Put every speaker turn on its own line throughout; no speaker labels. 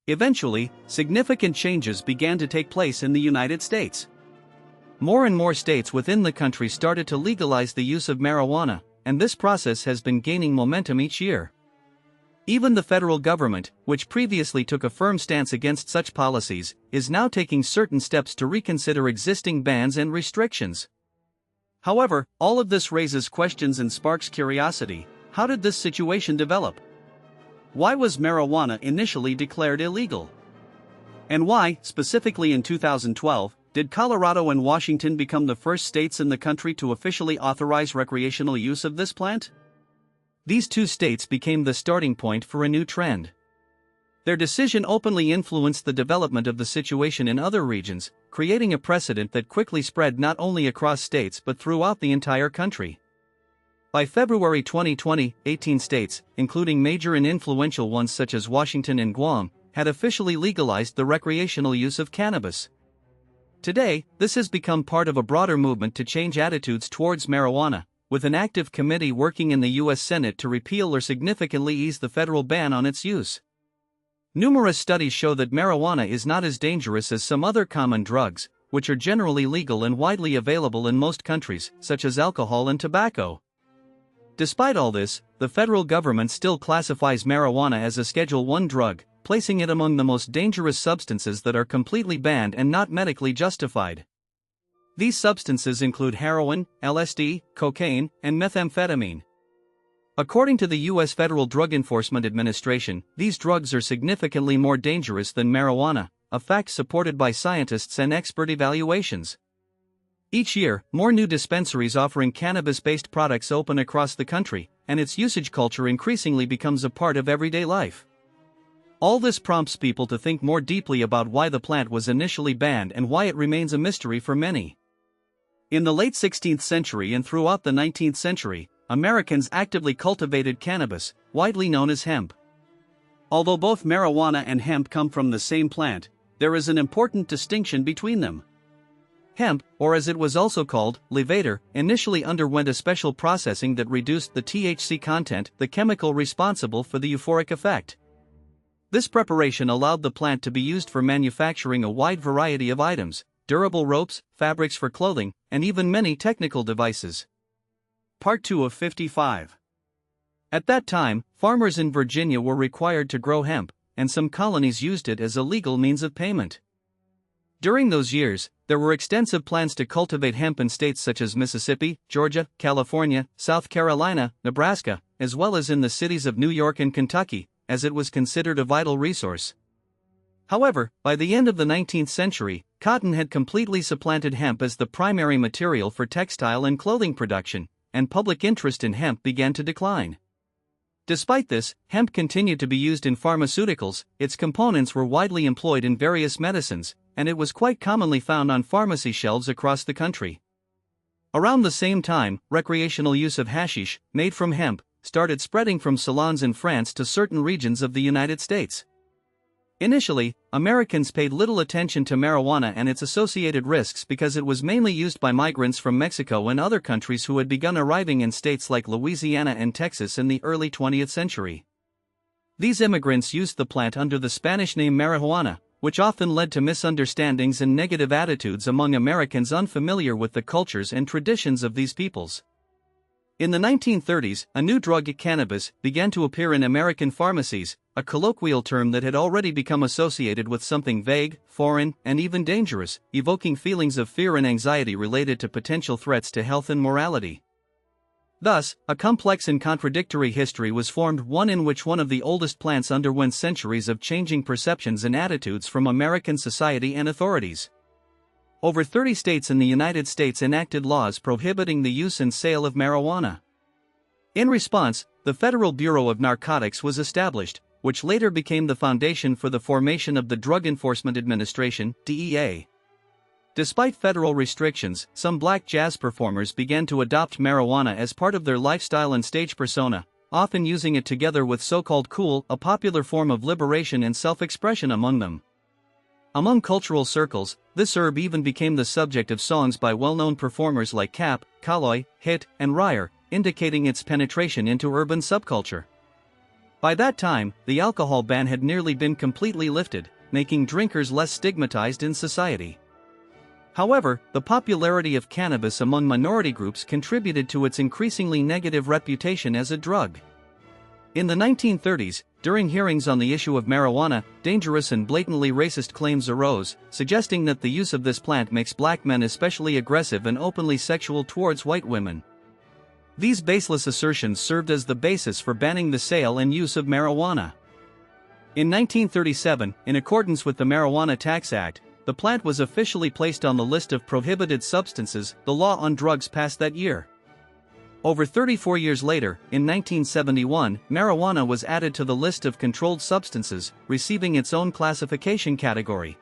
Eventually, significant changes began to take place in the United States. More and more states within the country started to legalize the use of marijuana, and this process has been gaining momentum each year. Even the federal government, which previously took a firm stance against such policies, is now taking certain steps to reconsider existing bans and restrictions. However, all of this raises questions and sparks curiosity. How did this situation develop? Why was marijuana initially declared illegal? And why, specifically in 2012, did Colorado and Washington become the first states in the country to officially authorize recreational use of this plant? These two states became the starting point for a new trend. Their decision openly influenced the development of the situation in other regions, creating a precedent that quickly spread not only across states but throughout the entire country. By February 2020, 18 states, including major and influential ones such as Washington and Guam, had officially legalized the recreational use of cannabis. Today, this has become part of a broader movement to change attitudes towards marijuana, with an active committee working in the U.S. Senate to repeal or significantly ease the federal ban on its use. Numerous studies show that marijuana is not as dangerous as some other common drugs, which are generally legal and widely available in most countries, such as alcohol and tobacco. Despite all this, the federal government still classifies marijuana as a Schedule I drug, placing it among the most dangerous substances that are completely banned and not medically justified. These substances include heroin, LSD, cocaine, and methamphetamine. According to the U.S. Federal Drug Enforcement Administration, these drugs are significantly more dangerous than marijuana, a fact supported by scientists and expert evaluations. Each year, more new dispensaries offering cannabis-based products open across the country, and its usage culture increasingly becomes a part of everyday life. All this prompts people to think more deeply about why the plant was initially banned and why it remains a mystery for many. In the late 16th century and throughout the 19th century, Americans actively cultivated cannabis, widely known as hemp. Although both marijuana and hemp come from the same plant, there is an important distinction between them. Hemp, or as it was also called, levator, initially underwent a special processing that reduced the THC content, the chemical responsible for the euphoric effect. This preparation allowed the plant to be used for manufacturing a wide variety of items, durable ropes, fabrics for clothing, and even many technical devices. Part 2 of 55. At that time, farmers in Virginia were required to grow hemp, and some colonies used it as a legal means of payment. During those years, there were extensive plans to cultivate hemp in states such as Mississippi, Georgia, California, South Carolina, Nebraska, as well as in the cities of New York and Kentucky, as it was considered a vital resource. However, by the end of the 19th century, cotton had completely supplanted hemp as the primary material for textile and clothing production, and public interest in hemp began to decline. Despite this, hemp continued to be used in pharmaceuticals, its components were widely employed in various medicines, and it was quite commonly found on pharmacy shelves across the country. Around the same time, recreational use of hashish, made from hemp, started spreading from salons in France to certain regions of the United States. Initially, Americans paid little attention to marijuana and its associated risks because it was mainly used by migrants from Mexico and other countries who had begun arriving in states like Louisiana and Texas in the early 20th century. These immigrants used the plant under the Spanish name marijuana, which often led to misunderstandings and negative attitudes among Americans unfamiliar with the cultures and traditions of these peoples. In the 1930s, a new drug, cannabis, began to appear in American pharmacies, a colloquial term that had already become associated with something vague, foreign, and even dangerous, evoking feelings of fear and anxiety related to potential threats to health and morality. Thus, a complex and contradictory history was formed, one in which one of the oldest plants underwent centuries of changing perceptions and attitudes from American society and authorities. Over 30 states in the United States enacted laws prohibiting the use and sale of marijuana. In response, the Federal Bureau of Narcotics was established, which later became the foundation for the formation of the Drug Enforcement Administration, DEA. Despite federal restrictions, some black jazz performers began to adopt marijuana as part of their lifestyle and stage persona, often using it together with so-called cool, a popular form of liberation and self-expression among them. Among cultural circles, this herb even became the subject of songs by well-known performers like Cap, Kaloy, Hit, and Ryer, indicating its penetration into urban subculture. By that time, the alcohol ban had nearly been completely lifted, making drinkers less stigmatized in society. However, the popularity of cannabis among minority groups contributed to its increasingly negative reputation as a drug. In the 1930s, during hearings on the issue of marijuana, dangerous and blatantly racist claims arose, suggesting that the use of this plant makes black men especially aggressive and openly sexual towards white women. These baseless assertions served as the basis for banning the sale and use of marijuana. In 1937, in accordance with the Marijuana Tax Act, the plant was officially placed on the list of prohibited substances, the law on drugs passed that year. Over 34 years later, in 1971, marijuana was added to the list of controlled substances, receiving its own classification category.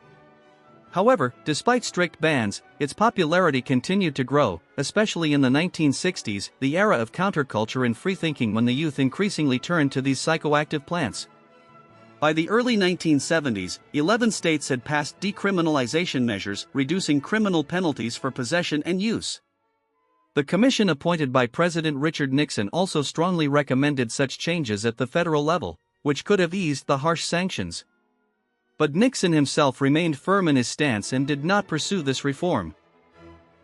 However, despite strict bans, its popularity continued to grow, especially in the 1960s, the era of counterculture and freethinking when the youth increasingly turned to these psychoactive plants. By the early 1970s, 11 states had passed decriminalization measures, reducing criminal penalties for possession and use. The commission appointed by President Richard Nixon also strongly recommended such changes at the federal level, which could have eased the harsh sanctions. But Nixon himself remained firm in his stance and did not pursue this reform.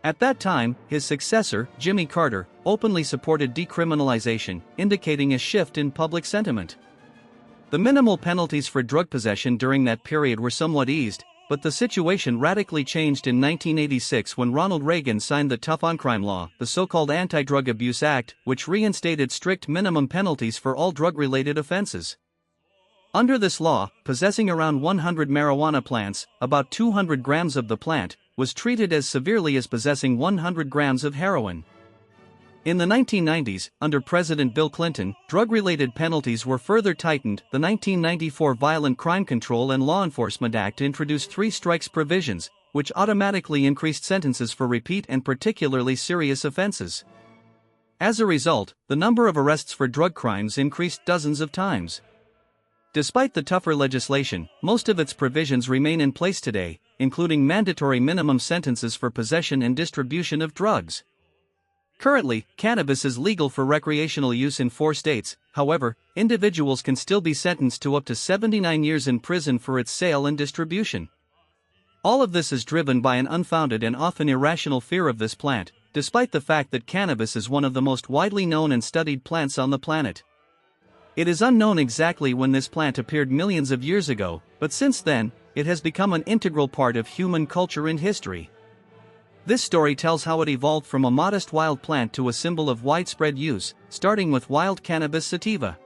At that time, his successor, Jimmy Carter, openly supported decriminalization, indicating a shift in public sentiment. The minimal penalties for drug possession during that period were somewhat eased, but the situation radically changed in 1986 when Ronald Reagan signed the Tough on Crime law, the so-called Anti-Drug Abuse Act, which reinstated strict minimum penalties for all drug-related offenses. Under this law, possessing around 100 marijuana plants, about 200 grams of the plant, was treated as severely as possessing 100 grams of heroin. In the 1990s, under President Bill Clinton, drug-related penalties were further tightened. The 1994 Violent Crime Control and Law Enforcement Act introduced three strikes provisions, which automatically increased sentences for repeat and particularly serious offenses. As a result, the number of arrests for drug crimes increased dozens of times. Despite the tougher legislation, most of its provisions remain in place today, including mandatory minimum sentences for possession and distribution of drugs. Currently, cannabis is legal for recreational use in 4 states. However, individuals can still be sentenced to up to 79 years in prison for its sale and distribution. All of this is driven by an unfounded and often irrational fear of this plant, despite the fact that cannabis is one of the most widely known and studied plants on the planet. It is unknown exactly when this plant appeared millions of years ago, but since then, it has become an integral part of human culture and history. This story tells how it evolved from a modest wild plant to a symbol of widespread use, starting with wild cannabis sativa.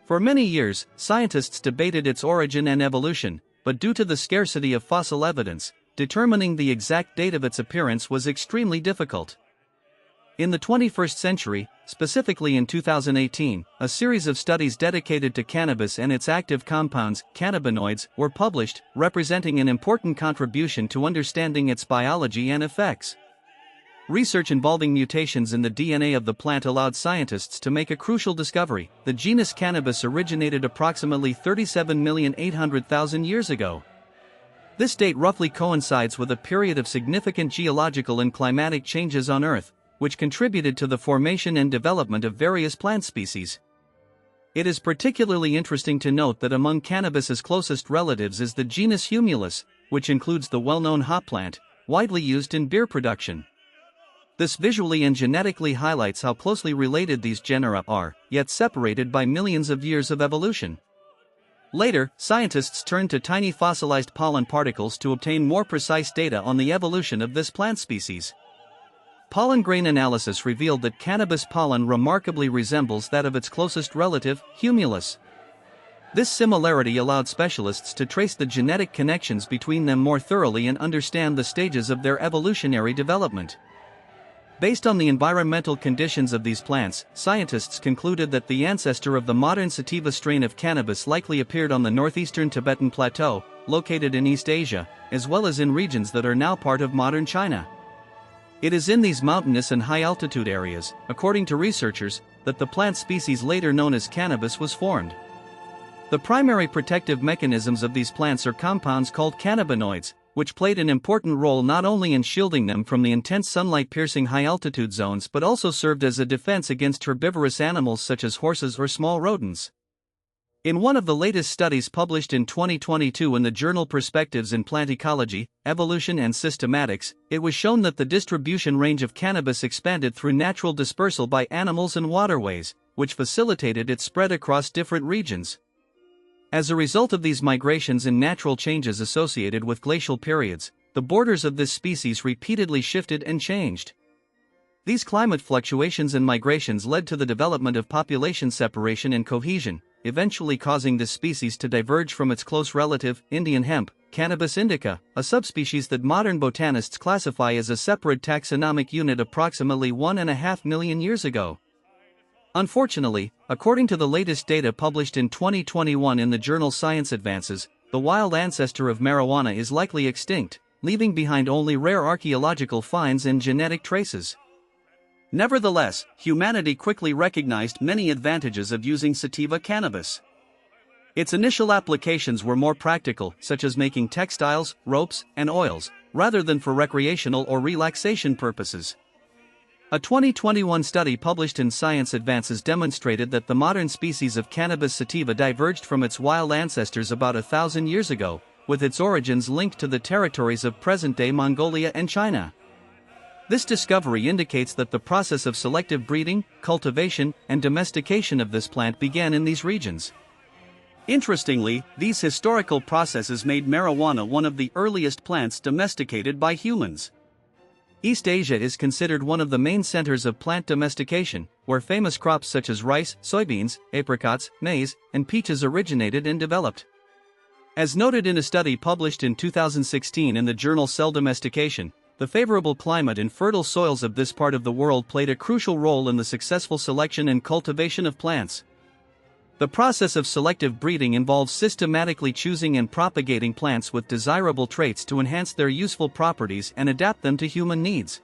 For many years, scientists debated its origin and evolution, but due to the scarcity of fossil evidence, determining the exact date of its appearance was extremely difficult. In the 21st century, specifically in 2018, a series of studies dedicated to cannabis and its active compounds, cannabinoids, were published, representing an important contribution to understanding its biology and effects. Research involving mutations in the DNA of the plant allowed scientists to make a crucial discovery. The genus Cannabis originated approximately 37,800,000 years ago. This date roughly coincides with a period of significant geological and climatic changes on Earth, which contributed to the formation and development of various plant species. It is particularly interesting to note that among cannabis's closest relatives is the genus Humulus, which includes the well-known hop plant, widely used in beer production. This visually and genetically highlights how closely related these genera are, yet separated by millions of years of evolution. Later, scientists turned to tiny fossilized pollen particles to obtain more precise data on the evolution of this plant species. Pollen grain analysis revealed that cannabis pollen remarkably resembles that of its closest relative, Humulus. This similarity allowed specialists to trace the genetic connections between them more thoroughly and understand the stages of their evolutionary development. Based on the environmental conditions of these plants, scientists concluded that the ancestor of the modern sativa strain of cannabis likely appeared on the northeastern Tibetan Plateau, located in East Asia, as well as in regions that are now part of modern China. It is in these mountainous and high-altitude areas, according to researchers, that the plant species later known as cannabis was formed. The primary protective mechanisms of these plants are compounds called cannabinoids, which played an important role not only in shielding them from the intense sunlight-piercing high-altitude zones but also served as a defense against herbivorous animals such as horses or small rodents. In one of the latest studies published in 2022 in the journal Perspectives in Plant Ecology, Evolution and Systematics, it was shown that the distribution range of cannabis expanded through natural dispersal by animals and waterways, which facilitated its spread across different regions. As a result of these migrations and natural changes associated with glacial periods, the borders of this species repeatedly shifted and changed. These climate fluctuations and migrations led to the development of population separation and cohesion, eventually causing this species to diverge from its close relative, Indian hemp, Cannabis indica, a subspecies that modern botanists classify as a separate taxonomic unit approximately 1.5 million years ago. Unfortunately, according to the latest data published in 2021 in the journal Science Advances, the wild ancestor of marijuana is likely extinct, leaving behind only rare archaeological finds and genetic traces. Nevertheless, humanity quickly recognized many advantages of using sativa cannabis. Its initial applications were more practical, such as making textiles, ropes, and oils, rather than for recreational or relaxation purposes. A 2021 study published in Science Advances demonstrated that the modern species of Cannabis sativa diverged from its wild ancestors about 1,000 years ago, with its origins linked to the territories of present-day Mongolia and China. This discovery indicates that the process of selective breeding, cultivation, and domestication of this plant began in these regions. Interestingly, these historical processes made marijuana one of the earliest plants domesticated by humans. East Asia is considered one of the main centers of plant domestication, where famous crops such as rice, soybeans, apricots, maize, and peaches originated and developed. As noted in a study published in 2016 in the journal Cell Domestication, the favorable climate and fertile soils of this part of the world played a crucial role in the successful selection and cultivation of plants. The process of selective breeding involves systematically choosing and propagating plants with desirable traits to enhance their useful properties and adapt them to human needs.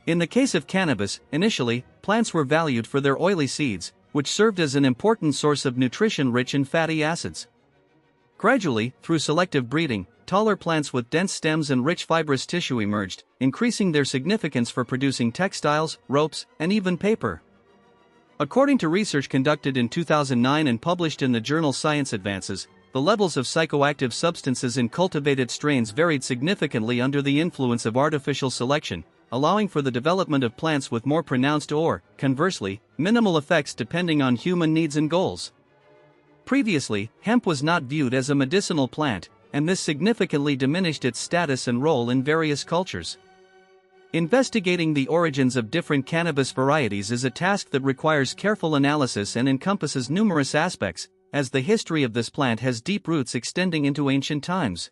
In the case of cannabis, initially, plants were valued for their oily seeds, which served as an important source of nutrition rich in fatty acids. Gradually, through selective breeding, taller plants with dense stems and rich fibrous tissue emerged, increasing their significance for producing textiles, ropes, and even paper. According to research conducted in 2009 and published in the journal Science Advances, the levels of psychoactive substances in cultivated strains varied significantly under the influence of artificial selection, allowing for the development of plants with more pronounced or, conversely, minimal effects depending on human needs and goals. Previously, hemp was not viewed as a medicinal plant, and this significantly diminished its status and role in various cultures. Investigating the origins of different cannabis varieties is a task that requires careful analysis and encompasses numerous aspects, as the history of this plant has deep roots extending into ancient times.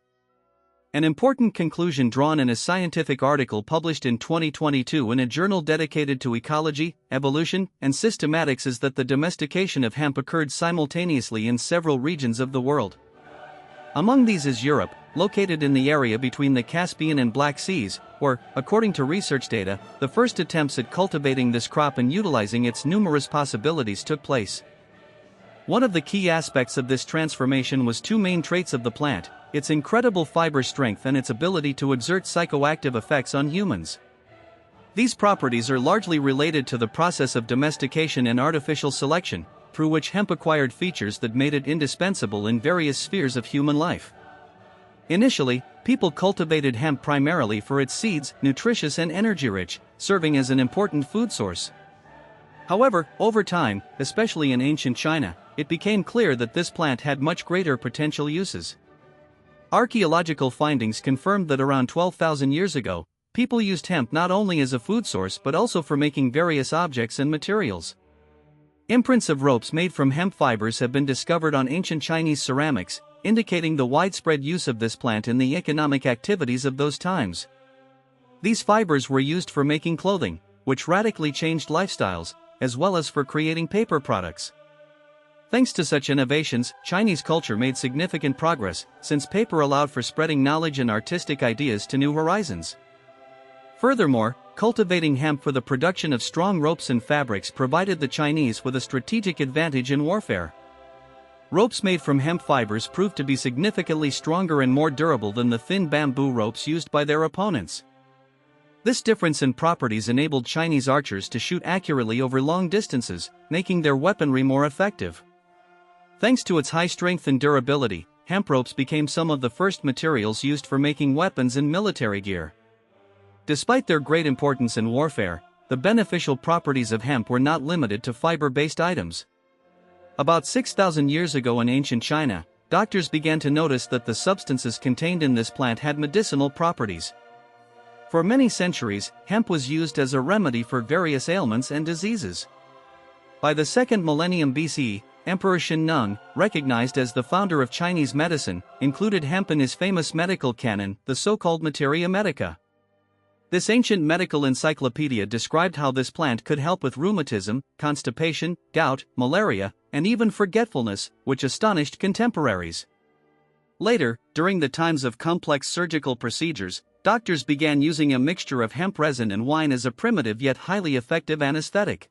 An important conclusion drawn in a scientific article published in 2022 in a journal dedicated to ecology, evolution, and systematics is that the domestication of hemp occurred simultaneously in several regions of the world. Among these is Europe, located in the area between the Caspian and Black Seas, where, according to research data, the first attempts at cultivating this crop and utilizing its numerous possibilities took place. One of the key aspects of this transformation was two main traits of the plant: its incredible fiber strength and its ability to exert psychoactive effects on humans. These properties are largely related to the process of domestication and artificial selection, through which hemp acquired features that made it indispensable in various spheres of human life. Initially, people cultivated hemp primarily for its seeds, nutritious and energy-rich, serving as an important food source. However, over time, especially in ancient China, it became clear that this plant had much greater potential uses. Archaeological findings confirmed that around 12,000 years ago, people used hemp not only as a food source but also for making various objects and materials. Imprints of ropes made from hemp fibers have been discovered on ancient Chinese ceramics, indicating the widespread use of this plant in the economic activities of those times. These fibers were used for making clothing, which radically changed lifestyles, as well as for creating paper products. Thanks to such innovations, Chinese culture made significant progress, since paper allowed for spreading knowledge and artistic ideas to new horizons. Furthermore, cultivating hemp for the production of strong ropes and fabrics provided the Chinese with a strategic advantage in warfare. Ropes made from hemp fibers proved to be significantly stronger and more durable than the thin bamboo ropes used by their opponents. This difference in properties enabled Chinese archers to shoot accurately over long distances, making their weaponry more effective. Thanks to its high strength and durability, hemp ropes became some of the first materials used for making weapons and military gear. Despite their great importance in warfare, the beneficial properties of hemp were not limited to fiber-based items. About 6,000 years ago in ancient China, doctors began to notice that the substances contained in this plant had medicinal properties. For many centuries, hemp was used as a remedy for various ailments and diseases. By the 2nd millennium BCE, Emperor Shennong, recognized as the founder of Chinese medicine, included hemp in his famous medical canon, the so-called Materia Medica. This ancient medical encyclopedia described how this plant could help with rheumatism, constipation, gout, malaria, and even forgetfulness, which astonished contemporaries. Later, during the times of complex surgical procedures, doctors began using a mixture of hemp resin and wine as a primitive yet highly effective anesthetic.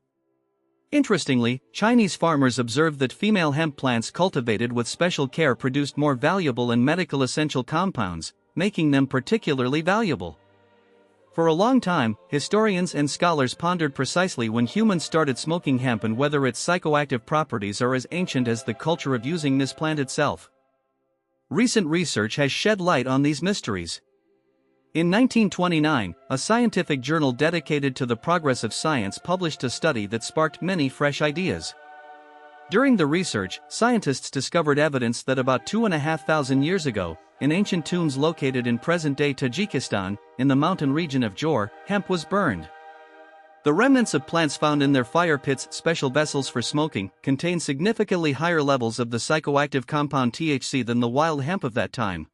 Interestingly, Chinese farmers observed that female hemp plants cultivated with special care produced more valuable and medical essential compounds, making them particularly valuable. For a long time, historians and scholars pondered precisely when humans started smoking hemp and whether its psychoactive properties are as ancient as the culture of using this plant itself. Recent research has shed light on these mysteries. In 1929, a scientific journal dedicated to the progress of science published a study that sparked many fresh ideas. During the research, scientists discovered evidence that about 2,500 years ago, in ancient tombs located in present-day Tajikistan, in the mountain region of Johor, hemp was burned. The remnants of plants found in their fire pits, special vessels for smoking, contain significantly higher levels of the psychoactive compound THC than the wild hemp of that time.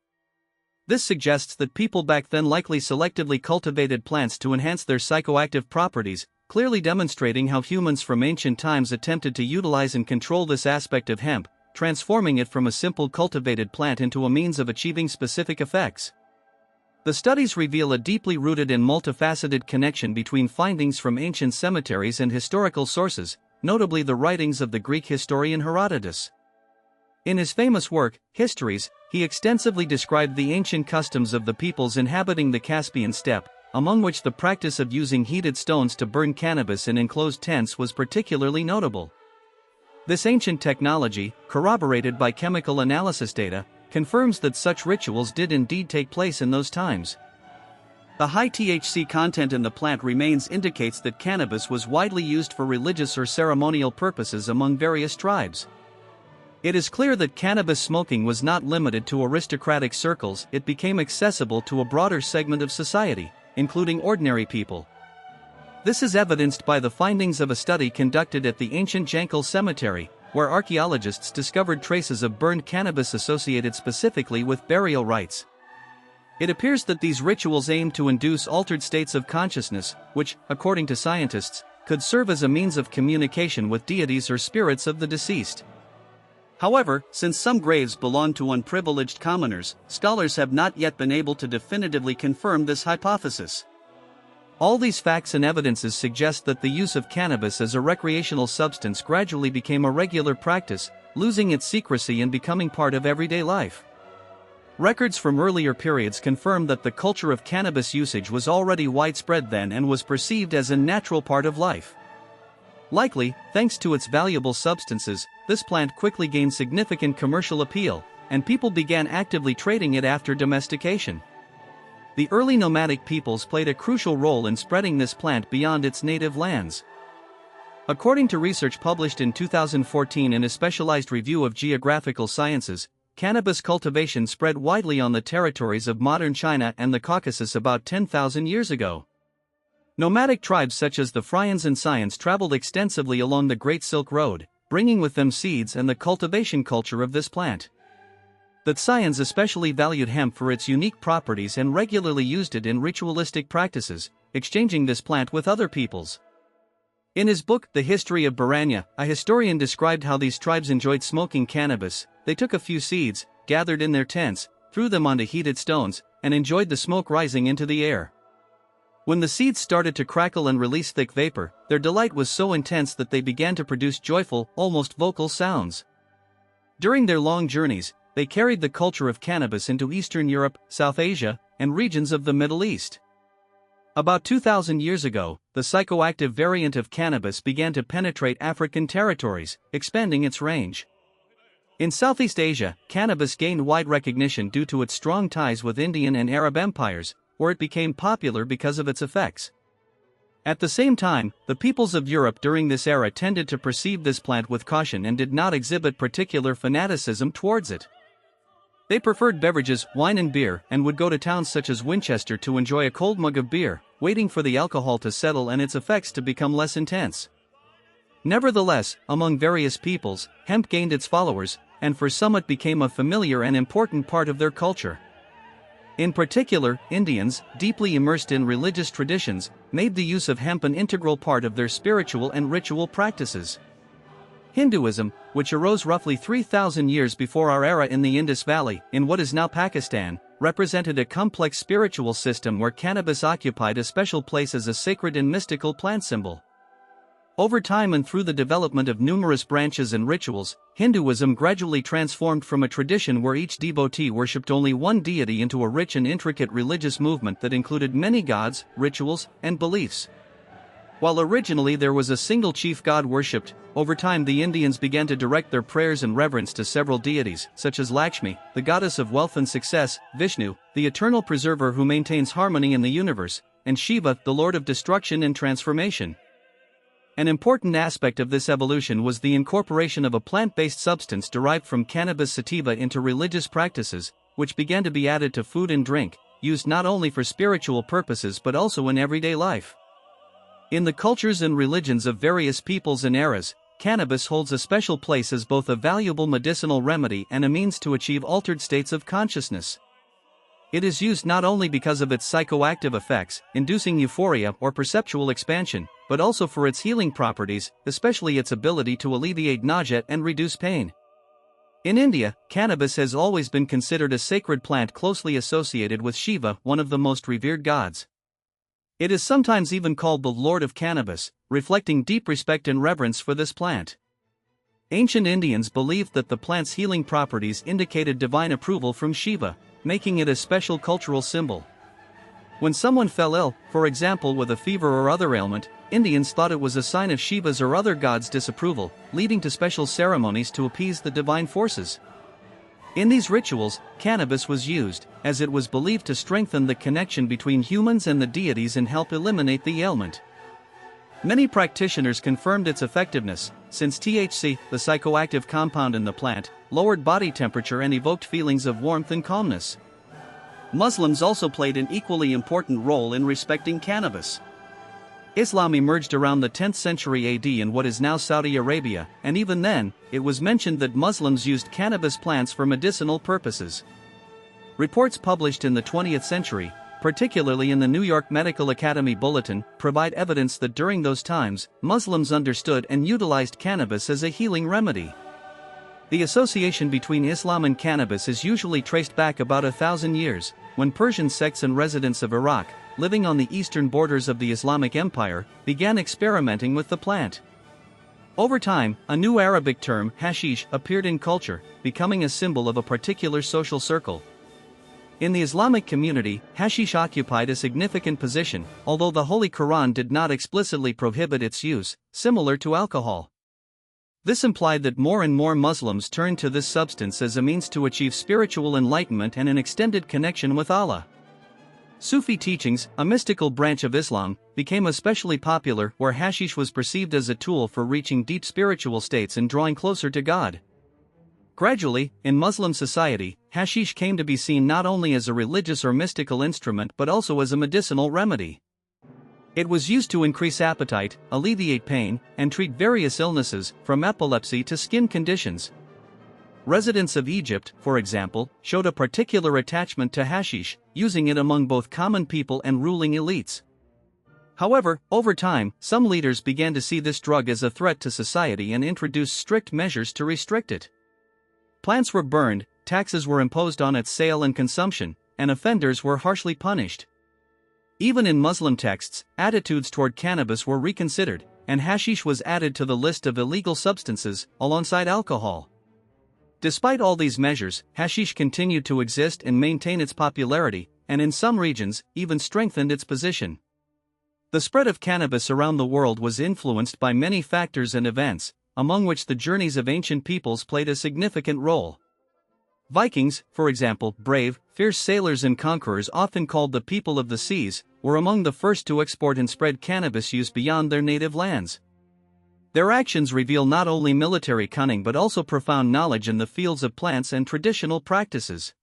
This suggests that people back then likely selectively cultivated plants to enhance their psychoactive properties, clearly demonstrating how humans from ancient times attempted to utilize and control this aspect of hemp, transforming it from a simple cultivated plant into a means of achieving specific effects. The studies reveal a deeply rooted and multifaceted connection between findings from ancient cemeteries and historical sources, notably the writings of the Greek historian Herodotus. In his famous work, Histories, he extensively described the ancient customs of the peoples inhabiting the Caspian steppe, among which the practice of using heated stones to burn cannabis in enclosed tents was particularly notable. This ancient technology, corroborated by chemical analysis data, confirms that such rituals did indeed take place in those times. The high THC content in the plant remains indicates that cannabis was widely used for religious or ceremonial purposes among various tribes. It is clear that cannabis smoking was not limited to aristocratic circles, it became accessible to a broader segment of society, including ordinary people. This is evidenced by the findings of a study conducted at the ancient Jankel Cemetery, where archaeologists discovered traces of burned cannabis associated specifically with burial rites. It appears that these rituals aimed to induce altered states of consciousness, which, according to scientists, could serve as a means of communication with deities or spirits of the deceased. However, since some graves belong to unprivileged commoners, scholars have not yet been able to definitively confirm this hypothesis. All these facts and evidences suggest that the use of cannabis as a recreational substance gradually became a regular practice, losing its secrecy and becoming part of everyday life. Records from earlier periods confirm that the culture of cannabis usage was already widespread then and was perceived as a natural part of life. Likely, thanks to its valuable substances, this plant quickly gained significant commercial appeal, and people began actively trading it after domestication. The early nomadic peoples played a crucial role in spreading this plant beyond its native lands. According to research published in 2014 in a specialized review of geographical sciences, cannabis cultivation spread widely on the territories of modern China and the Caucasus about 10,000 years ago. Nomadic tribes such as the Fryans and Sayans traveled extensively along the Great Silk Road, bringing with them seeds and the cultivation culture of this plant. The Sayans especially valued hemp for its unique properties and regularly used it in ritualistic practices, exchanging this plant with other peoples. In his book, The History of Baranya, a historian described how these tribes enjoyed smoking cannabis. They took a few seeds, gathered in their tents, threw them onto heated stones, and enjoyed the smoke rising into the air. When the seeds started to crackle and release thick vapor, their delight was so intense that they began to produce joyful, almost vocal sounds. During their long journeys, they carried the culture of cannabis into Eastern Europe, South Asia, and regions of the Middle East. About 2,000 years ago, the psychoactive variant of cannabis began to penetrate African territories, expanding its range. In Southeast Asia, cannabis gained wide recognition due to its strong ties with Indian and Arab empires, where it became popular because of its effects. At the same time, the peoples of Europe during this era tended to perceive this plant with caution and did not exhibit particular fanaticism towards it. They preferred beverages, wine and beer, and would go to towns such as Winchester to enjoy a cold mug of beer, waiting for the alcohol to settle and its effects to become less intense. Nevertheless, among various peoples, hemp gained its followers, and for some it became a familiar and important part of their culture. In particular, Indians, deeply immersed in religious traditions, made the use of hemp an integral part of their spiritual and ritual practices. Hinduism, which arose roughly 3,000 years before our era in the Indus Valley, in what is now Pakistan, represented a complex spiritual system where cannabis occupied a special place as a sacred and mystical plant symbol. Over time and through the development of numerous branches and rituals, Hinduism gradually transformed from a tradition where each devotee worshipped only one deity into a rich and intricate religious movement that included many gods, rituals, and beliefs. While originally there was a single chief god worshipped, over time the Indians began to direct their prayers and reverence to several deities, such as Lakshmi, the goddess of wealth and success, Vishnu, the eternal preserver who maintains harmony in the universe, and Shiva, the lord of destruction and transformation. An important aspect of this evolution was the incorporation of a plant-based substance derived from cannabis sativa into religious practices, which began to be added to food and drink, used not only for spiritual purposes but also in everyday life. In the cultures and religions of various peoples and eras, cannabis holds a special place as both a valuable medicinal remedy and a means to achieve altered states of consciousness. It is used not only because of its psychoactive effects, inducing euphoria or perceptual expansion, but also for its healing properties, especially its ability to alleviate nausea and reduce pain. In India, cannabis has always been considered a sacred plant closely associated with Shiva, one of the most revered gods. It is sometimes even called the Lord of Cannabis, reflecting deep respect and reverence for this plant. Ancient Indians believed that the plant's healing properties indicated divine approval from Shiva, making it a special cultural symbol. When someone fell ill, for example with a fever or other ailment, Indians thought it was a sign of Shiva's or other gods' disapproval, leading to special ceremonies to appease the divine forces. In these rituals, cannabis was used, as it was believed to strengthen the connection between humans and the deities and help eliminate the ailment. Many practitioners confirmed its effectiveness, since THC, the psychoactive compound in the plant, lowered body temperature and evoked feelings of warmth and calmness. Muslims also played an equally important role in respecting cannabis. Islam emerged around the 10th century AD in what is now Saudi Arabia, and even then, it was mentioned that Muslims used cannabis plants for medicinal purposes. Reports published in the 20th century, particularly in the New York Medical Academy Bulletin, provide evidence that during those times, Muslims understood and utilized cannabis as a healing remedy. The association between Islam and cannabis is usually traced back about 1,000 years, when Persian sects and residents of Iraq, living on the eastern borders of the Islamic Empire, began experimenting with the plant. Over time, a new Arabic term, hashish, appeared in culture, becoming a symbol of a particular social circle. In the Islamic community, hashish occupied a significant position, although the Holy Quran did not explicitly prohibit its use, similar to alcohol. This implied that more and more Muslims turned to this substance as a means to achieve spiritual enlightenment and an extended connection with Allah. Sufi teachings, a mystical branch of Islam, became especially popular where hashish was perceived as a tool for reaching deep spiritual states and drawing closer to God. Gradually, in Muslim society, hashish came to be seen not only as a religious or mystical instrument but also as a medicinal remedy. It was used to increase appetite, alleviate pain, and treat various illnesses, from epilepsy to skin conditions. Residents of Egypt, for example, showed a particular attachment to hashish, using it among both common people and ruling elites. However, over time, some leaders began to see this drug as a threat to society and introduced strict measures to restrict it. Plants were burned, taxes were imposed on its sale and consumption, and offenders were harshly punished. Even in Muslim texts, attitudes toward cannabis were reconsidered, and hashish was added to the list of illegal substances, alongside alcohol. Despite all these measures, hashish continued to exist and maintain its popularity, and in some regions, even strengthened its position. The spread of cannabis around the world was influenced by many factors and events, among which the journeys of ancient peoples played a significant role. Vikings, for example, brave, fierce sailors and conquerors often called the people of the seas, were among the first to export and spread cannabis use beyond their native lands. Their actions reveal not only military cunning but also profound knowledge in the fields of plants and traditional practices.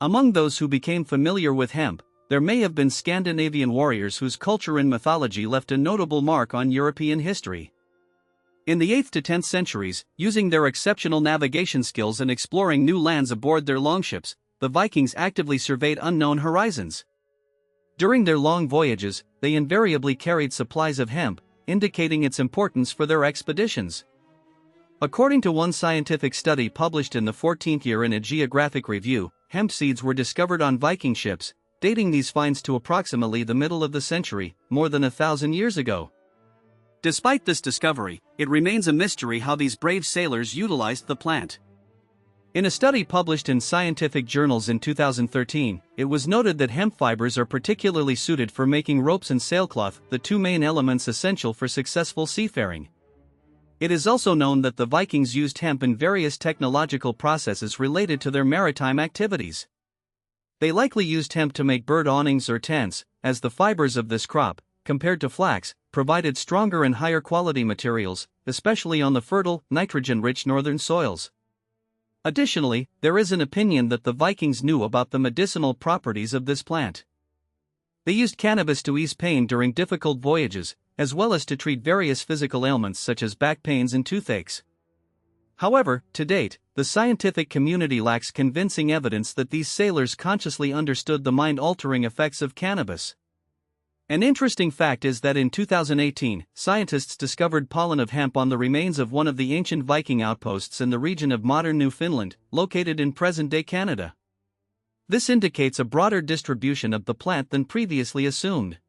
Among those who became familiar with hemp, there may have been Scandinavian warriors whose culture and mythology left a notable mark on European history. In the 8th to 10th centuries, using their exceptional navigation skills and exploring new lands aboard their longships, the Vikings actively surveyed unknown horizons. During their long voyages, they invariably carried supplies of hemp, indicating its importance for their expeditions. According to one scientific study published in the 14th year in a Geographic Review, hemp seeds were discovered on Viking ships, dating these finds to approximately the middle of the century, more than 1,000 years ago. Despite this discovery, it remains a mystery how these brave sailors utilized the plant. In a study published in Scientific Journals in 2013, it was noted that hemp fibers are particularly suited for making ropes and sailcloth, the two main elements essential for successful seafaring. It is also known that the Vikings used hemp in various technological processes related to their maritime activities. They likely used hemp to make bird awnings or tents, as the fibers of this crop, compared to flax, provided stronger and higher quality materials, especially on the fertile, nitrogen-rich northern soils. Additionally, there is an opinion that the Vikings knew about the medicinal properties of this plant. They used cannabis to ease pain during difficult voyages, as well as to treat various physical ailments such as back pains and toothaches. However, to date, the scientific community lacks convincing evidence that these sailors consciously understood the mind-altering effects of cannabis. An interesting fact is that in 2018, scientists discovered pollen of hemp on the remains of one of the ancient Viking outposts in the region of modern Newfoundland, located in present-day Canada. This indicates a broader distribution of the plant than previously assumed.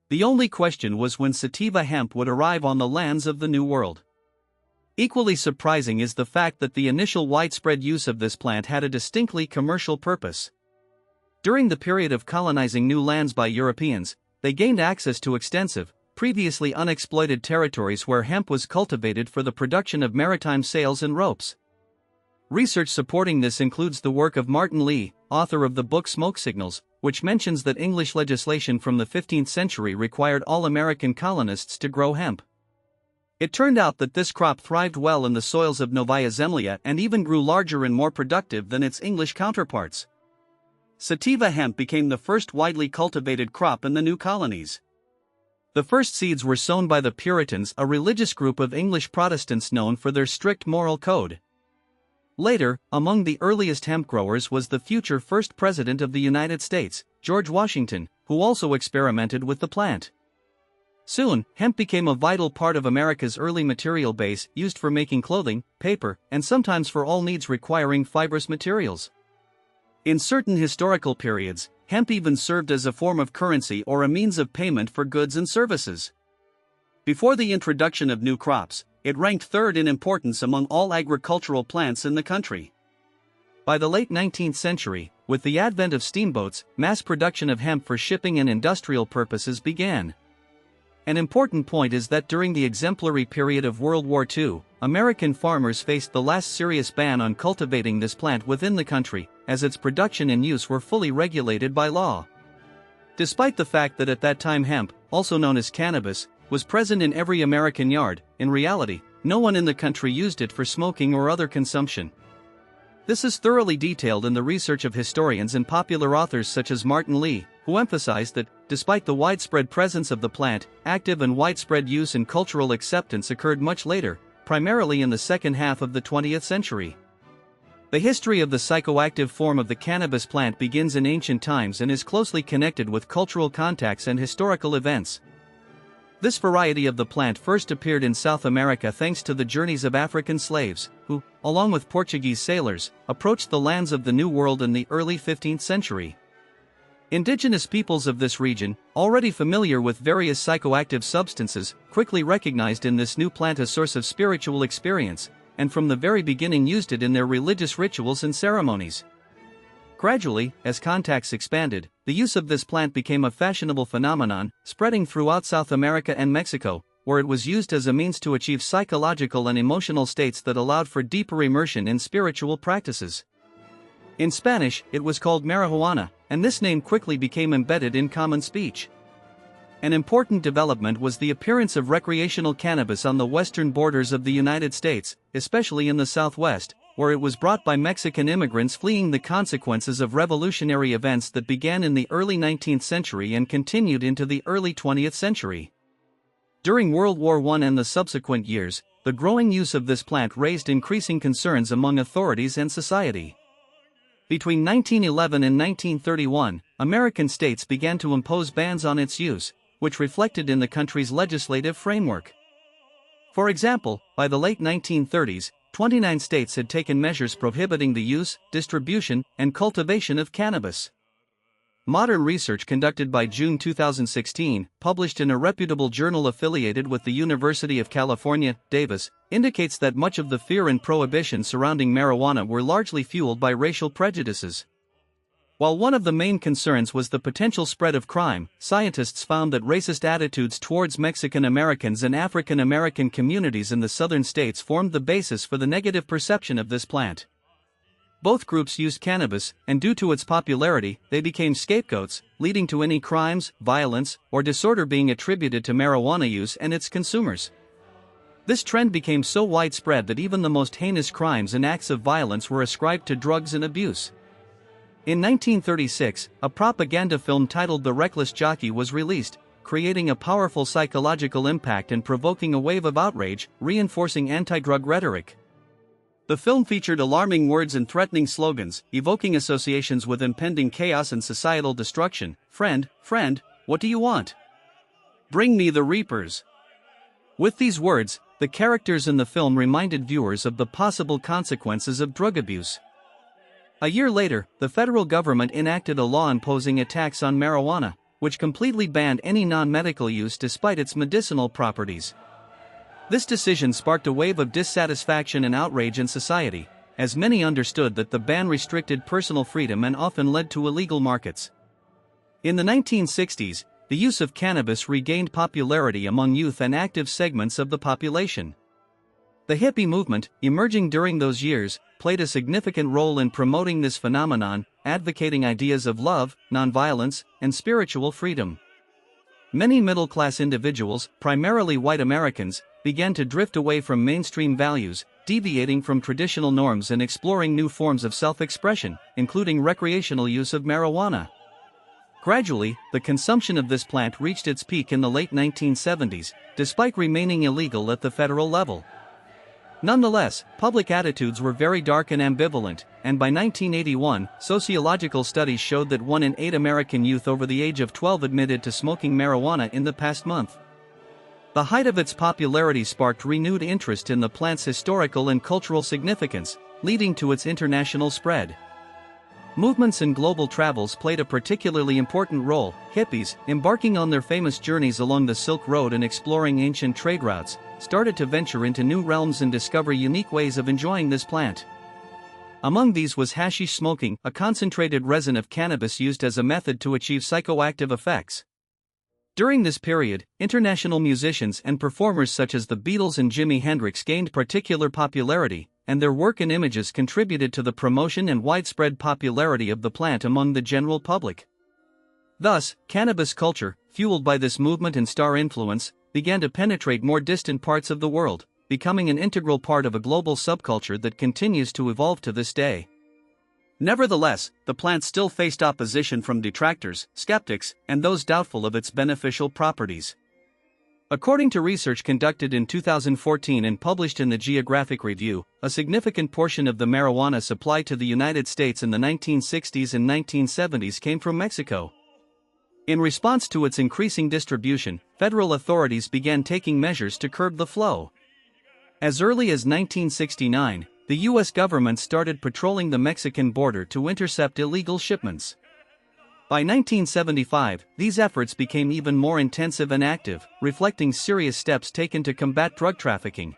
The only question was when sativa hemp would arrive on the lands of the New World. Equally surprising is the fact that the initial widespread use of this plant had a distinctly commercial purpose. During the period of colonizing new lands by Europeans, they gained access to extensive, previously unexploited territories where hemp was cultivated for the production of maritime sails and ropes. Research supporting this includes the work of Martin Lee, author of the book Smoke Signals, which mentions that English legislation from the 15th century required all American colonists to grow hemp. It turned out that this crop thrived well in the soils of Novaya Zemlya and even grew larger and more productive than its English counterparts. Sativa hemp became the first widely cultivated crop in the new colonies. The first seeds were sown by the Puritans, a religious group of English Protestants known for their strict moral code. Later, among the earliest hemp growers was the future first president of the United States, George Washington, who also experimented with the plant. Soon, hemp became a vital part of America's early material base, used for making clothing, paper, and sometimes for all needs requiring fibrous materials. In certain historical periods, hemp even served as a form of currency or a means of payment for goods and services. Before the introduction of new crops, it ranked third in importance among all agricultural plants in the country. By the late 19th century, with the advent of steamboats, mass production of hemp for shipping and industrial purposes began. An important point is that during the exemplary period of World War II, American farmers faced the last serious ban on cultivating this plant within the country, as its production and use were fully regulated by law. Despite the fact that at that time hemp, also known as cannabis, was present in every American yard, in reality, no one in the country used it for smoking or other consumption. This is thoroughly detailed in the research of historians and popular authors such as Martin Lee, who emphasized that, despite the widespread presence of the plant, active and widespread use and cultural acceptance occurred much later, primarily in the second half of the 20th century. The history of the psychoactive form of the cannabis plant begins in ancient times and is closely connected with cultural contacts and historical events. This variety of the plant first appeared in South America thanks to the journeys of African slaves, who, along with Portuguese sailors, approached the lands of the New World in the early 15th century. Indigenous peoples of this region, already familiar with various psychoactive substances, quickly recognized in this new plant a source of spiritual experience, and from the very beginning used it in their religious rituals and ceremonies. Gradually, as contacts expanded, the use of this plant became a fashionable phenomenon, spreading throughout South America and Mexico, where it was used as a means to achieve psychological and emotional states that allowed for deeper immersion in spiritual practices. In Spanish, it was called marijuana, and this name quickly became embedded in common speech. An important development was the appearance of recreational cannabis on the western borders of the United States, especially in the Southwest, where it was brought by Mexican immigrants fleeing the consequences of revolutionary events that began in the early 19th century and continued into the early 20th century. During World War I and the subsequent years, the growing use of this plant raised increasing concerns among authorities and society. Between 1911 and 1931, American states began to impose bans on its use, which reflected in the country's legislative framework. For example, by the late 1930s, 29 states had taken measures prohibiting the use, distribution, and cultivation of cannabis. Modern research conducted by June 2016, published in a reputable journal affiliated with the University of California, Davis, indicates that much of the fear and prohibition surrounding marijuana were largely fueled by racial prejudices. While one of the main concerns was the potential spread of crime, scientists found that racist attitudes towards Mexican Americans and African American communities in the southern states formed the basis for the negative perception of this plant. Both groups used cannabis, and due to its popularity, they became scapegoats, leading to any crimes, violence, or disorder being attributed to marijuana use and its consumers. This trend became so widespread that even the most heinous crimes and acts of violence were ascribed to drugs and abuse. In 1936, a propaganda film titled The Reckless Jockey was released, creating a powerful psychological impact and provoking a wave of outrage, reinforcing anti-drug rhetoric. The film featured alarming words and threatening slogans, evoking associations with impending chaos and societal destruction. Friend, what do you want? Bring me the reapers. With these words, the characters in the film reminded viewers of the possible consequences of drug abuse. A year later, the federal government enacted a law imposing a tax on marijuana, which completely banned any non-medical use despite its medicinal properties. This decision sparked a wave of dissatisfaction and outrage in society, as many understood that the ban restricted personal freedom and often led to illegal markets. In the 1960s, the use of cannabis regained popularity among youth and active segments of the population. The hippie movement, emerging during those years, played a significant role in promoting this phenomenon, advocating ideas of love, nonviolence, and spiritual freedom. Many middle-class individuals, primarily white Americans, began to drift away from mainstream values, deviating from traditional norms and exploring new forms of self-expression, including recreational use of marijuana. Gradually, the consumption of this plant reached its peak in the late 1970s, despite remaining illegal at the federal level. Nonetheless, public attitudes were very dark and ambivalent, and by 1981, sociological studies showed that 1 in 8 American youth over the age of 12 admitted to smoking marijuana in the past month. The height of its popularity sparked renewed interest in the plant's historical and cultural significance, leading to its international spread. Movements and global travels played a particularly important role. Hippies, embarking on their famous journeys along the Silk Road and exploring ancient trade routes, started to venture into new realms and discover unique ways of enjoying this plant. Among these was hashish smoking, a concentrated resin of cannabis used as a method to achieve psychoactive effects. During this period, international musicians and performers such as the Beatles and Jimi Hendrix gained particular popularity, and their work and images contributed to the promotion and widespread popularity of the plant among the general public. Thus, cannabis culture, fueled by this movement and star influence, began to penetrate more distant parts of the world, becoming an integral part of a global subculture that continues to evolve to this day. Nevertheless, the plant still faced opposition from detractors, skeptics, and those doubtful of its beneficial properties. According to research conducted in 2014 and published in the Geographic Review, a significant portion of the marijuana supply to the United States in the 1960s and 1970s came from Mexico. In response to its increasing distribution, federal authorities began taking measures to curb the flow. As early as 1969, the U.S. government started patrolling the Mexican border to intercept illegal shipments. By 1975, these efforts became even more intensive and active, reflecting serious steps taken to combat drug trafficking.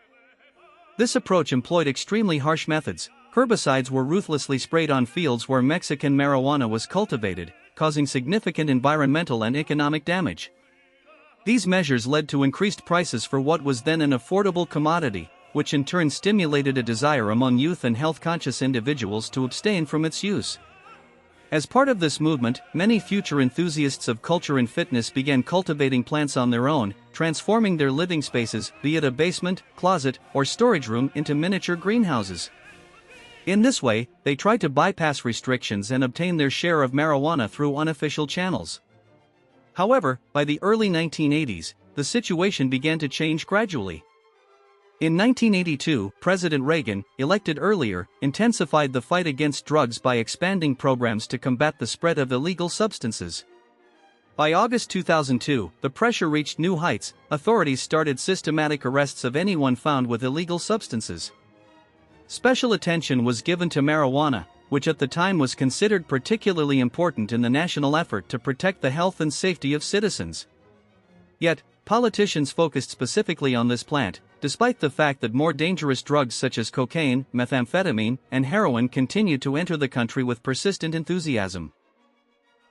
This approach employed extremely harsh methods. Herbicides were ruthlessly sprayed on fields where Mexican marijuana was cultivated, causing significant environmental and economic damage. These measures led to increased prices for what was then an affordable commodity, which in turn stimulated a desire among youth and health-conscious individuals to abstain from its use. As part of this movement, many future enthusiasts of culture and fitness began cultivating plants on their own, transforming their living spaces, be it a basement, closet, or storage room, into miniature greenhouses. In this way, they tried to bypass restrictions and obtain their share of marijuana through unofficial channels. However, by the early 1980s, the situation began to change gradually. In 1982, President Reagan, elected earlier, intensified the fight against drugs by expanding programs to combat the spread of illegal substances. By August 2002, the pressure reached new heights. Authorities started systematic arrests of anyone found with illegal substances. Special attention was given to marijuana, which at the time was considered particularly important in the national effort to protect the health and safety of citizens. Yet, politicians focused specifically on this plant, despite the fact that more dangerous drugs such as cocaine, methamphetamine, and heroin continued to enter the country with persistent enthusiasm.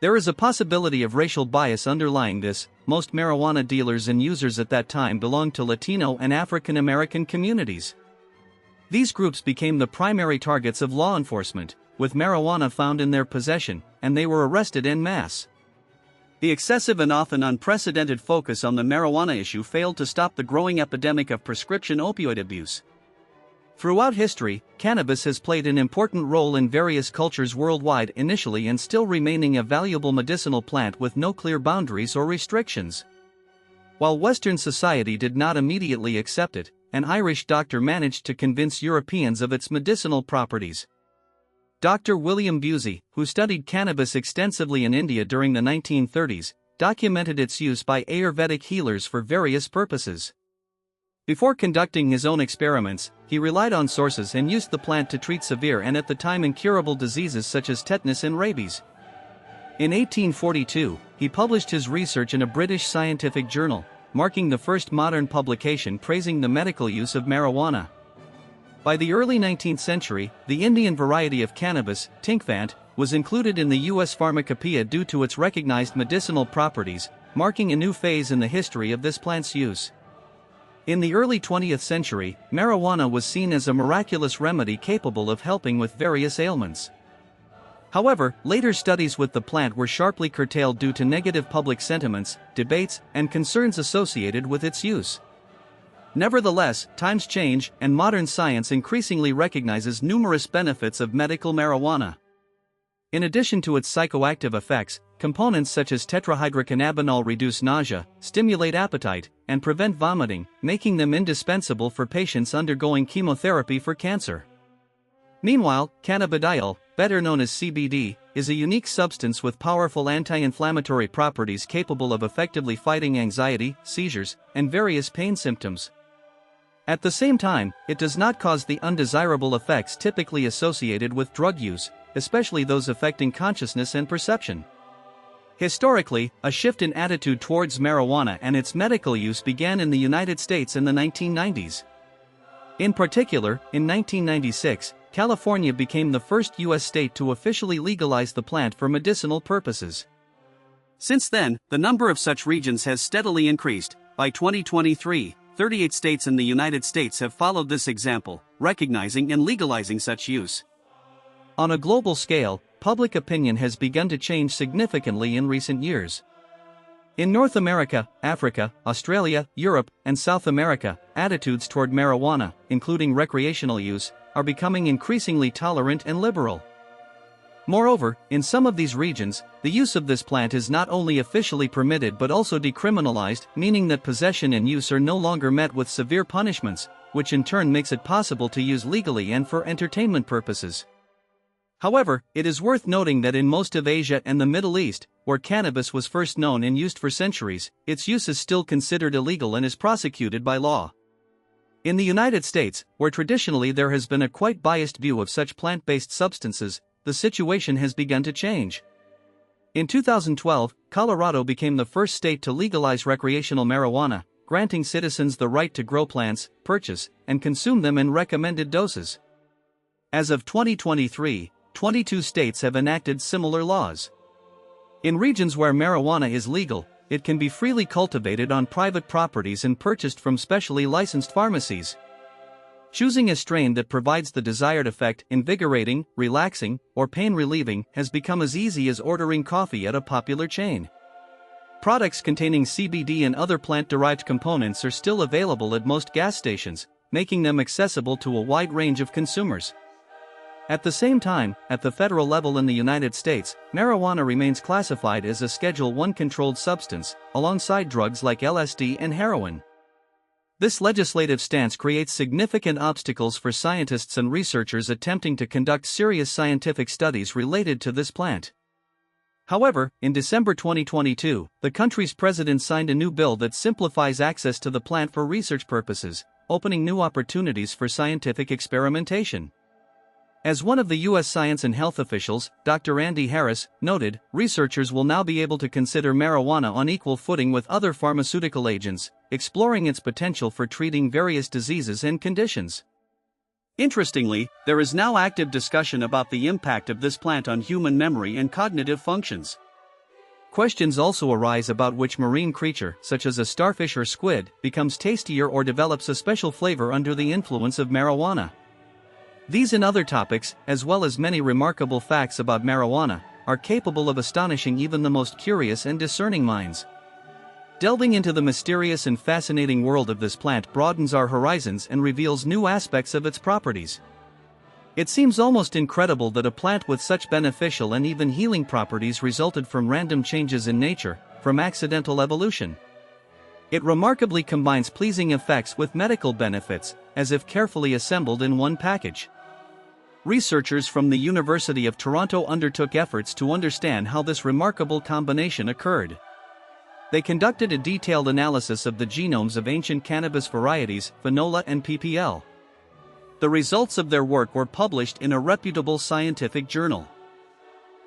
There is a possibility of racial bias underlying this. Most marijuana dealers and users at that time belonged to Latino and African American communities. These groups became the primary targets of law enforcement, with marijuana found in their possession, and they were arrested en masse. The excessive and often unprecedented focus on the marijuana issue failed to stop the growing epidemic of prescription opioid abuse. Throughout history, cannabis has played an important role in various cultures worldwide, initially and still remaining a valuable medicinal plant with no clear boundaries or restrictions. While Western society did not immediately accept it, an Irish doctor managed to convince Europeans of its medicinal properties. Dr. William Busey, who studied cannabis extensively in India during the 1930s, documented its use by Ayurvedic healers for various purposes. Before conducting his own experiments, he relied on sources and used the plant to treat severe and at the time incurable diseases such as tetanus and rabies. In 1842, he published his research in a British scientific journal, marking the first modern publication praising the medical use of marijuana. By the early 19th century, the Indian variety of cannabis, Tinkhvant, was included in the U.S. Pharmacopoeia due to its recognized medicinal properties, marking a new phase in the history of this plant's use. In the early 20th century, marijuana was seen as a miraculous remedy capable of helping with various ailments. However, later studies with the plant were sharply curtailed due to negative public sentiments, debates, and concerns associated with its use. Nevertheless, times change, and modern science increasingly recognizes numerous benefits of medical marijuana. In addition to its psychoactive effects, components such as tetrahydrocannabinol reduce nausea, stimulate appetite, and prevent vomiting, making them indispensable for patients undergoing chemotherapy for cancer. Meanwhile, cannabidiol, better known as CBD, is a unique substance with powerful anti-inflammatory properties capable of effectively fighting anxiety, seizures, and various pain symptoms. At the same time, it does not cause the undesirable effects typically associated with drug use, especially those affecting consciousness and perception. Historically, a shift in attitude towards marijuana and its medical use began in the United States in the 1990s. In particular, in 1996, California became the first U.S. state to officially legalize the plant for medicinal purposes. Since then, the number of such regions has steadily increased. By 2023, 38 states in the United States have followed this example, recognizing and legalizing such use. On a global scale, public opinion has begun to change significantly in recent years. In North America, Africa, Australia, Europe, and South America, attitudes toward marijuana, including recreational use, are becoming increasingly tolerant and liberal. Moreover, in some of these regions, the use of this plant is not only officially permitted but also decriminalized, meaning that possession and use are no longer met with severe punishments, which in turn makes it possible to use legally and for entertainment purposes. However, it is worth noting that in most of Asia and the Middle East, where cannabis was first known and used for centuries, its use is still considered illegal and is prosecuted by law. In the United States, where traditionally there has been a quite biased view of such plant-based substances, the situation has begun to change. In 2012, Colorado became the first state to legalize recreational marijuana, granting citizens the right to grow plants, purchase, and consume them in recommended doses. As of 2023, 22 states have enacted similar laws. In regions where marijuana is legal, it can be freely cultivated on private properties and purchased from specially licensed pharmacies. Choosing a strain that provides the desired effect, invigorating, relaxing, or pain-relieving, has become as easy as ordering coffee at a popular chain. Products containing CBD and other plant-derived components are still available at most gas stations, making them accessible to a wide range of consumers. At the same time, at the federal level in the United States, marijuana remains classified as a Schedule I controlled substance, alongside drugs like LSD and heroin. This legislative stance creates significant obstacles for scientists and researchers attempting to conduct serious scientific studies related to this plant. However, in December 2022, the country's president signed a new bill that simplifies access to the plant for research purposes, opening new opportunities for scientific experimentation. As one of the U.S. science and health officials, Dr. Andy Harris, noted, researchers will now be able to consider marijuana on equal footing with other pharmaceutical agents, exploring its potential for treating various diseases and conditions. Interestingly, there is now active discussion about the impact of this plant on human memory and cognitive functions. Questions also arise about which marine creature, such as a starfish or squid, becomes tastier or develops a special flavor under the influence of marijuana. These and other topics, as well as many remarkable facts about marijuana, are capable of astonishing even the most curious and discerning minds. Delving into the mysterious and fascinating world of this plant broadens our horizons and reveals new aspects of its properties. It seems almost incredible that a plant with such beneficial and even healing properties resulted from random changes in nature, from accidental evolution. It remarkably combines pleasing effects with medical benefits, as if carefully assembled in one package. Researchers from the University of Toronto undertook efforts to understand how this remarkable combination occurred. They conducted a detailed analysis of the genomes of ancient cannabis varieties, Finola and PPL. The results of their work were published in a reputable scientific journal.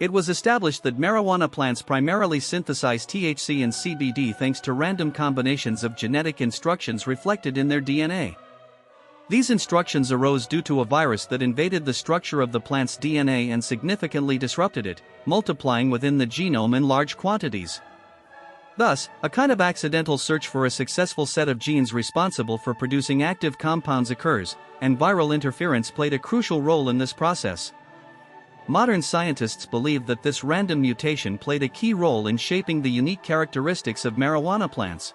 It was established that marijuana plants primarily synthesize THC and CBD thanks to random combinations of genetic instructions reflected in their DNA. These instructions arose due to a virus that invaded the structure of the plant's DNA and significantly disrupted it, multiplying within the genome in large quantities. Thus, a kind of accidental search for a successful set of genes responsible for producing active compounds occurs, and viral interference played a crucial role in this process. Modern scientists believe that this random mutation played a key role in shaping the unique characteristics of marijuana plants.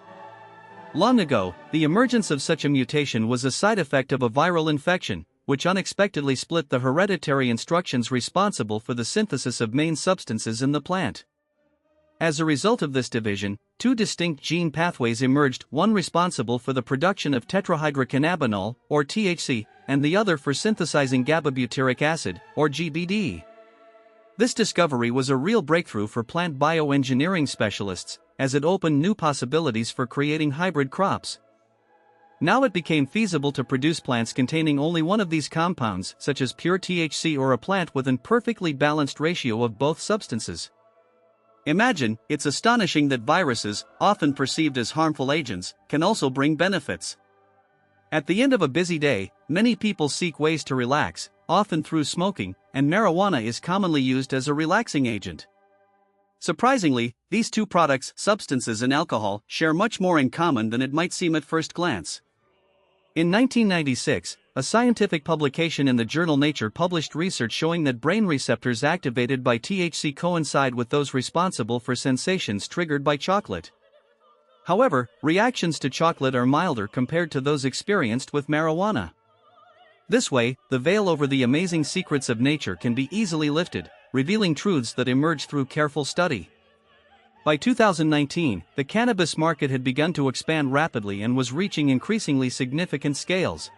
Long ago, the emergence of such a mutation was a side effect of a viral infection, which unexpectedly split the hereditary instructions responsible for the synthesis of main substances in the plant. As a result of this division, two distinct gene pathways emerged, one responsible for the production of tetrahydrocannabinol, or THC, and the other for synthesizing GABA-butyric acid, or GBD. This discovery was a real breakthrough for plant bioengineering specialists, as it opened new possibilities for creating hybrid crops. Now it became feasible to produce plants containing only one of these compounds, such as pure THC, or a plant with a perfectly balanced ratio of both substances. Imagine, it's astonishing that viruses, often perceived as harmful agents, can also bring benefits. At the end of a busy day, many people seek ways to relax, often through smoking, and marijuana is commonly used as a relaxing agent. Surprisingly, these two products, substances and alcohol, share much more in common than it might seem at first glance. In 1996, a scientific publication in the journal Nature published research showing that brain receptors activated by THC coincide with those responsible for sensations triggered by chocolate. However, reactions to chocolate are milder compared to those experienced with marijuana. This way, the veil over the amazing secrets of nature can be easily lifted, revealing truths that emerge through careful study. By 2019, the cannabis market had begun to expand rapidly and was reaching increasingly significant scales.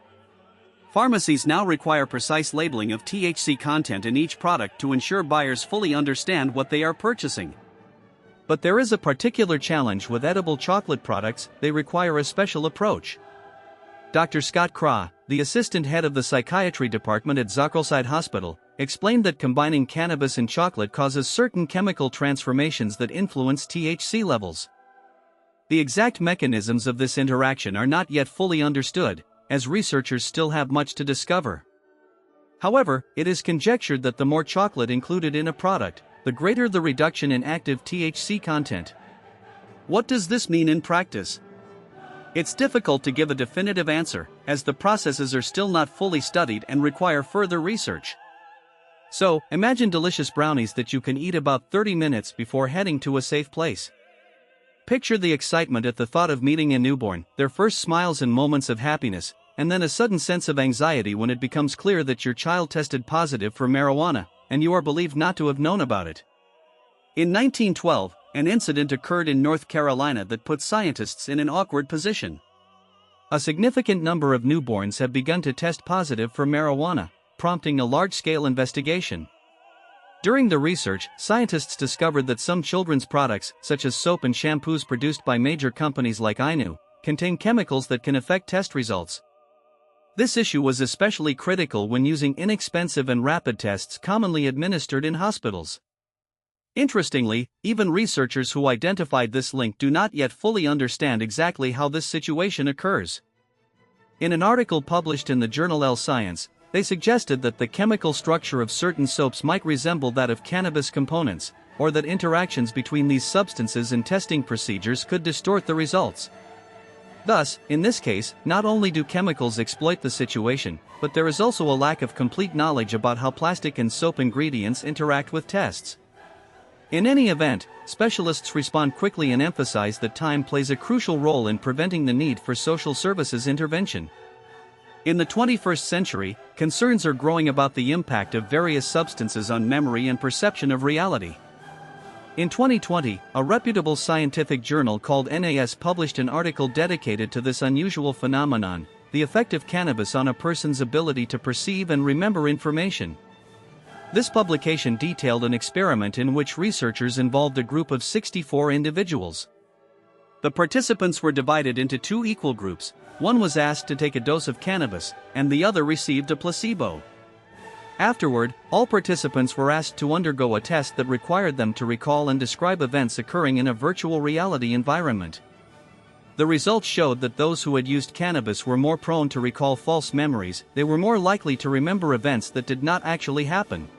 Pharmacies now require precise labeling of THC content in each product to ensure buyers fully understand what they are purchasing. But there is a particular challenge with edible chocolate products: they require a special approach. Dr. Scott Craw, the assistant head of the psychiatry department at Zokralside Hospital, explained that combining cannabis and chocolate causes certain chemical transformations that influence THC levels. The exact mechanisms of this interaction are not yet fully understood, as researchers still have much to discover. However, it is conjectured that the more chocolate included in a product, the greater the reduction in active THC content. What does this mean in practice? It's difficult to give a definitive answer, as the processes are still not fully studied and require further research. So, imagine delicious brownies that you can eat about 30 minutes before heading to a safe place. Picture the excitement at the thought of meeting a newborn, their first smiles and moments of happiness, and then a sudden sense of anxiety when it becomes clear that your child tested positive for marijuana, and you are believed not to have known about it. In 1912, an incident occurred in North Carolina that put scientists in an awkward position. A significant number of newborns have begun to test positive for marijuana, prompting a large-scale investigation. During the research, scientists discovered that some children's products, such as soap and shampoos produced by major companies like Inu, contain chemicals that can affect test results. This issue was especially critical when using inexpensive and rapid tests commonly administered in hospitals. Interestingly, even researchers who identified this link do not yet fully understand exactly how this situation occurs. In an article published in the journal Elle Science, they suggested that the chemical structure of certain soaps might resemble that of cannabis components, or that interactions between these substances in testing procedures could distort the results. Thus, in this case, not only do chemicals exploit the situation, but there is also a lack of complete knowledge about how plastic and soap ingredients interact with tests. In any event, specialists respond quickly and emphasize that time plays a crucial role in preventing the need for social services intervention. In the 21st century, concerns are growing about the impact of various substances on memory and perception of reality. In 2020, a reputable scientific journal called NAS published an article dedicated to this unusual phenomenon, the effect of cannabis on a person's ability to perceive and remember information. This publication detailed an experiment in which researchers involved a group of 64 individuals. The participants were divided into two equal groups. One was asked to take a dose of cannabis, and the other received a placebo. Afterward, all participants were asked to undergo a test that required them to recall and describe events occurring in a virtual reality environment. The results showed that those who had used cannabis were more prone to recall false memories. They were more likely to remember events that did not actually happen.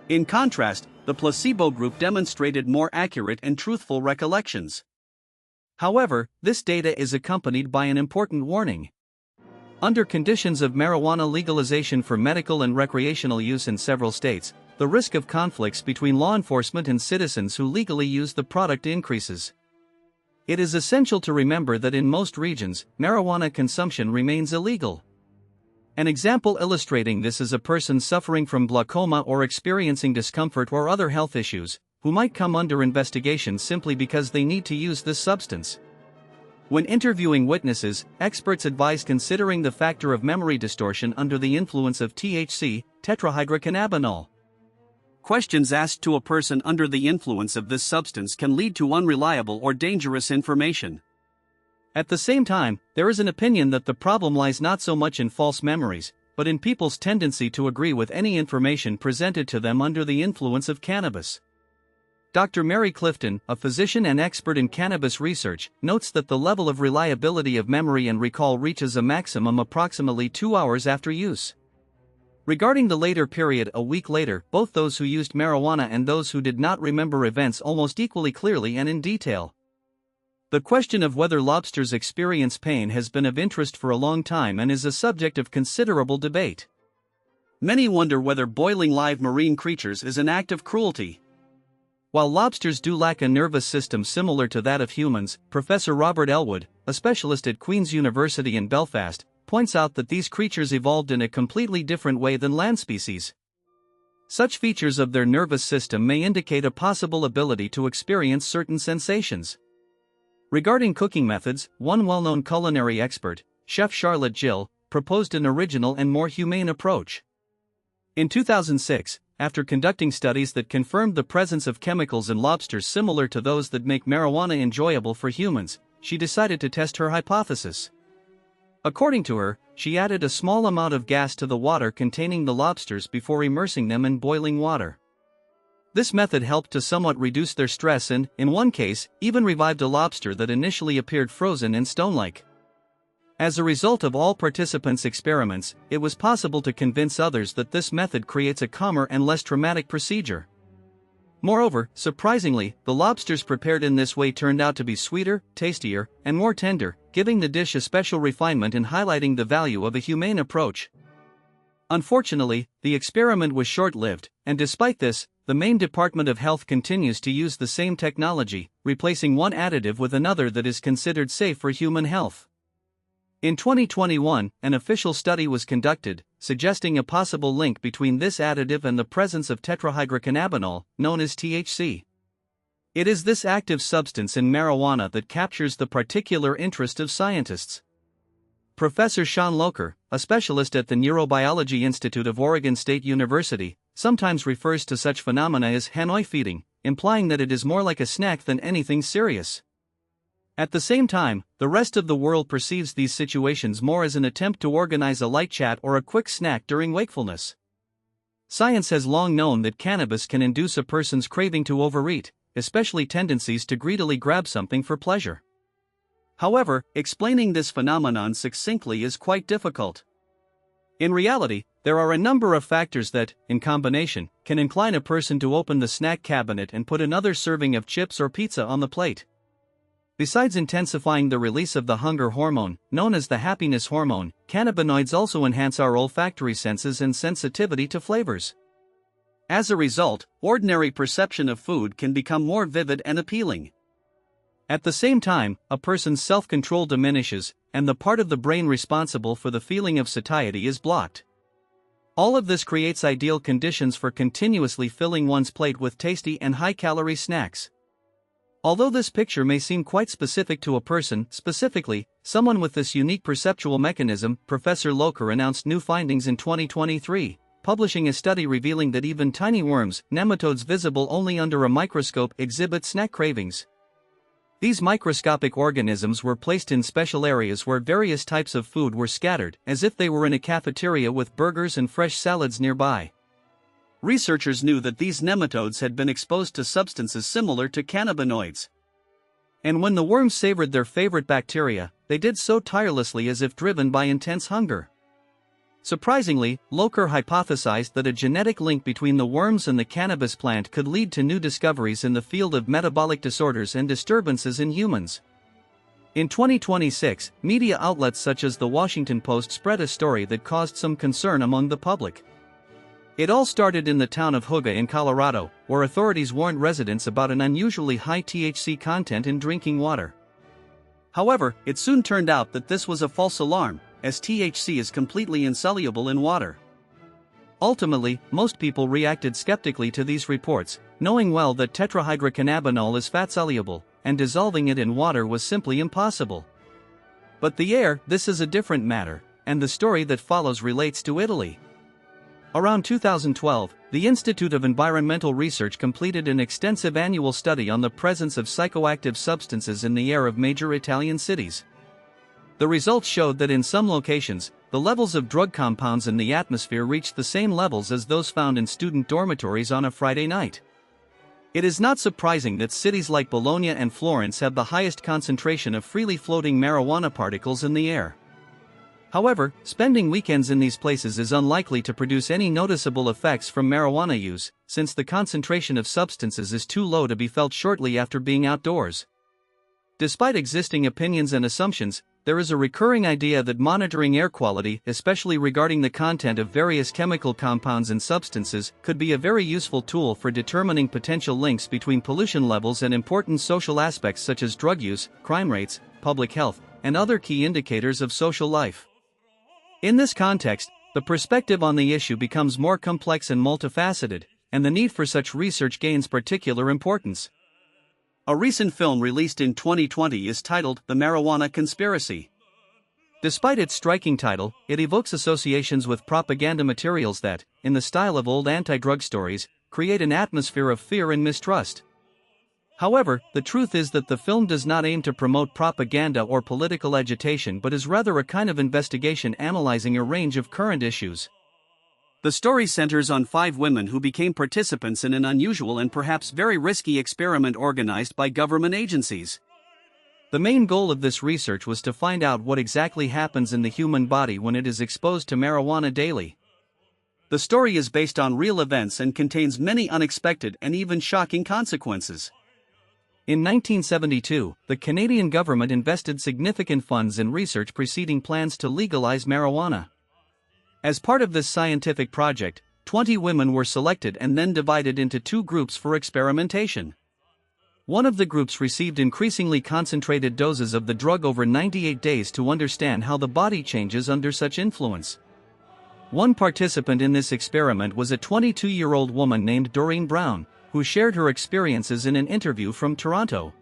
In contrast, the placebo group demonstrated more accurate and truthful recollections. However, this data is accompanied by an important warning. Under conditions of marijuana legalization for medical and recreational use in several states, the risk of conflicts between law enforcement and citizens who legally use the product increases. It is essential to remember that in most regions, marijuana consumption remains illegal. An example illustrating this is a person suffering from glaucoma or experiencing discomfort or other health issues, who might come under investigation simply because they need to use this substance. When interviewing witnesses, experts advise considering the factor of memory distortion under the influence of THC, tetrahydrocannabinol. Questions asked to a person under the influence of this substance can lead to unreliable or dangerous information. At the same time, there is an opinion that the problem lies not so much in false memories, but in people's tendency to agree with any information presented to them under the influence of cannabis. Dr. Mary Clifton, a physician and expert in cannabis research, notes that the level of reliability of memory and recall reaches a maximum approximately 2 hours after use. Regarding the later period a week later, both those who used marijuana and those who did not remember events almost equally clearly and in detail. The question of whether lobsters experience pain has been of interest for a long time and is a subject of considerable debate. Many wonder whether boiling live marine creatures is an act of cruelty. While lobsters do lack a nervous system similar to that of humans, Professor Robert Elwood, a specialist at Queen's University in Belfast, points out that these creatures evolved in a completely different way than land species. Such features of their nervous system may indicate a possible ability to experience certain sensations. Regarding cooking methods, one well-known culinary expert, Chef Charlotte Gill, proposed an original and more humane approach. In 2006, after conducting studies that confirmed the presence of chemicals in lobsters similar to those that make marijuana enjoyable for humans, she decided to test her hypothesis. According to her, she added a small amount of gas to the water containing the lobsters before immersing them in boiling water. This method helped to somewhat reduce their stress and, in one case, even revived a lobster that initially appeared frozen and stone-like. As a result of all participants' experiments, it was possible to convince others that this method creates a calmer and less traumatic procedure. Moreover, surprisingly, the lobsters prepared in this way turned out to be sweeter, tastier, and more tender, giving the dish a special refinement and highlighting the value of a humane approach. Unfortunately, the experiment was short-lived, and despite this, the Maine Department of Health continues to use the same technology, replacing one additive with another that is considered safe for human health. In 2021, an official study was conducted, suggesting a possible link between this additive and the presence of tetrahydrocannabinol, known as THC. It is this active substance in marijuana that captures the particular interest of scientists. Professor Sean Locher, a specialist at the Neurobiology Institute of Oregon State University, sometimes refers to such phenomena as Hanoi feeding, implying that it is more like a snack than anything serious. At the same time, the rest of the world perceives these situations more as an attempt to organize a light chat or a quick snack during wakefulness. Science has long known that cannabis can induce a person's craving to overeat, especially tendencies to greedily grab something for pleasure. However, explaining this phenomenon succinctly is quite difficult. In reality, there are a number of factors that, in combination, can incline a person to open the snack cabinet and put another serving of chips or pizza on the plate. Besides intensifying the release of the hunger hormone, known as the happiness hormone, cannabinoids also enhance our olfactory senses and sensitivity to flavors. As a result, ordinary perception of food can become more vivid and appealing. At the same time, a person's self-control diminishes, and the part of the brain responsible for the feeling of satiety is blocked. All of this creates ideal conditions for continuously filling one's plate with tasty and high-calorie snacks. Although this picture may seem quite specific to a person, specifically, someone with this unique perceptual mechanism, Professor Locher announced new findings in 2023, publishing a study revealing that even tiny worms, nematodes visible only under a microscope, exhibit snack cravings. These microscopic organisms were placed in special areas where various types of food were scattered, as if they were in a cafeteria with burgers and fresh salads nearby. Researchers knew that these nematodes had been exposed to substances similar to cannabinoids. And when the worms savored their favorite bacteria, they did so tirelessly as if driven by intense hunger. Surprisingly, Locher hypothesized that a genetic link between the worms and the cannabis plant could lead to new discoveries in the field of metabolic disorders and disturbances in humans. In 2026, media outlets such as The Washington Post spread a story that caused some concern among the public. It all started in the town of Huga in Colorado, where authorities warned residents about an unusually high THC content in drinking water. However, it soon turned out that this was a false alarm, as THC is completely insoluble in water. Ultimately, most people reacted skeptically to these reports, knowing well that tetrahydrocannabinol is fat-soluble, and dissolving it in water was simply impossible. But this is a different matter, and the story that follows relates to Italy. Around 2012, the Institute of Environmental Research completed an extensive annual study on the presence of psychoactive substances in the air of major Italian cities. The results showed that in some locations, the levels of drug compounds in the atmosphere reached the same levels as those found in student dormitories on a Friday night. It is not surprising that cities like Bologna and Florence have the highest concentration of freely floating marijuana particles in the air. However, spending weekends in these places is unlikely to produce any noticeable effects from marijuana use, since the concentration of substances is too low to be felt shortly after being outdoors. Despite existing opinions and assumptions, there is a recurring idea that monitoring air quality, especially regarding the content of various chemical compounds and substances, could be a very useful tool for determining potential links between pollution levels and important social aspects such as drug use, crime rates, public health, and other key indicators of social life. In this context, the perspective on the issue becomes more complex and multifaceted, and the need for such research gains particular importance. A recent film released in 2020 is titled The Marijuana Conspiracy. Despite its striking title, it evokes associations with propaganda materials that, in the style of old anti-drug stories, create an atmosphere of fear and mistrust. However, the truth is that the film does not aim to promote propaganda or political agitation but is rather a kind of investigation analyzing a range of current issues. The story centers on 5 women who became participants in an unusual and perhaps very risky experiment organized by government agencies. The main goal of this research was to find out what exactly happens in the human body when it is exposed to marijuana daily. The story is based on real events and contains many unexpected and even shocking consequences. In 1972, the Canadian government invested significant funds in research preceding plans to legalize marijuana. As part of this scientific project, 20 women were selected and then divided into two groups for experimentation. One of the groups received increasingly concentrated doses of the drug over 98 days to understand how the body changes under such influence. One participant in this experiment was a 22-year-old woman named Doreen Brown, who shared her experiences in an interview from Toronto.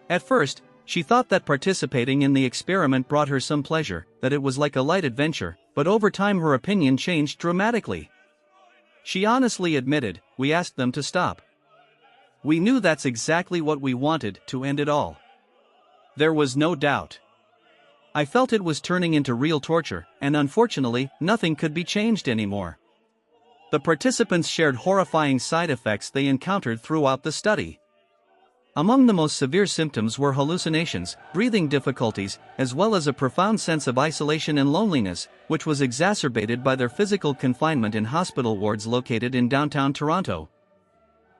At first, she thought that participating in the experiment brought her some pleasure, that it was like a light adventure, but over time her opinion changed dramatically. She honestly admitted, "We asked them to stop. We knew that's exactly what we wanted, to end it all. There was no doubt. I felt it was turning into real torture, and unfortunately, nothing could be changed anymore." The participants shared horrifying side effects they encountered throughout the study. Among the most severe symptoms were hallucinations, breathing difficulties, as well as a profound sense of isolation and loneliness, which was exacerbated by their physical confinement in hospital wards located in downtown Toronto.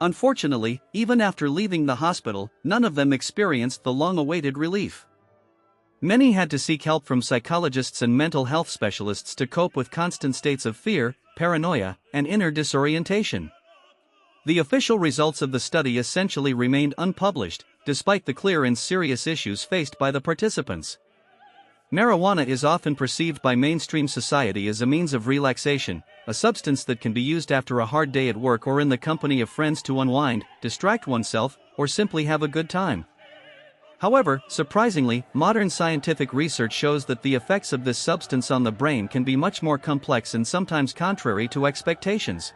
Unfortunately, even after leaving the hospital, none of them experienced the long-awaited relief. Many had to seek help from psychologists and mental health specialists to cope with constant states of fear, paranoia, and inner disorientation. The official results of the study essentially remained unpublished, despite the clear and serious issues faced by the participants. Marijuana is often perceived by mainstream society as a means of relaxation, a substance that can be used after a hard day at work or in the company of friends to unwind, distract oneself, or simply have a good time. However, surprisingly, modern scientific research shows that the effects of this substance on the brain can be much more complex and sometimes contrary to expectations.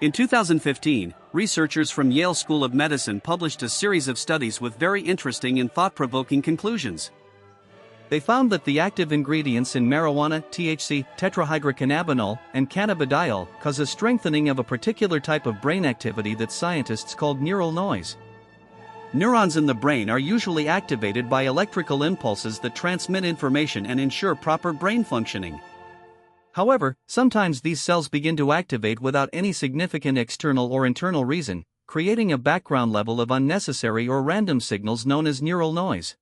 In 2015, researchers from Yale School of Medicine published a series of studies with very interesting and thought-provoking conclusions. They found that the active ingredients in marijuana, THC, tetrahydrocannabinol, and cannabidiol, cause a strengthening of a particular type of brain activity that scientists called neural noise. Neurons in the brain are usually activated by electrical impulses that transmit information and ensure proper brain functioning. However, sometimes these cells begin to activate without any significant external or internal reason, creating a background level of unnecessary or random signals known as neural noise.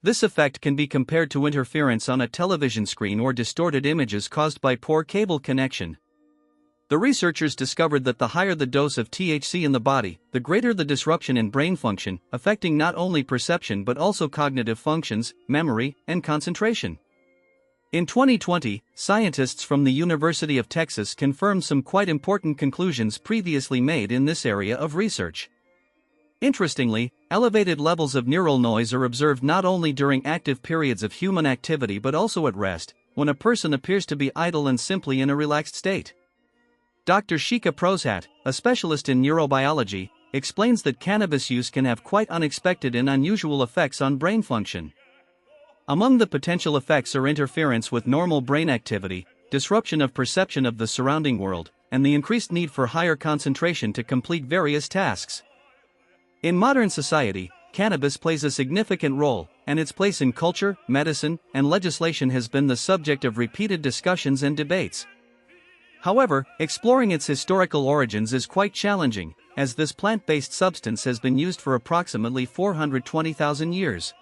This effect can be compared to interference on a television screen or distorted images caused by poor cable connection. The researchers discovered that the higher the dose of THC in the body, the greater the disruption in brain function, affecting not only perception but also cognitive functions, memory, and concentration. In 2020, scientists from the University of Texas confirmed some quite important conclusions previously made in this area of research. Interestingly, elevated levels of neural noise are observed not only during active periods of human activity but also at rest, when a person appears to be idle and simply in a relaxed state. Dr. Shika Proshat, a specialist in neurobiology, explains that cannabis use can have quite unexpected and unusual effects on brain function. Among the potential effects are interference with normal brain activity, disruption of perception of the surrounding world, and the increased need for higher concentration to complete various tasks. In modern society, cannabis plays a significant role, and its place in culture, medicine, and legislation has been the subject of repeated discussions and debates. However, exploring its historical origins is quite challenging, as this plant-based substance has been used for approximately 420,000 years.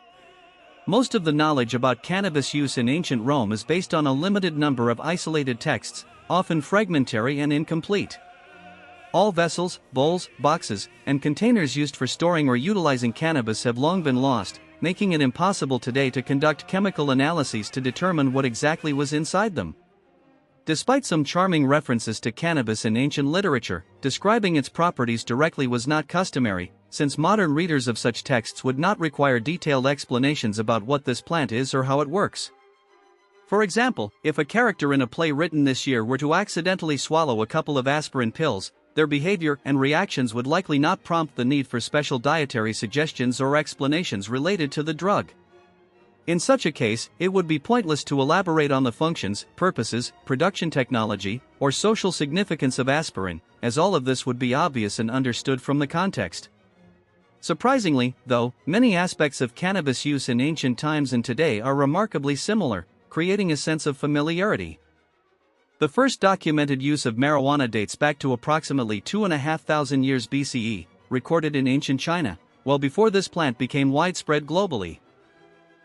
Most of the knowledge about cannabis use in ancient Rome is based on a limited number of isolated texts, often fragmentary and incomplete. All vessels, bowls, boxes, and containers used for storing or utilizing cannabis have long been lost, making it impossible today to conduct chemical analyses to determine what exactly was inside them. Despite some charming references to cannabis in ancient literature, describing its properties directly was not customary, since modern readers of such texts would not require detailed explanations about what this plant is or how it works. For example, if a character in a play written this year were to accidentally swallow a couple of aspirin pills, their behavior and reactions would likely not prompt the need for special dietary suggestions or explanations related to the drug. In such a case, it would be pointless to elaborate on the functions, purposes, production technology, or social significance of aspirin, as all of this would be obvious and understood from the context. Surprisingly, though, many aspects of cannabis use in ancient times and today are remarkably similar, creating a sense of familiarity. The first documented use of marijuana dates back to approximately 2,500 years BCE, recorded in ancient China, well before this plant became widespread globally.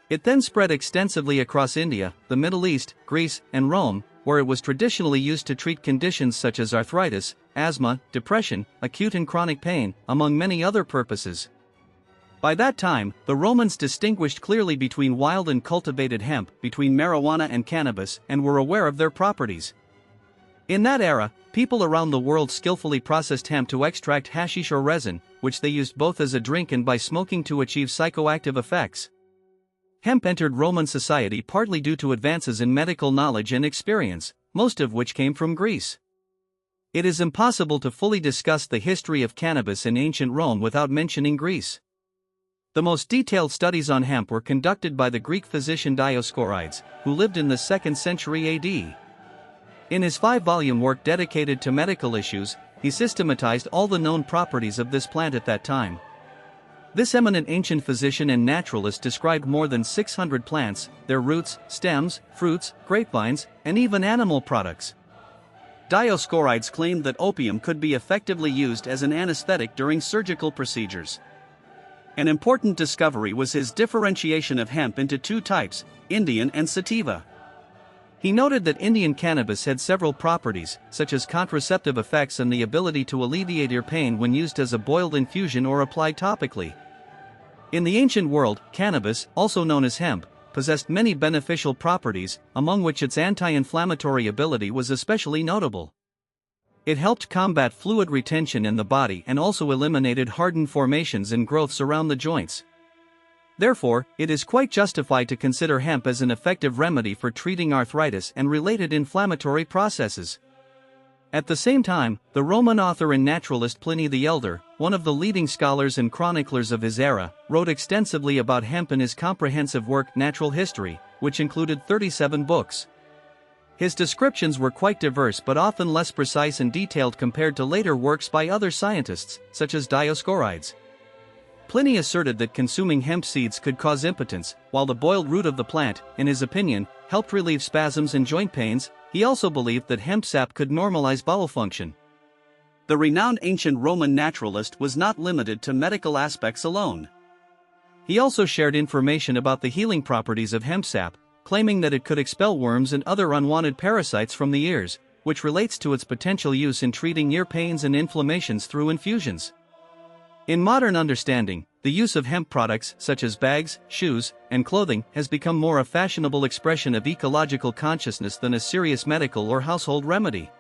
It then spread extensively across India, the Middle East, Greece, and Rome, where it was traditionally used to treat conditions such as arthritis, asthma, depression, acute and chronic pain, among many other purposes. By that time, the Romans distinguished clearly between wild and cultivated hemp, between marijuana and cannabis, and were aware of their properties. In that era, people around the world skillfully processed hemp to extract hashish or resin, which they used both as a drink and by smoking to achieve psychoactive effects. Hemp entered Roman society partly due to advances in medical knowledge and experience, most of which came from Greece. It is impossible to fully discuss the history of cannabis in ancient Rome without mentioning Greece. The most detailed studies on hemp were conducted by the Greek physician Dioscorides, who lived in the 2nd century AD. In his 5-volume work dedicated to medical issues, he systematized all the known properties of this plant at that time. This eminent ancient physician and naturalist described more than 600 plants, their roots, stems, fruits, grapevines, and even animal products. Dioscorides claimed that opium could be effectively used as an anesthetic during surgical procedures. An important discovery was his differentiation of hemp into 2 types, Indian and sativa. He noted that Indian cannabis had several properties, such as contraceptive effects and the ability to alleviate ear pain when used as a boiled infusion or applied topically. In the ancient world, cannabis, also known as hemp, possessed many beneficial properties, among which its anti-inflammatory ability was especially notable. It helped combat fluid retention in the body and also eliminated hardened formations and growths around the joints. Therefore, it is quite justified to consider hemp as an effective remedy for treating arthritis and related inflammatory processes. At the same time, the Roman author and naturalist Pliny the Elder, one of the leading scholars and chroniclers of his era, wrote extensively about hemp in his comprehensive work Natural History, which included 37 books. His descriptions were quite diverse but often less precise and detailed compared to later works by other scientists, such as Dioscorides. Pliny asserted that consuming hemp seeds could cause impotence, while the boiled root of the plant, in his opinion, helped relieve spasms and joint pains. He also believed that hemp sap could normalize bowel function. The renowned ancient Roman naturalist was not limited to medical aspects alone. He also shared information about the healing properties of hemp sap, claiming that it could expel worms and other unwanted parasites from the ears, which relates to its potential use in treating ear pains and inflammations through infusions. In modern understanding, the use of hemp products such as bags, shoes, and clothing has become more a fashionable expression of ecological consciousness than a serious medical or household remedy.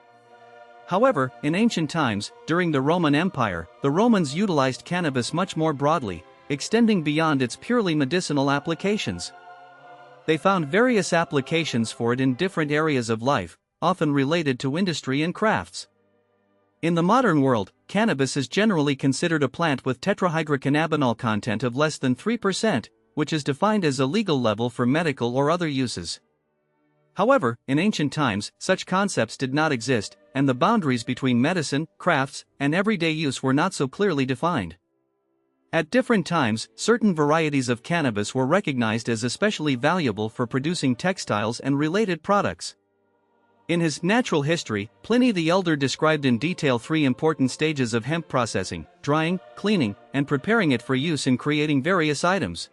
However, in ancient times, during the Roman Empire, the Romans utilized cannabis much more broadly, extending beyond its purely medicinal applications. They found various applications for it in different areas of life, often related to industry and crafts. In the modern world, cannabis is generally considered a plant with tetrahydrocannabinol content of less than 3%, which is defined as a legal level for medical or other uses. However, in ancient times, such concepts did not exist, and the boundaries between medicine, crafts, and everyday use were not so clearly defined. At different times, certain varieties of cannabis were recognized as especially valuable for producing textiles and related products. In his Natural History, Pliny the Elder described in detail 3 important stages of hemp processing: drying, cleaning, and preparing it for use in creating various items.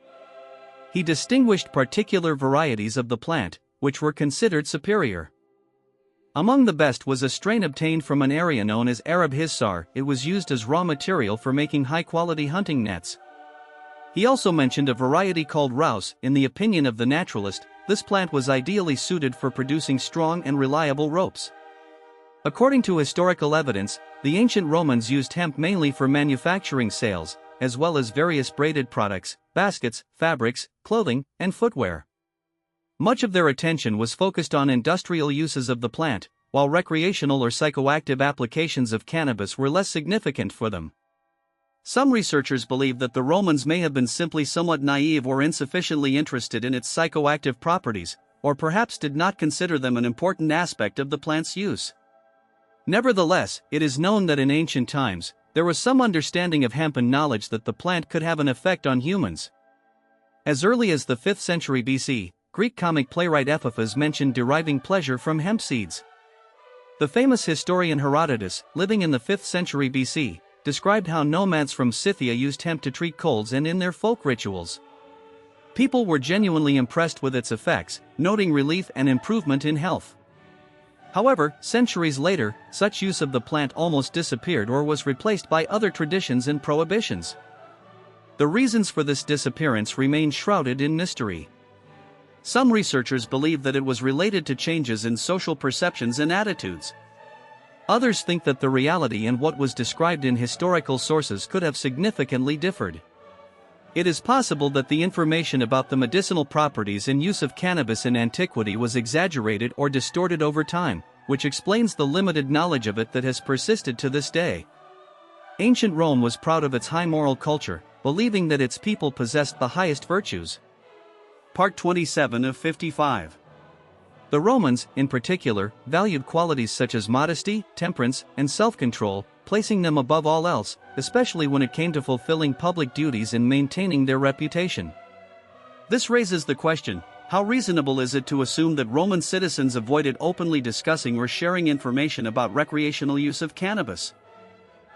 He distinguished particular varieties of the plant, which were considered superior. Among the best was a strain obtained from an area known as Arab Hissar. It was used as raw material for making high-quality hunting nets. He also mentioned a variety called Rouse. In the opinion of the naturalist, this plant was ideally suited for producing strong and reliable ropes. According to historical evidence, the ancient Romans used hemp mainly for manufacturing sales, as well as various braided products, baskets, fabrics, clothing, and footwear. Much of their attention was focused on industrial uses of the plant, while recreational or psychoactive applications of cannabis were less significant for them. Some researchers believe that the Romans may have been simply somewhat naive or insufficiently interested in its psychoactive properties, or perhaps did not consider them an important aspect of the plant's use. Nevertheless, it is known that in ancient times, there was some understanding of hemp and knowledge that the plant could have an effect on humans. As early as the 5th century BC, Greek comic playwright Epiphas mentioned deriving pleasure from hemp seeds. The famous historian Herodotus, living in the 5th century BC, described how nomads from Scythia used hemp to treat colds and in their folk rituals. People were genuinely impressed with its effects, noting relief and improvement in health. However, centuries later, such use of the plant almost disappeared or was replaced by other traditions and prohibitions. The reasons for this disappearance remain shrouded in mystery. Some researchers believe that it was related to changes in social perceptions and attitudes. Others think that the reality and what was described in historical sources could have significantly differed. It is possible that the information about the medicinal properties and use of cannabis in antiquity was exaggerated or distorted over time, which explains the limited knowledge of it that has persisted to this day. Ancient Rome was proud of its high moral culture, believing that its people possessed the highest virtues. Part 27 of 55. The Romans, in particular, valued qualities such as modesty, temperance, and self-control, placing them above all else, especially when it came to fulfilling public duties and maintaining their reputation. This raises the question, how reasonable is it to assume that Roman citizens avoided openly discussing or sharing information about recreational use of cannabis?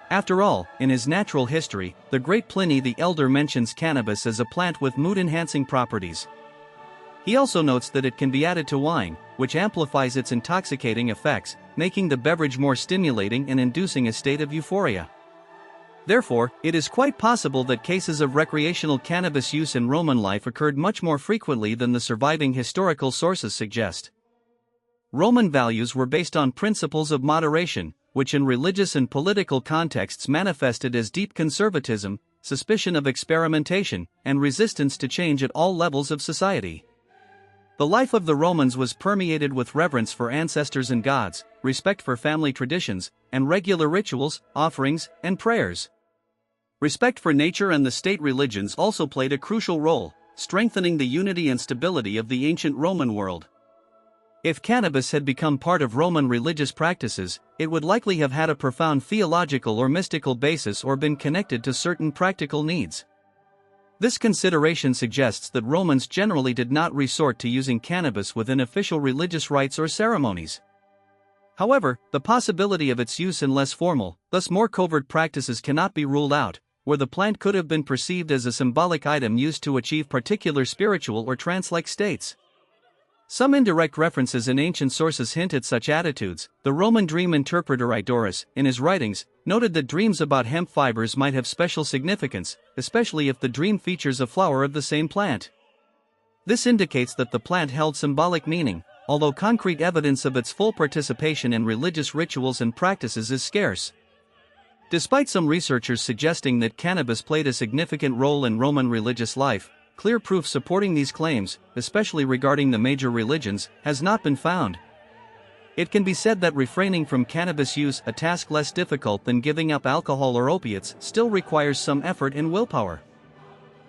After all, in his Natural History, the great Pliny the Elder mentions cannabis as a plant with mood-enhancing properties. He also notes that it can be added to wine, which amplifies its intoxicating effects, making the beverage more stimulating and inducing a state of euphoria. Therefore, it is quite possible that cases of recreational cannabis use in Roman life occurred much more frequently than the surviving historical sources suggest. Roman values were based on principles of moderation, which in religious and political contexts manifested as deep conservatism, suspicion of experimentation, and resistance to change at all levels of society. The life of the Romans was permeated with reverence for ancestors and gods, respect for family traditions, and regular rituals, offerings, and prayers. Respect for nature and the state religions also played a crucial role, strengthening the unity and stability of the ancient Roman world. If cannabis had become part of Roman religious practices, it would likely have had a profound theological or mystical basis or been connected to certain practical needs. This consideration suggests that Romans generally did not resort to using cannabis within official religious rites or ceremonies. However, the possibility of its use in less formal, thus more covert practices cannot be ruled out, where the plant could have been perceived as a symbolic item used to achieve particular spiritual or trance-like states. Some indirect references in ancient sources hint at such attitudes. The Roman dream interpreter Eudorus, in his writings, noted that dreams about hemp fibers might have special significance, especially if the dream features a flower of the same plant. This indicates that the plant held symbolic meaning, although concrete evidence of its full participation in religious rituals and practices is scarce. Despite some researchers suggesting that cannabis played a significant role in Roman religious life, clear proof supporting these claims, especially regarding the major religions, has not been found. It can be said that refraining from cannabis use, a task less difficult than giving up alcohol or opiates, still requires some effort and willpower.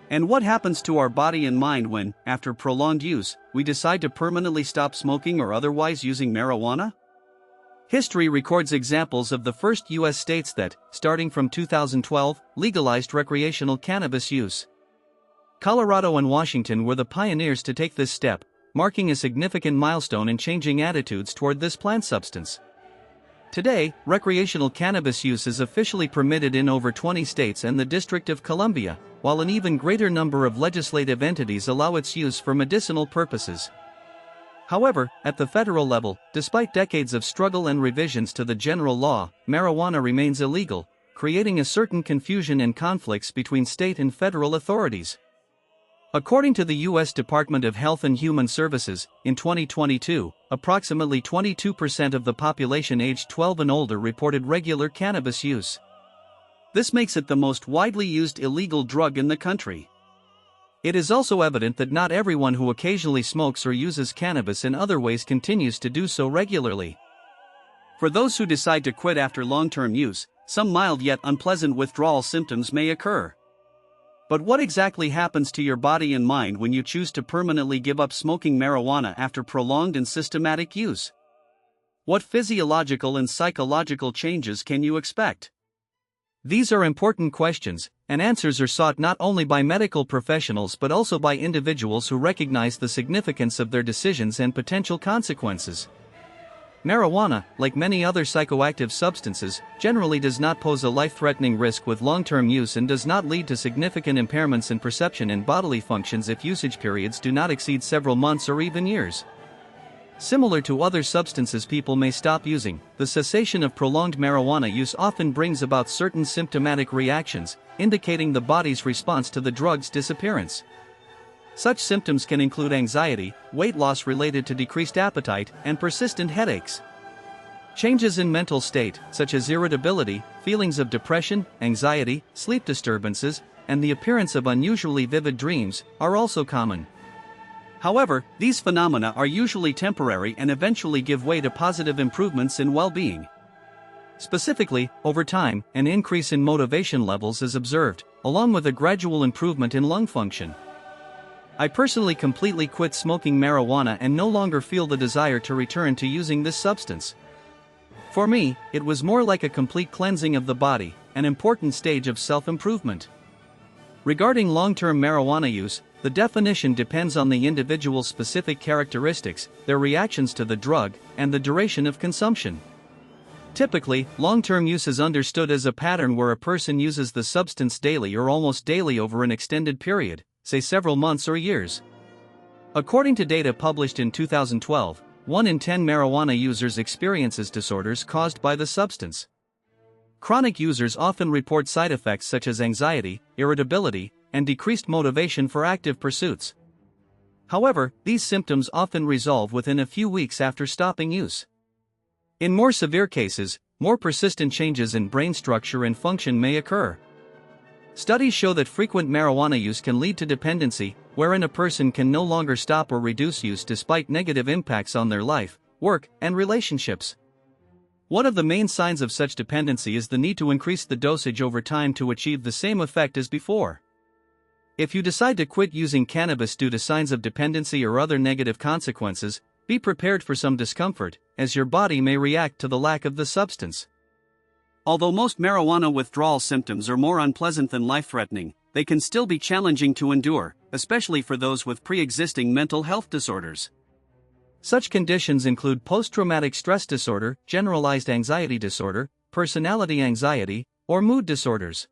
And what happens to our body and mind when, after prolonged use, we decide to permanently stop smoking or otherwise using marijuana? History records examples of the first U.S. states that, starting from 2012, legalized recreational cannabis use. Colorado and Washington were the pioneers to take this step, marking a significant milestone in changing attitudes toward this plant substance. Today, recreational cannabis use is officially permitted in over 20 states and the District of Columbia, while an even greater number of legislative entities allow its use for medicinal purposes. However, at the federal level, despite decades of struggle and revisions to the general law, marijuana remains illegal, creating a certain confusion and conflicts between state and federal authorities. According to the U.S. Department of Health and Human Services, in 2022, approximately 22% of the population aged 12 and older reported regular cannabis use. This makes it the most widely used illegal drug in the country. It is also evident that not everyone who occasionally smokes or uses cannabis in other ways continues to do so regularly. For those who decide to quit after long-term use, some mild yet unpleasant withdrawal symptoms may occur. But what exactly happens to your body and mind when you choose to permanently give up smoking marijuana after prolonged and systematic use? What physiological and psychological changes can you expect? These are important questions, and answers are sought not only by medical professionals but also by individuals who recognize the significance of their decisions and potential consequences. Marijuana, like many other psychoactive substances, generally does not pose a life-threatening risk with long-term use and does not lead to significant impairments in perception and bodily functions if usage periods do not exceed several months or even years. Similar to other substances people may stop using, the cessation of prolonged marijuana use often brings about certain symptomatic reactions, indicating the body's response to the drug's disappearance. Such symptoms can include anxiety, weight loss related to decreased appetite, and persistent headaches. Changes in mental state, such as irritability, feelings of depression, anxiety, sleep disturbances, and the appearance of unusually vivid dreams, are also common. However, these phenomena are usually temporary and eventually give way to positive improvements in well-being. Specifically, over time, an increase in motivation levels is observed, along with a gradual improvement in lung function. I personally completely quit smoking marijuana and no longer feel the desire to return to using this substance. For me, it was more like a complete cleansing of the body, an important stage of self-improvement. Regarding long-term marijuana use, the definition depends on the individual's specific characteristics, their reactions to the drug, and the duration of consumption. Typically, long-term use is understood as a pattern where a person uses the substance daily or almost daily over an extended period, say several months or years. According to data published in 2012, 1 in 10 marijuana users experiences disorders caused by the substance. Chronic users often report side effects such as anxiety, irritability, and decreased motivation for active pursuits. However, these symptoms often resolve within a few weeks after stopping use. In more severe cases, more persistent changes in brain structure and function may occur. Studies show that frequent marijuana use can lead to dependency, wherein a person can no longer stop or reduce use despite negative impacts on their life, work, and relationships. One of the main signs of such dependency is the need to increase the dosage over time to achieve the same effect as before. If you decide to quit using cannabis due to signs of dependency or other negative consequences, be prepared for some discomfort, as your body may react to the lack of the substance. Although most marijuana withdrawal symptoms are more unpleasant than life-threatening, they can still be challenging to endure, especially for those with pre-existing mental health disorders. Such conditions include post-traumatic stress disorder, generalized anxiety disorder, personality anxiety, or mood disorders.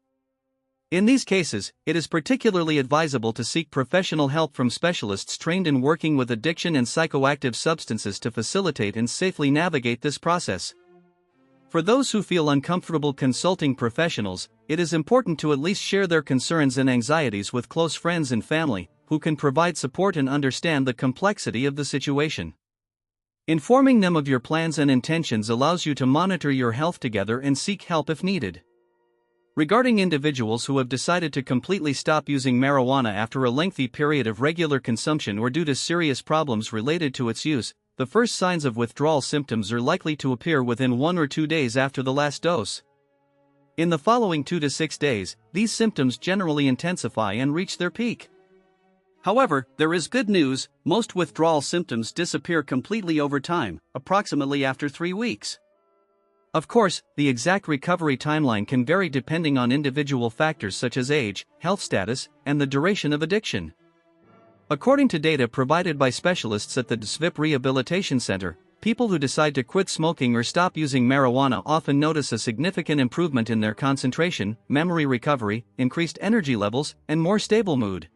In these cases, it is particularly advisable to seek professional help from specialists trained in working with addiction and psychoactive substances to facilitate and safely navigate this process. For those who feel uncomfortable consulting professionals, it is important to at least share their concerns and anxieties with close friends and family, who can provide support and understand the complexity of the situation. Informing them of your plans and intentions allows you to monitor your health together and seek help if needed. Regarding individuals who have decided to completely stop using marijuana after a lengthy period of regular consumption or due to serious problems related to its use, the first signs of withdrawal symptoms are likely to appear within 1 or 2 days after the last dose. In the following 2 to 6 days, these symptoms generally intensify and reach their peak. However, there is good news: most withdrawal symptoms disappear completely over time, approximately after 3 weeks. Of course, the exact recovery timeline can vary depending on individual factors such as age, health status, and the duration of addiction. According to data provided by specialists at the DSVIP Rehabilitation Center, people who decide to quit smoking or stop using marijuana often notice a significant improvement in their concentration, memory recovery, increased energy levels, and more stable mood.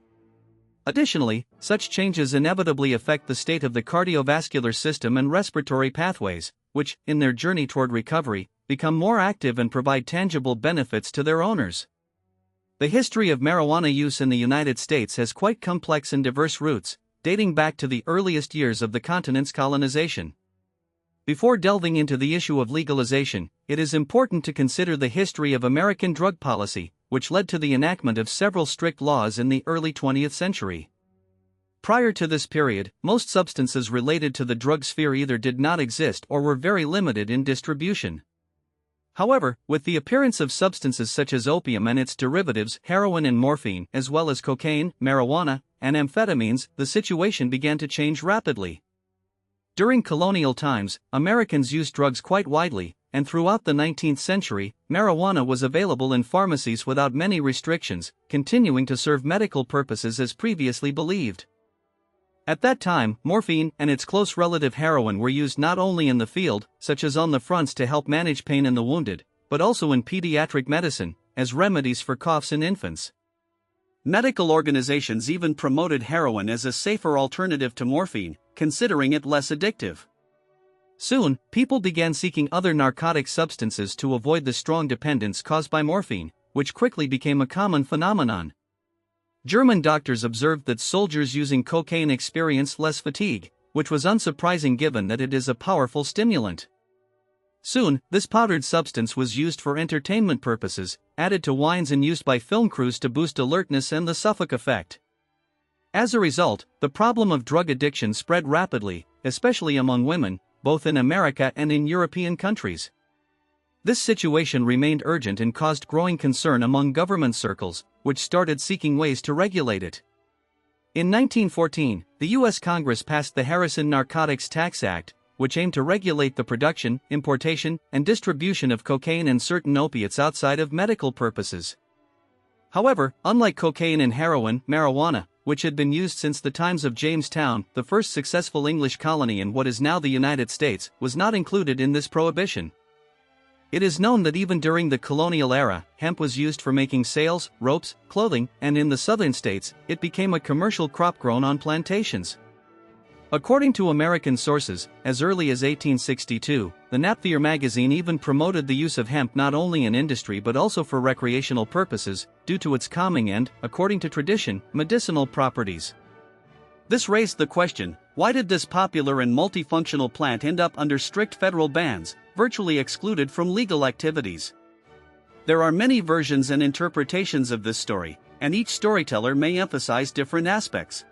Additionally, such changes inevitably affect the state of the cardiovascular system and respiratory pathways, which, in their journey toward recovery, become more active and provide tangible benefits to their owners. The history of marijuana use in the United States has quite complex and diverse roots, dating back to the earliest years of the continent's colonization. Before delving into the issue of legalization, it is important to consider the history of American drug policy, which led to the enactment of several strict laws in the early 20th century. Prior to this period, most substances related to the drug sphere either did not exist or were very limited in distribution. However, with the appearance of substances such as opium and its derivatives, heroin and morphine, as well as cocaine, marijuana, and amphetamines, the situation began to change rapidly. During colonial times, Americans used drugs quite widely, and throughout the 19th century, marijuana was available in pharmacies without many restrictions, continuing to serve medical purposes as previously believed. At that time, morphine and its close relative heroin were used not only in the field, such as on the fronts to help manage pain in the wounded, but also in pediatric medicine, as remedies for coughs in infants. Medical organizations even promoted heroin as a safer alternative to morphine, considering it less addictive. Soon, people began seeking other narcotic substances to avoid the strong dependence caused by morphine, which quickly became a common phenomenon. German doctors observed that soldiers using cocaine experienced less fatigue, which was unsurprising given that it is a powerful stimulant. Soon, this powdered substance was used for entertainment purposes, added to wines and used by film crews to boost alertness and the Suffolk effect. As a result, the problem of drug addiction spread rapidly, especially among women, both in America and in European countries. This situation remained urgent and caused growing concern among government circles, which started seeking ways to regulate it. In 1914, the U.S. Congress passed the Harrison Narcotics Tax Act, which aimed to regulate the production, importation, and distribution of cocaine and certain opiates outside of medical purposes. However, unlike cocaine and heroin, marijuana, which had been used since the times of Jamestown, the first successful English colony in what is now the United States, was not included in this prohibition. It is known that even during the colonial era, hemp was used for making sails, ropes, clothing, and in the southern states, it became a commercial crop grown on plantations. According to American sources, as early as 1862, the Napier magazine even promoted the use of hemp not only in industry but also for recreational purposes, due to its calming and, according to tradition, medicinal properties. This raised the question, why did this popular and multifunctional plant end up under strict federal bans, virtually excluded from legal activities? There are many versions and interpretations of this story, and each storyteller may emphasize different aspects.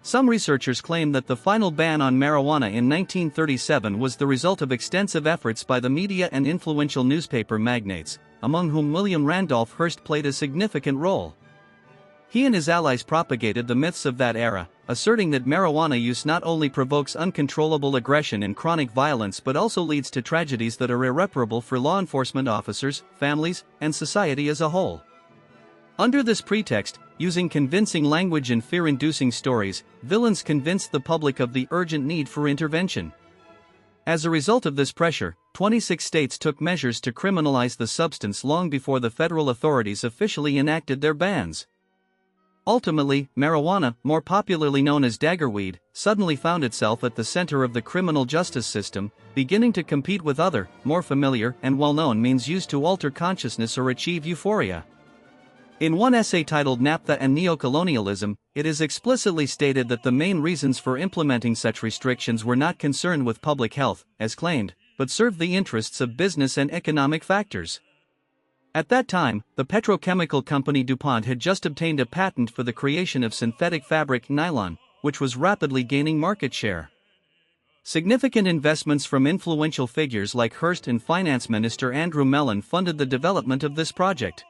Some researchers claim that the final ban on marijuana in 1937 was the result of extensive efforts by the media and influential newspaper magnates, among whom William Randolph Hearst played a significant role. He and his allies propagated the myths of that era, asserting that marijuana use not only provokes uncontrollable aggression and chronic violence but also leads to tragedies that are irreparable for law enforcement officers, families, and society as a whole. Under this pretext, using convincing language and fear-inducing stories, villains convinced the public of the urgent need for intervention. As a result of this pressure, 26 states took measures to criminalize the substance long before the federal authorities officially enacted their bans. Ultimately, marijuana, more popularly known as daggerweed, suddenly found itself at the center of the criminal justice system, beginning to compete with other, more familiar and well-known means used to alter consciousness or achieve euphoria. In one essay titled Naphtha and Neocolonialism, it is explicitly stated that the main reasons for implementing such restrictions were not concerned with public health, as claimed, but served the interests of business and economic factors. At that time, the petrochemical company DuPont had just obtained a patent for the creation of synthetic fabric nylon, which was rapidly gaining market share. Significant investments from influential figures like Hearst and Finance Minister Andrew Mellon funded the development of this project.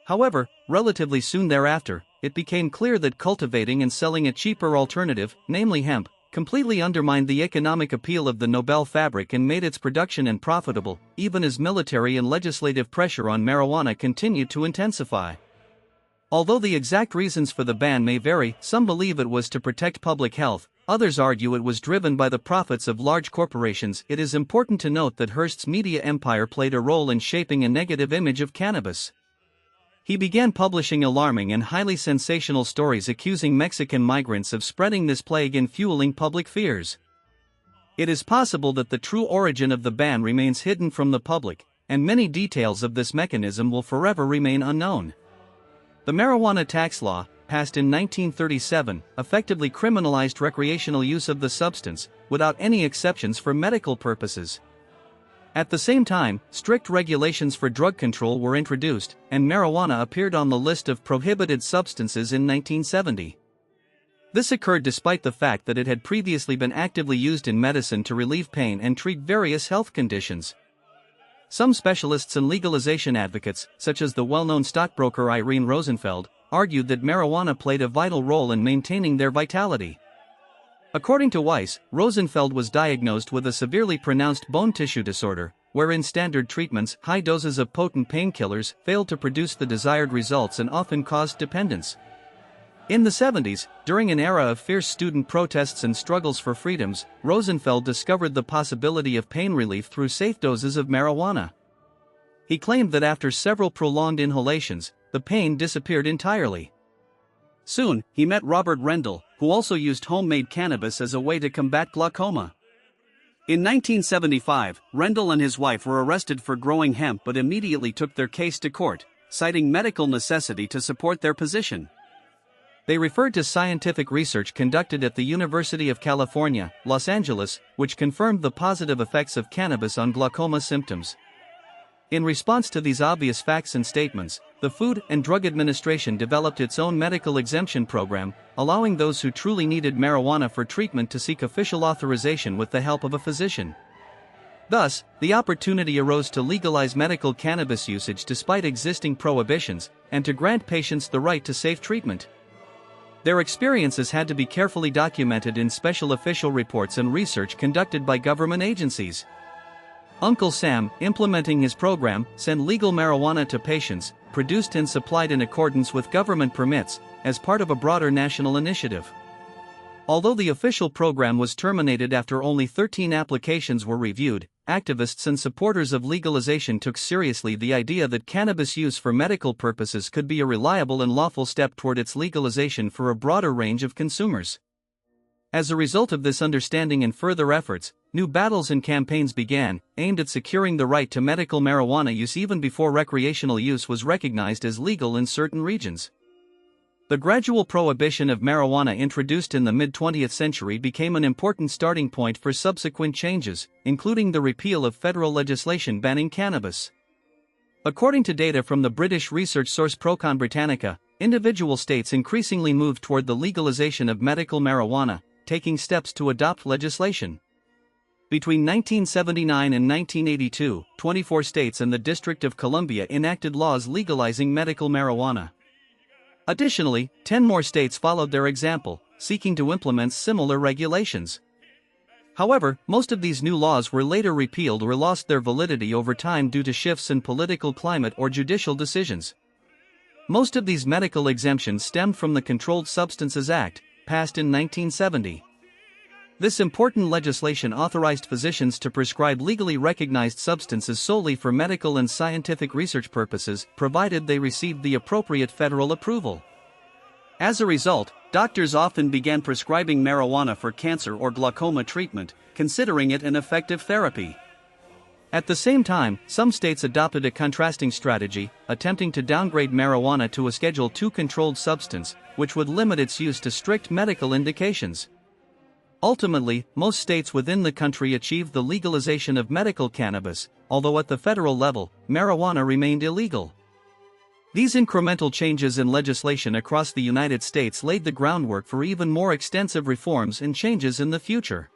However, relatively soon thereafter, it became clear that cultivating and selling a cheaper alternative, namely hemp, completely undermined the economic appeal of the Nobel fabric and made its production unprofitable, even as military and legislative pressure on marijuana continued to intensify. Although the exact reasons for the ban may vary, some believe it was to protect public health, others argue it was driven by the profits of large corporations. It is important to note that Hearst's media empire played a role in shaping a negative image of cannabis. He began publishing alarming and highly sensational stories accusing Mexican migrants of spreading this plague and fueling public fears. It is possible that the true origin of the ban remains hidden from the public, and many details of this mechanism will forever remain unknown. The marijuana tax law, passed in 1937, effectively criminalized recreational use of the substance, without any exceptions for medical purposes. At the same time, strict regulations for drug control were introduced, and marijuana appeared on the list of prohibited substances in 1970. This occurred despite the fact that it had previously been actively used in medicine to relieve pain and treat various health conditions. Some specialists and legalization advocates, such as the well-known stockbroker Irene Rosenfeld, argued that marijuana played a vital role in maintaining their vitality. According to Weiss, Rosenfeld was diagnosed with a severely pronounced bone tissue disorder, wherein standard treatments, high doses of potent painkillers, failed to produce the desired results and often caused dependence. In the 70s, during an era of fierce student protests and struggles for freedoms, Rosenfeld discovered the possibility of pain relief through safe doses of marijuana. He claimed that after several prolonged inhalations, the pain disappeared entirely. Soon, he met Robert Rendell, who also used homemade cannabis as a way to combat glaucoma. In 1975, Rendell and his wife were arrested for growing hemp but immediately took their case to court, citing medical necessity to support their position. They referred to scientific research conducted at the University of California, Los Angeles, which confirmed the positive effects of cannabis on glaucoma symptoms. In response to these obvious facts and statements, the Food and Drug Administration developed its own medical exemption program, allowing those who truly needed marijuana for treatment to seek official authorization with the help of a physician. Thus, the opportunity arose to legalize medical cannabis usage despite existing prohibitions, and to grant patients the right to safe treatment. Their experiences had to be carefully documented in special official reports and research conducted by government agencies. Uncle Sam, implementing his program, sent legal marijuana to patients, produced and supplied in accordance with government permits, as part of a broader national initiative. Although the official program was terminated after only 13 applications were reviewed, activists and supporters of legalization took seriously the idea that cannabis use for medical purposes could be a reliable and lawful step toward its legalization for a broader range of consumers. As a result of this understanding and further efforts, new battles and campaigns began, aimed at securing the right to medical marijuana use even before recreational use was recognized as legal in certain regions. The gradual prohibition of marijuana introduced in the mid-20th century became an important starting point for subsequent changes, including the repeal of federal legislation banning cannabis. According to data from the British research source Procon Britannica, individual states increasingly moved toward the legalization of medical marijuana, taking steps to adopt legislation. Between 1979 and 1982, 24 states and the District of Columbia enacted laws legalizing medical marijuana. Additionally, 10 more states followed their example, seeking to implement similar regulations. However, most of these new laws were later repealed or lost their validity over time due to shifts in political climate or judicial decisions. Most of these medical exemptions stemmed from the Controlled Substances Act, passed in 1970. This important legislation authorized physicians to prescribe legally recognized substances solely for medical and scientific research purposes, provided they received the appropriate federal approval. As a result, doctors often began prescribing marijuana for cancer or glaucoma treatment, considering it an effective therapy. At the same time, some states adopted a contrasting strategy, attempting to downgrade marijuana to a Schedule II controlled substance, which would limit its use to strict medical indications. Ultimately, most states within the country achieved the legalization of medical cannabis, although at the federal level, marijuana remained illegal. These incremental changes in legislation across the United States laid the groundwork for even more extensive reforms and changes in the future.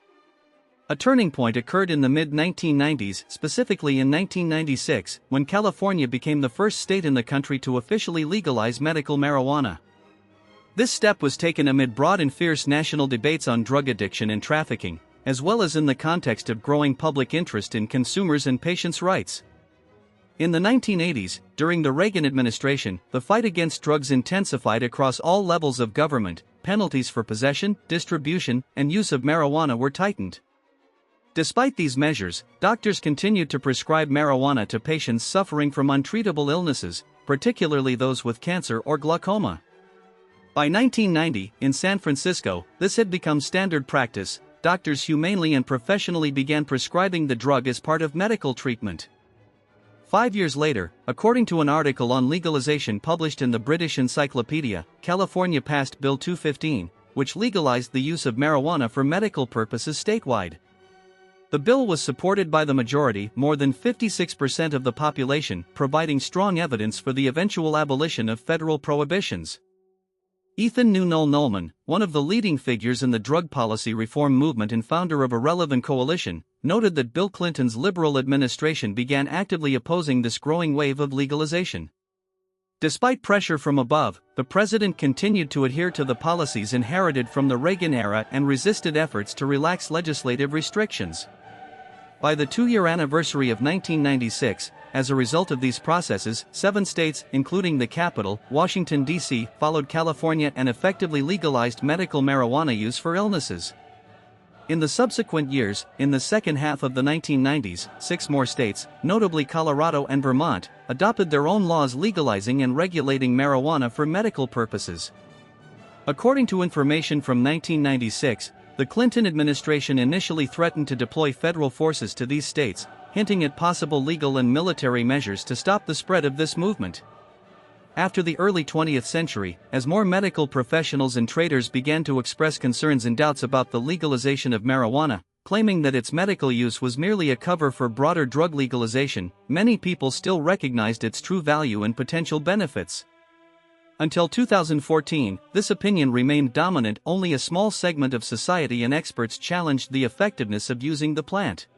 A turning point occurred in the mid-1990s, specifically in 1996, when California became the first state in the country to officially legalize medical marijuana. This step was taken amid broad and fierce national debates on drug addiction and trafficking, as well as in the context of growing public interest in consumers' and patients' rights. In the 1980s, during the Reagan administration, the fight against drugs intensified across all levels of government. Penalties for possession, distribution, and use of marijuana were tightened. Despite these measures, doctors continued to prescribe marijuana to patients suffering from untreatable illnesses, particularly those with cancer or glaucoma. By 1990, in San Francisco, this had become standard practice. Doctors humanely and professionally began prescribing the drug as part of medical treatment. 5 years later, according to an article on legalization published in the British Encyclopedia, California passed Bill 215, which legalized the use of marijuana for medical purposes statewide. The bill was supported by the majority, more than 56% of the population, providing strong evidence for the eventual abolition of federal prohibitions. Ethan Newell Nolman, one of the leading figures in the drug policy reform movement and founder of a relevant coalition, noted that Bill Clinton's liberal administration began actively opposing this growing wave of legalization. Despite pressure from above, the president continued to adhere to the policies inherited from the Reagan era and resisted efforts to relax legislative restrictions. By the 2-year anniversary of 1996, As a result of these processes, 7 states, including the capital, Washington, D.C., followed California and effectively legalized medical marijuana use for illnesses. In the subsequent years, in the second half of the 1990s, 6 more states, notably Colorado and Vermont, adopted their own laws legalizing and regulating marijuana for medical purposes. According to information from 1996, the Clinton administration initially threatened to deploy federal forces to these states, hinting at possible legal and military measures to stop the spread of this movement. After the early 20th century, as more medical professionals and traders began to express concerns and doubts about the legalization of marijuana, claiming that its medical use was merely a cover for broader drug legalization, many people still recognized its true value and potential benefits. Until 2014, this opinion remained dominant. Only a small segment of society and experts challenged the effectiveness of using the plant.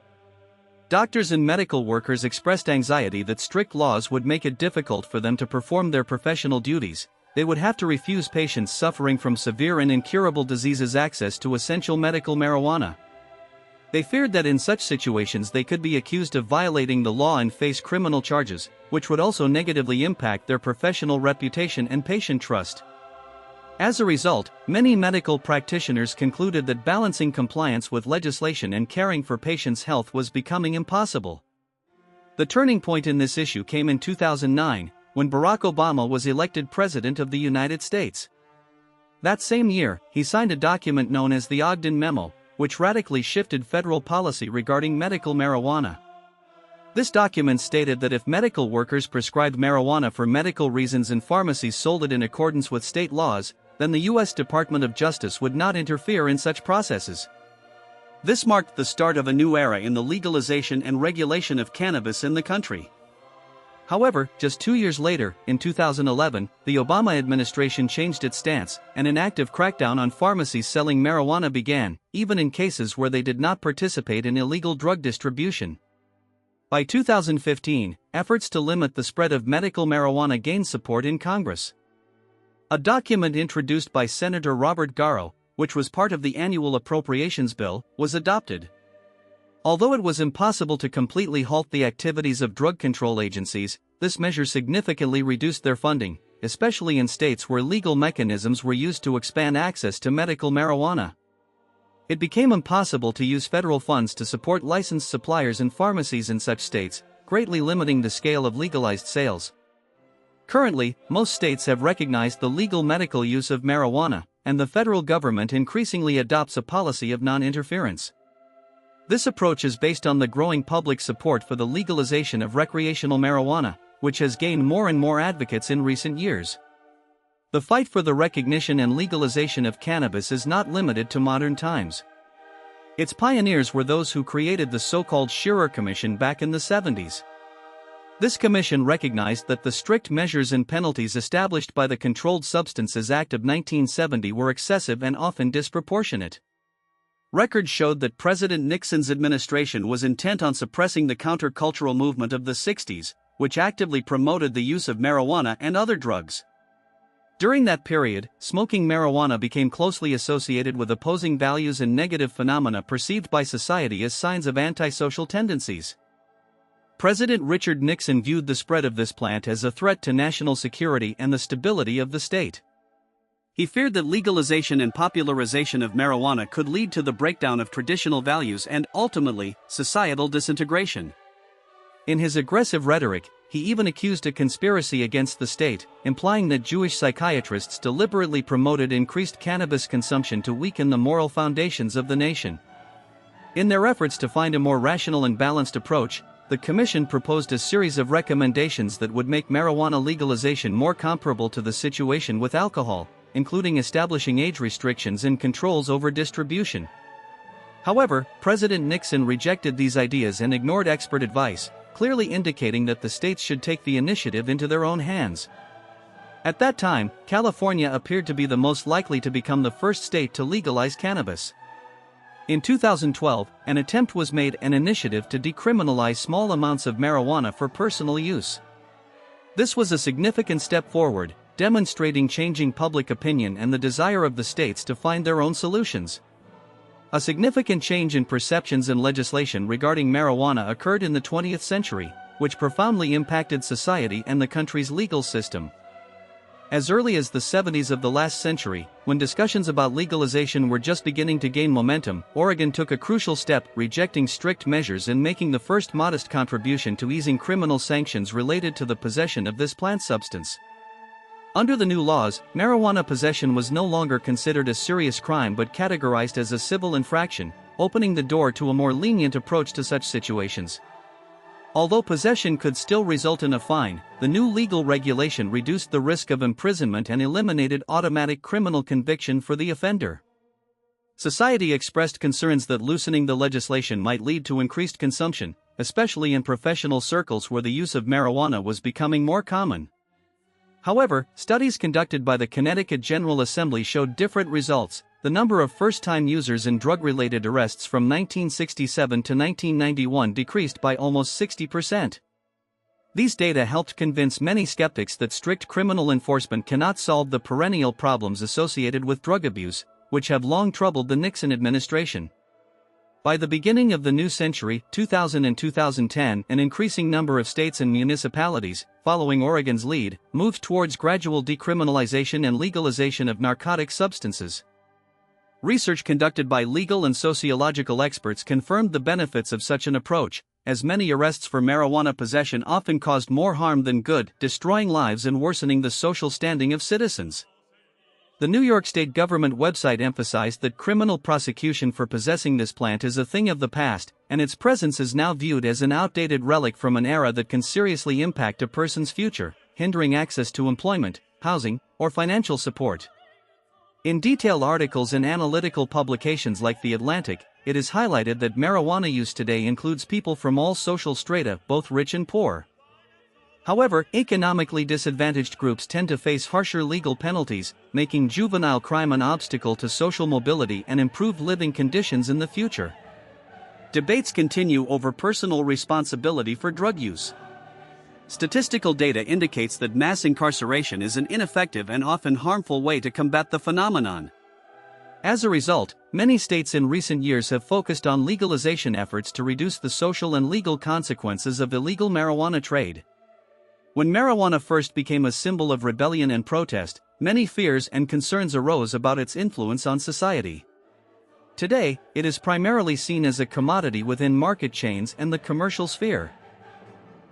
Doctors and medical workers expressed anxiety that strict laws would make it difficult for them to perform their professional duties. They would have to refuse patients suffering from severe and incurable diseases access to essential medical marijuana. They feared that in such situations they could be accused of violating the law and face criminal charges, which would also negatively impact their professional reputation and patient trust. As a result, many medical practitioners concluded that balancing compliance with legislation and caring for patients' health was becoming impossible. The turning point in this issue came in 2009, when Barack Obama was elected President of the United States. That same year, he signed a document known as the Ogden Memo, which radically shifted federal policy regarding medical marijuana. This document stated that if medical workers prescribed marijuana for medical reasons and pharmacies sold it in accordance with state laws, then the U.S. Department of Justice would not interfere in such processes. This marked the start of a new era in the legalization and regulation of cannabis in the country. However, just 2 years later, in 2011, the Obama administration changed its stance, and an active crackdown on pharmacies selling marijuana began, even in cases where they did not participate in illegal drug distribution. By 2015, efforts to limit the spread of medical marijuana gained support in Congress. A document introduced by Senator Robert Garrow, which was part of the annual appropriations bill, was adopted. Although it was impossible to completely halt the activities of drug control agencies, this measure significantly reduced their funding, especially in states where legal mechanisms were used to expand access to medical marijuana. It became impossible to use federal funds to support licensed suppliers and pharmacies in such states, greatly limiting the scale of legalized sales. Currently, most states have recognized the legal medical use of marijuana, and the federal government increasingly adopts a policy of non-interference. This approach is based on the growing public support for the legalization of recreational marijuana, which has gained more and more advocates in recent years. The fight for the recognition and legalization of cannabis is not limited to modern times. Its pioneers were those who created the so-called Shearer Commission back in the 70s. This commission recognized that the strict measures and penalties established by the Controlled Substances Act of 1970 were excessive and often disproportionate. Records showed that President Nixon's administration was intent on suppressing the countercultural movement of the 60s, which actively promoted the use of marijuana and other drugs. During that period, smoking marijuana became closely associated with opposing values and negative phenomena perceived by society as signs of antisocial tendencies. President Richard Nixon viewed the spread of this plant as a threat to national security and the stability of the state. He feared that legalization and popularization of marijuana could lead to the breakdown of traditional values and, ultimately, societal disintegration. In his aggressive rhetoric, he even accused a conspiracy against the state, implying that Jewish psychiatrists deliberately promoted increased cannabis consumption to weaken the moral foundations of the nation. In their efforts to find a more rational and balanced approach, the Commission proposed a series of recommendations that would make marijuana legalization more comparable to the situation with alcohol, including establishing age restrictions and controls over distribution. However, President Nixon rejected these ideas and ignored expert advice, clearly indicating that the states should take the initiative into their own hands. At that time, California appeared to be the most likely to become the first state to legalize cannabis. In 2012, an attempt was made, an initiative to decriminalize small amounts of marijuana for personal use. This was a significant step forward, demonstrating changing public opinion and the desire of the states to find their own solutions. A significant change in perceptions and legislation regarding marijuana occurred in the 20th century, which profoundly impacted society and the country's legal system. As early as the 70s of the last century, when discussions about legalization were just beginning to gain momentum, Oregon took a crucial step, rejecting strict measures and making the first modest contribution to easing criminal sanctions related to the possession of this plant substance. Under the new laws, marijuana possession was no longer considered a serious crime but categorized as a civil infraction, opening the door to a more lenient approach to such situations. Although possession could still result in a fine, the new legal regulation reduced the risk of imprisonment and eliminated automatic criminal conviction for the offender. Society expressed concerns that loosening the legislation might lead to increased consumption, especially in professional circles where the use of marijuana was becoming more common. However, studies conducted by the Connecticut General Assembly showed different results. The number of first-time users in drug-related arrests from 1967 to 1991 decreased by almost 60%. These data helped convince many skeptics that strict criminal enforcement cannot solve the perennial problems associated with drug abuse, which have long troubled the Nixon administration. By the beginning of the new century, 2000 and 2010, an increasing number of states and municipalities, following Oregon's lead, moved towards gradual decriminalization and legalization of narcotic substances. Research conducted by legal and sociological experts confirmed the benefits of such an approach, as many arrests for marijuana possession often caused more harm than good, destroying lives and worsening the social standing of citizens. The New York State government website emphasized that criminal prosecution for possessing this plant is a thing of the past, and its presence is now viewed as an outdated relic from an era that can seriously impact a person's future, hindering access to employment, housing, or financial support. In detailed articles in analytical publications like The Atlantic, it is highlighted that marijuana use today includes people from all social strata, both rich and poor. However, economically disadvantaged groups tend to face harsher legal penalties, making juvenile crime an obstacle to social mobility and improved living conditions in the future. Debates continue over personal responsibility for drug use. Statistical data indicates that mass incarceration is an ineffective and often harmful way to combat the phenomenon. As a result, many states in recent years have focused on legalization efforts to reduce the social and legal consequences of illegal marijuana trade. When marijuana first became a symbol of rebellion and protest, many fears and concerns arose about its influence on society. Today, it is primarily seen as a commodity within market chains and the commercial sphere.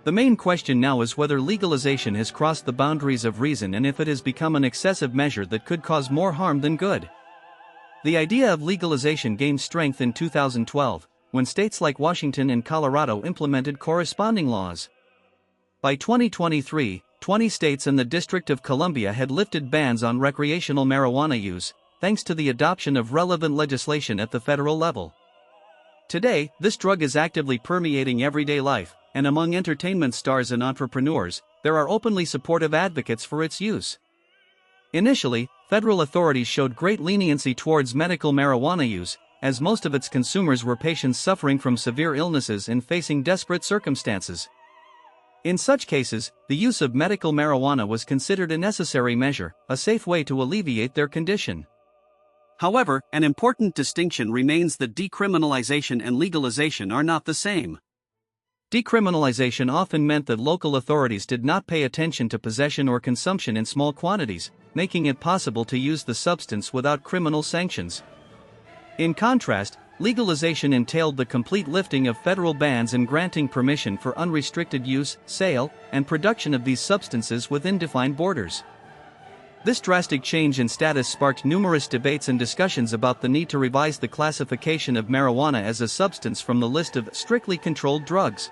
The main question now is whether legalization has crossed the boundaries of reason and if it has become an excessive measure that could cause more harm than good. The idea of legalization gained strength in 2012, when states like Washington and Colorado implemented corresponding laws. By 2023, 20 states and the District of Columbia had lifted bans on recreational marijuana use, thanks to the adoption of relevant legislation at the federal level. Today, this drug is actively permeating everyday life, and among entertainment stars and entrepreneurs, there are openly supportive advocates for its use. Initially, federal authorities showed great leniency towards medical marijuana use, as most of its consumers were patients suffering from severe illnesses and facing desperate circumstances. In such cases, the use of medical marijuana was considered a necessary measure, a safe way to alleviate their condition. However, an important distinction remains that decriminalization and legalization are not the same. Decriminalization often meant that local authorities did not pay attention to possession or consumption in small quantities, making it possible to use the substance without criminal sanctions. In contrast, legalization entailed the complete lifting of federal bans and granting permission for unrestricted use, sale, and production of these substances within defined borders. This drastic change in status sparked numerous debates and discussions about the need to revise the classification of marijuana as a substance from the list of strictly controlled drugs.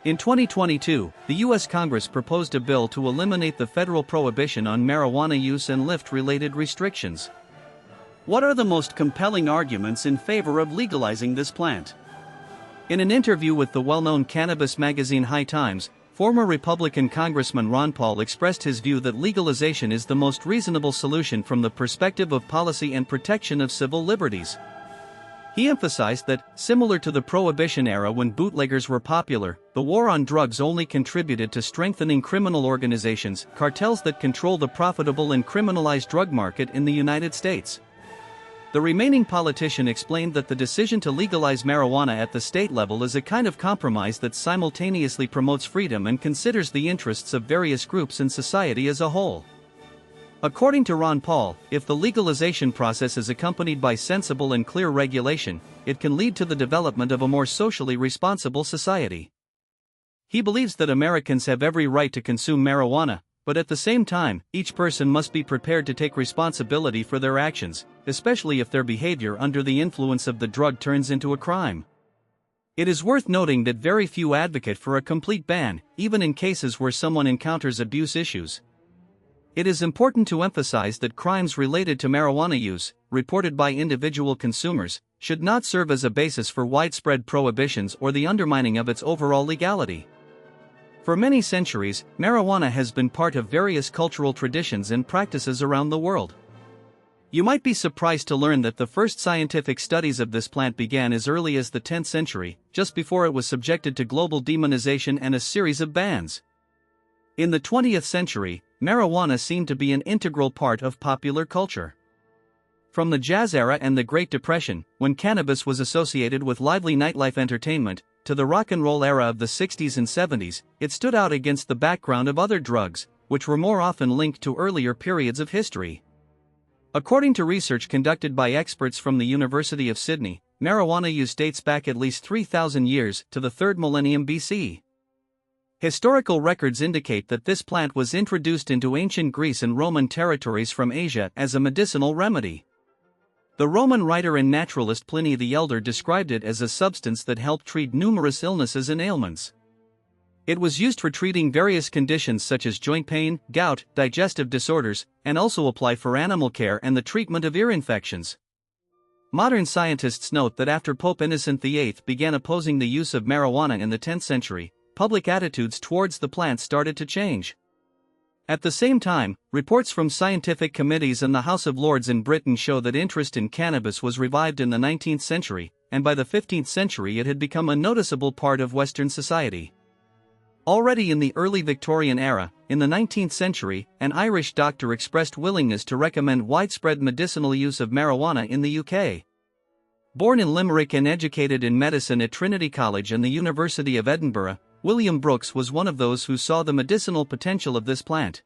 In 2022, the U.S. Congress proposed a bill to eliminate the federal prohibition on marijuana use and lift related restrictions. What are the most compelling arguments in favor of legalizing this plant? In an interview with the well-known cannabis magazine High Times, former Republican Congressman Ron Paul expressed his view that legalization is the most reasonable solution from the perspective of policy and protection of civil liberties. He emphasized that, similar to the Prohibition era when bootleggers were popular, the war on drugs only contributed to strengthening criminal organizations, cartels that control the profitable and criminalized drug market in the United States. The remaining politician explained that the decision to legalize marijuana at the state level is a kind of compromise that simultaneously promotes freedom and considers the interests of various groups in society as a whole. According to Ron Paul, if the legalization process is accompanied by sensible and clear regulation, it can lead to the development of a more socially responsible society. He believes that Americans have every right to consume marijuana, but at the same time, each person must be prepared to take responsibility for their actions, especially if their behavior under the influence of the drug turns into a crime. It is worth noting that very few advocate for a complete ban, even in cases where someone encounters abuse issues. It is important to emphasize that crimes related to marijuana use, reported by individual consumers, should not serve as a basis for widespread prohibitions or the undermining of its overall legality. For many centuries, marijuana has been part of various cultural traditions and practices around the world. You might be surprised to learn that the first scientific studies of this plant began as early as the 10th century, just before it was subjected to global demonization and a series of bans. In the 20th century, marijuana seemed to be an integral part of popular culture. From the Jazz era and the Great Depression, when cannabis was associated with lively nightlife entertainment, to the rock and roll era of the 60s and 70s, it stood out against the background of other drugs, which were more often linked to earlier periods of history. According to research conducted by experts from the University of Sydney, marijuana use dates back at least 3,000 years to the 3rd millennium BC. Historical records indicate that this plant was introduced into ancient Greece and Roman territories from Asia as a medicinal remedy. The Roman writer and naturalist Pliny the Elder described it as a substance that helped treat numerous illnesses and ailments. It was used for treating various conditions such as joint pain, gout, digestive disorders, and also applied for animal care and the treatment of ear infections. Modern scientists note that after Pope Innocent VIII began opposing the use of marijuana in the 10th century, public attitudes towards the plant started to change. At the same time, reports from scientific committees and the House of Lords in Britain show that interest in cannabis was revived in the 19th century, and by the 15th century it had become a noticeable part of Western society. Already in the early Victorian era, in the 19th century, an Irish doctor expressed willingness to recommend widespread medicinal use of marijuana in the UK. Born in Limerick and educated in medicine at Trinity College and the University of Edinburgh, William Brooks was one of those who saw the medicinal potential of this plant.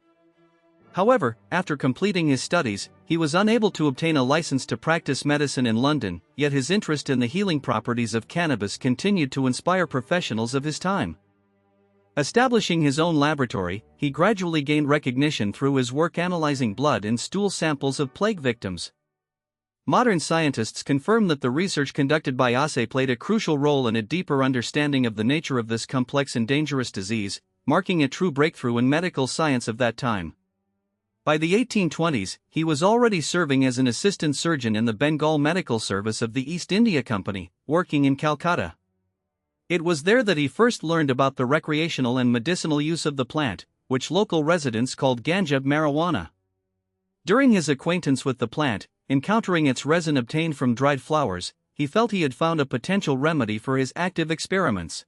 However, after completing his studies, he was unable to obtain a license to practice medicine in London, yet his interest in the healing properties of cannabis continued to inspire professionals of his time. Establishing his own laboratory, he gradually gained recognition through his work analyzing blood and stool samples of plague victims. Modern scientists confirm that the research conducted by Assay played a crucial role in a deeper understanding of the nature of this complex and dangerous disease, marking a true breakthrough in medical science of that time. By the 1820s, he was already serving as an assistant surgeon in the Bengal Medical Service of the East India Company, working in Calcutta. It was there that he first learned about the recreational and medicinal use of the plant, which local residents called ganja marijuana. During his acquaintance with the plant, encountering its resin obtained from dried flowers, he felt he had found a potential remedy for his active experiments.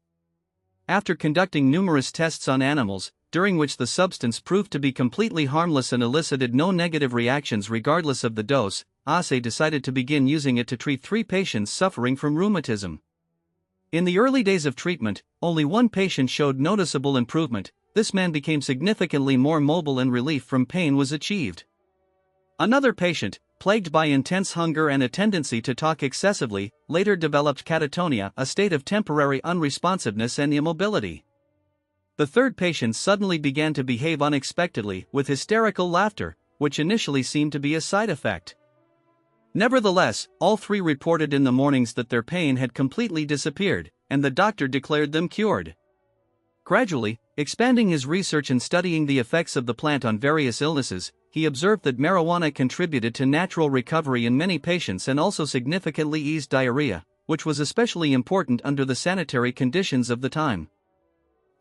After conducting numerous tests on animals, during which the substance proved to be completely harmless and elicited no negative reactions regardless of the dose, Assay decided to begin using it to treat 3 patients suffering from rheumatism. In the early days of treatment, only one patient showed noticeable improvement. This man became significantly more mobile and relief from pain was achieved. Another patient, plagued by intense hunger and a tendency to talk excessively, later developed catatonia, a state of temporary unresponsiveness and immobility. The third patient suddenly began to behave unexpectedly, with hysterical laughter, which initially seemed to be a side effect. Nevertheless, all 3 reported in the mornings that their pain had completely disappeared, and the doctor declared them cured. Gradually, expanding his research and studying the effects of the plant on various illnesses, he observed that marijuana contributed to natural recovery in many patients and also significantly eased diarrhea, which was especially important under the sanitary conditions of the time.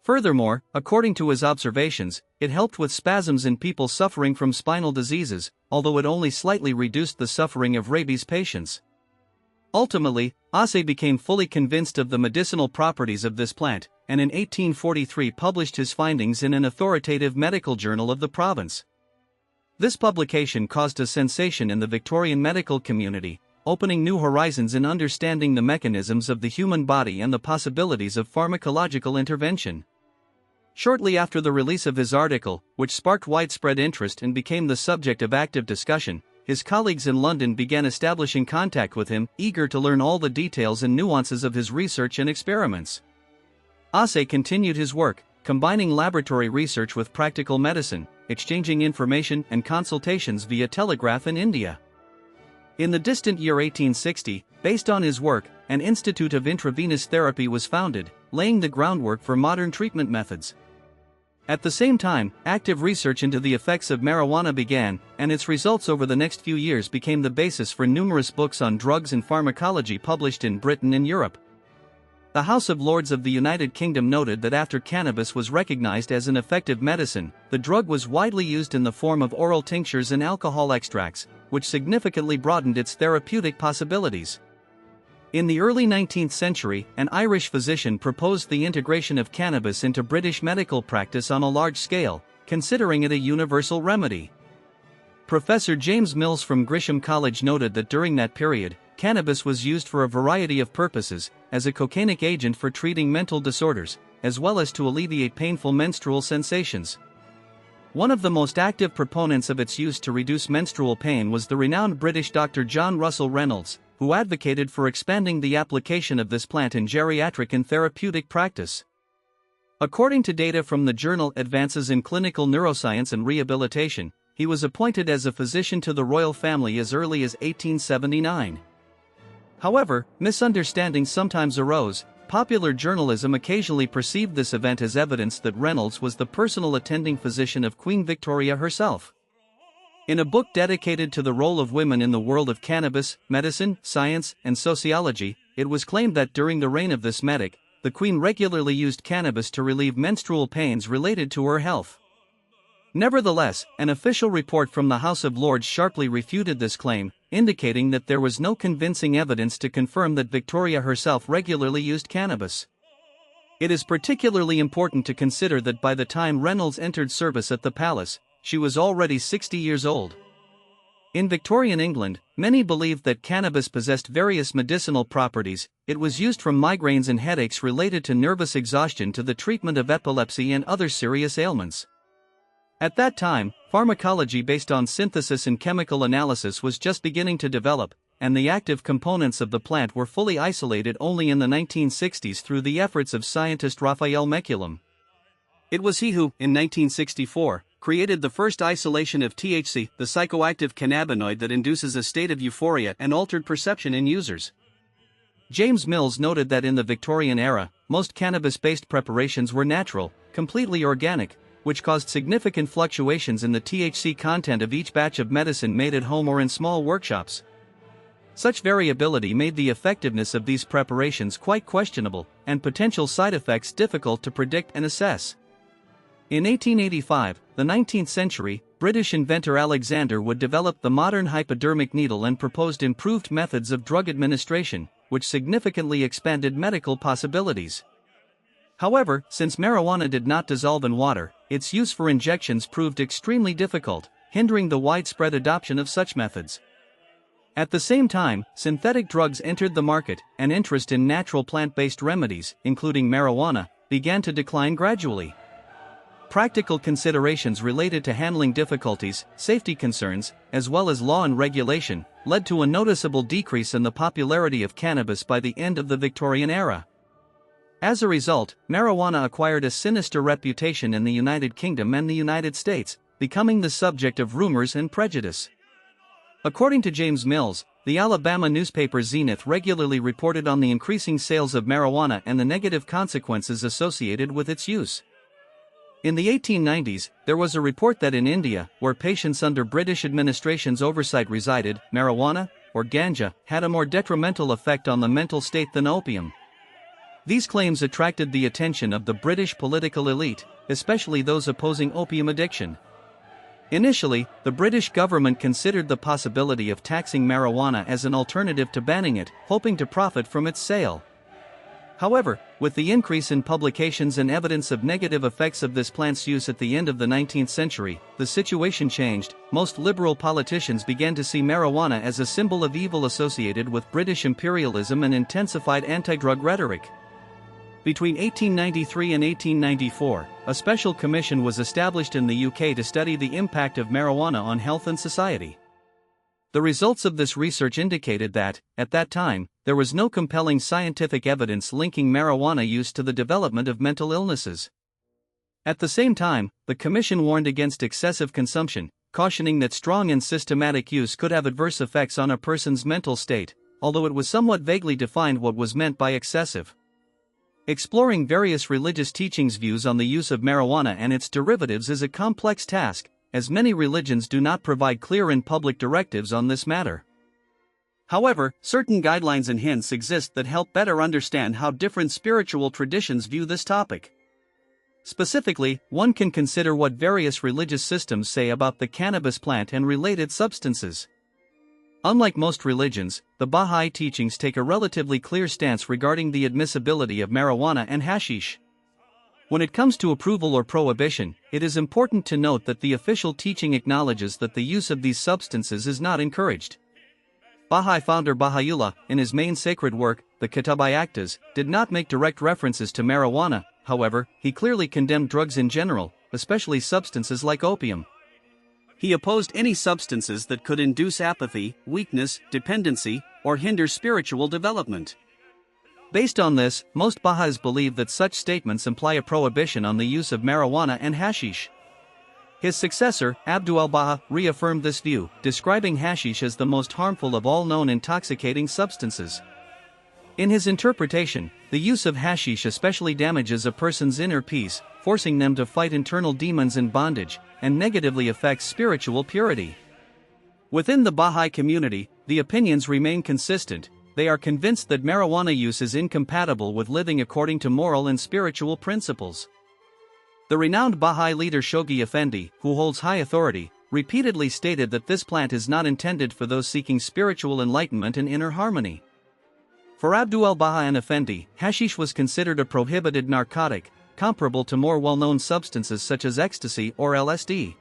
Furthermore, according to his observations, it helped with spasms in people suffering from spinal diseases, although it only slightly reduced the suffering of rabies patients. Ultimately, Assay became fully convinced of the medicinal properties of this plant, and in 1843 published his findings in an authoritative medical journal of the province. This publication caused a sensation in the Victorian medical community, opening new horizons in understanding the mechanisms of the human body and the possibilities of pharmacological intervention. Shortly after the release of his article, which sparked widespread interest and became the subject of active discussion, his colleagues in London began establishing contact with him, eager to learn all the details and nuances of his research and experiments. Asay continued his work, combining laboratory research with practical medicine, exchanging information and consultations via telegraph in India. In the distant year 1860, based on his work, an Institute of Intravenous Therapy was founded, laying the groundwork for modern treatment methods. At the same time, active research into the effects of marijuana began, and its results over the next few years became the basis for numerous books on drugs and pharmacology published in Britain and Europe. The House of Lords of the United Kingdom noted that after cannabis was recognized as an effective medicine, the drug was widely used in the form of oral tinctures and alcohol extracts, which significantly broadened its therapeutic possibilities. In the early 19th century, an Irish physician proposed the integration of cannabis into British medical practice on a large scale, considering it a universal remedy. Professor James Mills from Gresham College noted that during that period, cannabis was used for a variety of purposes, as a cocainic agent for treating mental disorders, as well as to alleviate painful menstrual sensations. One of the most active proponents of its use to reduce menstrual pain was the renowned British Dr. John Russell Reynolds, who advocated for expanding the application of this plant in geriatric and therapeutic practice. According to data from the journal Advances in Clinical Neuroscience and Rehabilitation, he was appointed as a physician to the royal family as early as 1879. However, misunderstandings sometimes arose. Popular journalism occasionally perceived this event as evidence that Reynolds was the personal attending physician of Queen Victoria herself. In a book dedicated to the role of women in the world of cannabis, medicine, science, and sociology, it was claimed that during the reign of this medic, the Queen regularly used cannabis to relieve menstrual pains related to her health. Nevertheless, an official report from the House of Lords sharply refuted this claim, indicating that there was no convincing evidence to confirm that Victoria herself regularly used cannabis. It is particularly important to consider that by the time Reynolds entered service at the palace, she was already 60 years old. In Victorian England, many believed that cannabis possessed various medicinal properties. It was used from migraines and headaches related to nervous exhaustion to the treatment of epilepsy and other serious ailments. At that time, pharmacology based on synthesis and chemical analysis was just beginning to develop, and the active components of the plant were fully isolated only in the 1960s through the efforts of scientist Raphael Mechoulam. It was he who, in 1964, created the first isolation of THC, the psychoactive cannabinoid that induces a state of euphoria and altered perception in users. James Mills noted that in the Victorian era, most cannabis-based preparations were natural, completely organic, which caused significant fluctuations in the THC content of each batch of medicine made at home or in small workshops. Such variability made the effectiveness of these preparations quite questionable, and potential side effects difficult to predict and assess. In 1885, the 19th century, British inventor Alexander Wood developed the modern hypodermic needle and proposed improved methods of drug administration, which significantly expanded medical possibilities. However, since marijuana did not dissolve in water, its use for injections proved extremely difficult, hindering the widespread adoption of such methods. At the same time, synthetic drugs entered the market, and interest in natural plant-based remedies, including marijuana, began to decline gradually. Practical considerations related to handling difficulties, safety concerns, as well as law and regulation, led to a noticeable decrease in the popularity of cannabis by the end of the Victorian era. As a result, marijuana acquired a sinister reputation in the United Kingdom and the United States, becoming the subject of rumors and prejudice. According to James Mills, the Alabama newspaper Zenith regularly reported on the increasing sales of marijuana and the negative consequences associated with its use. In the 1890s, there was a report that in India, where patients under British administration's oversight resided, marijuana, or ganja, had a more detrimental effect on the mental state than opium. These claims attracted the attention of the British political elite, especially those opposing opium addiction. Initially, the British government considered the possibility of taxing marijuana as an alternative to banning it, hoping to profit from its sale. However, with the increase in publications and evidence of negative effects of this plant's use at the end of the 19th century, the situation changed. Most liberal politicians began to see marijuana as a symbol of evil associated with British imperialism and intensified anti-drug rhetoric. Between 1893 and 1894, a special commission was established in the UK to study the impact of marijuana on health and society. The results of this research indicated that, at that time, there was no compelling scientific evidence linking marijuana use to the development of mental illnesses. At the same time, the Commission warned against excessive consumption, cautioning that strong and systematic use could have adverse effects on a person's mental state, although it was somewhat vaguely defined what was meant by excessive. Exploring various religious teachings' views on the use of marijuana and its derivatives is a complex task, as many religions do not provide clear and public directives on this matter. However, certain guidelines and hints exist that help better understand how different spiritual traditions view this topic. Specifically, one can consider what various religious systems say about the cannabis plant and related substances. Unlike most religions, the Baha'i teachings take a relatively clear stance regarding the admissibility of marijuana and hashish. When it comes to approval or prohibition, it is important to note that the official teaching acknowledges that the use of these substances is not encouraged. Baha'i founder Baha'u'llah, in his main sacred work, the Kitab-i-Aqdas, did not make direct references to marijuana. However, he clearly condemned drugs in general, especially substances like opium. He opposed any substances that could induce apathy, weakness, dependency, or hinder spiritual development. Based on this, most Baha'is believe that such statements imply a prohibition on the use of marijuana and hashish. His successor, Abdul al-Baha, reaffirmed this view, describing hashish as the most harmful of all known intoxicating substances. In his interpretation, the use of hashish especially damages a person's inner peace, forcing them to fight internal demons in bondage, and negatively affects spiritual purity. Within the Baha'i community, the opinions remain consistent. They are convinced that marijuana use is incompatible with living according to moral and spiritual principles. The renowned Baha'i leader Shoghi Effendi, who holds high authority, repeatedly stated that this plant is not intended for those seeking spiritual enlightenment and inner harmony. For Abdul al-Baha and Effendi, hashish was considered a prohibited narcotic, comparable to more well-known substances such as ecstasy or LSD.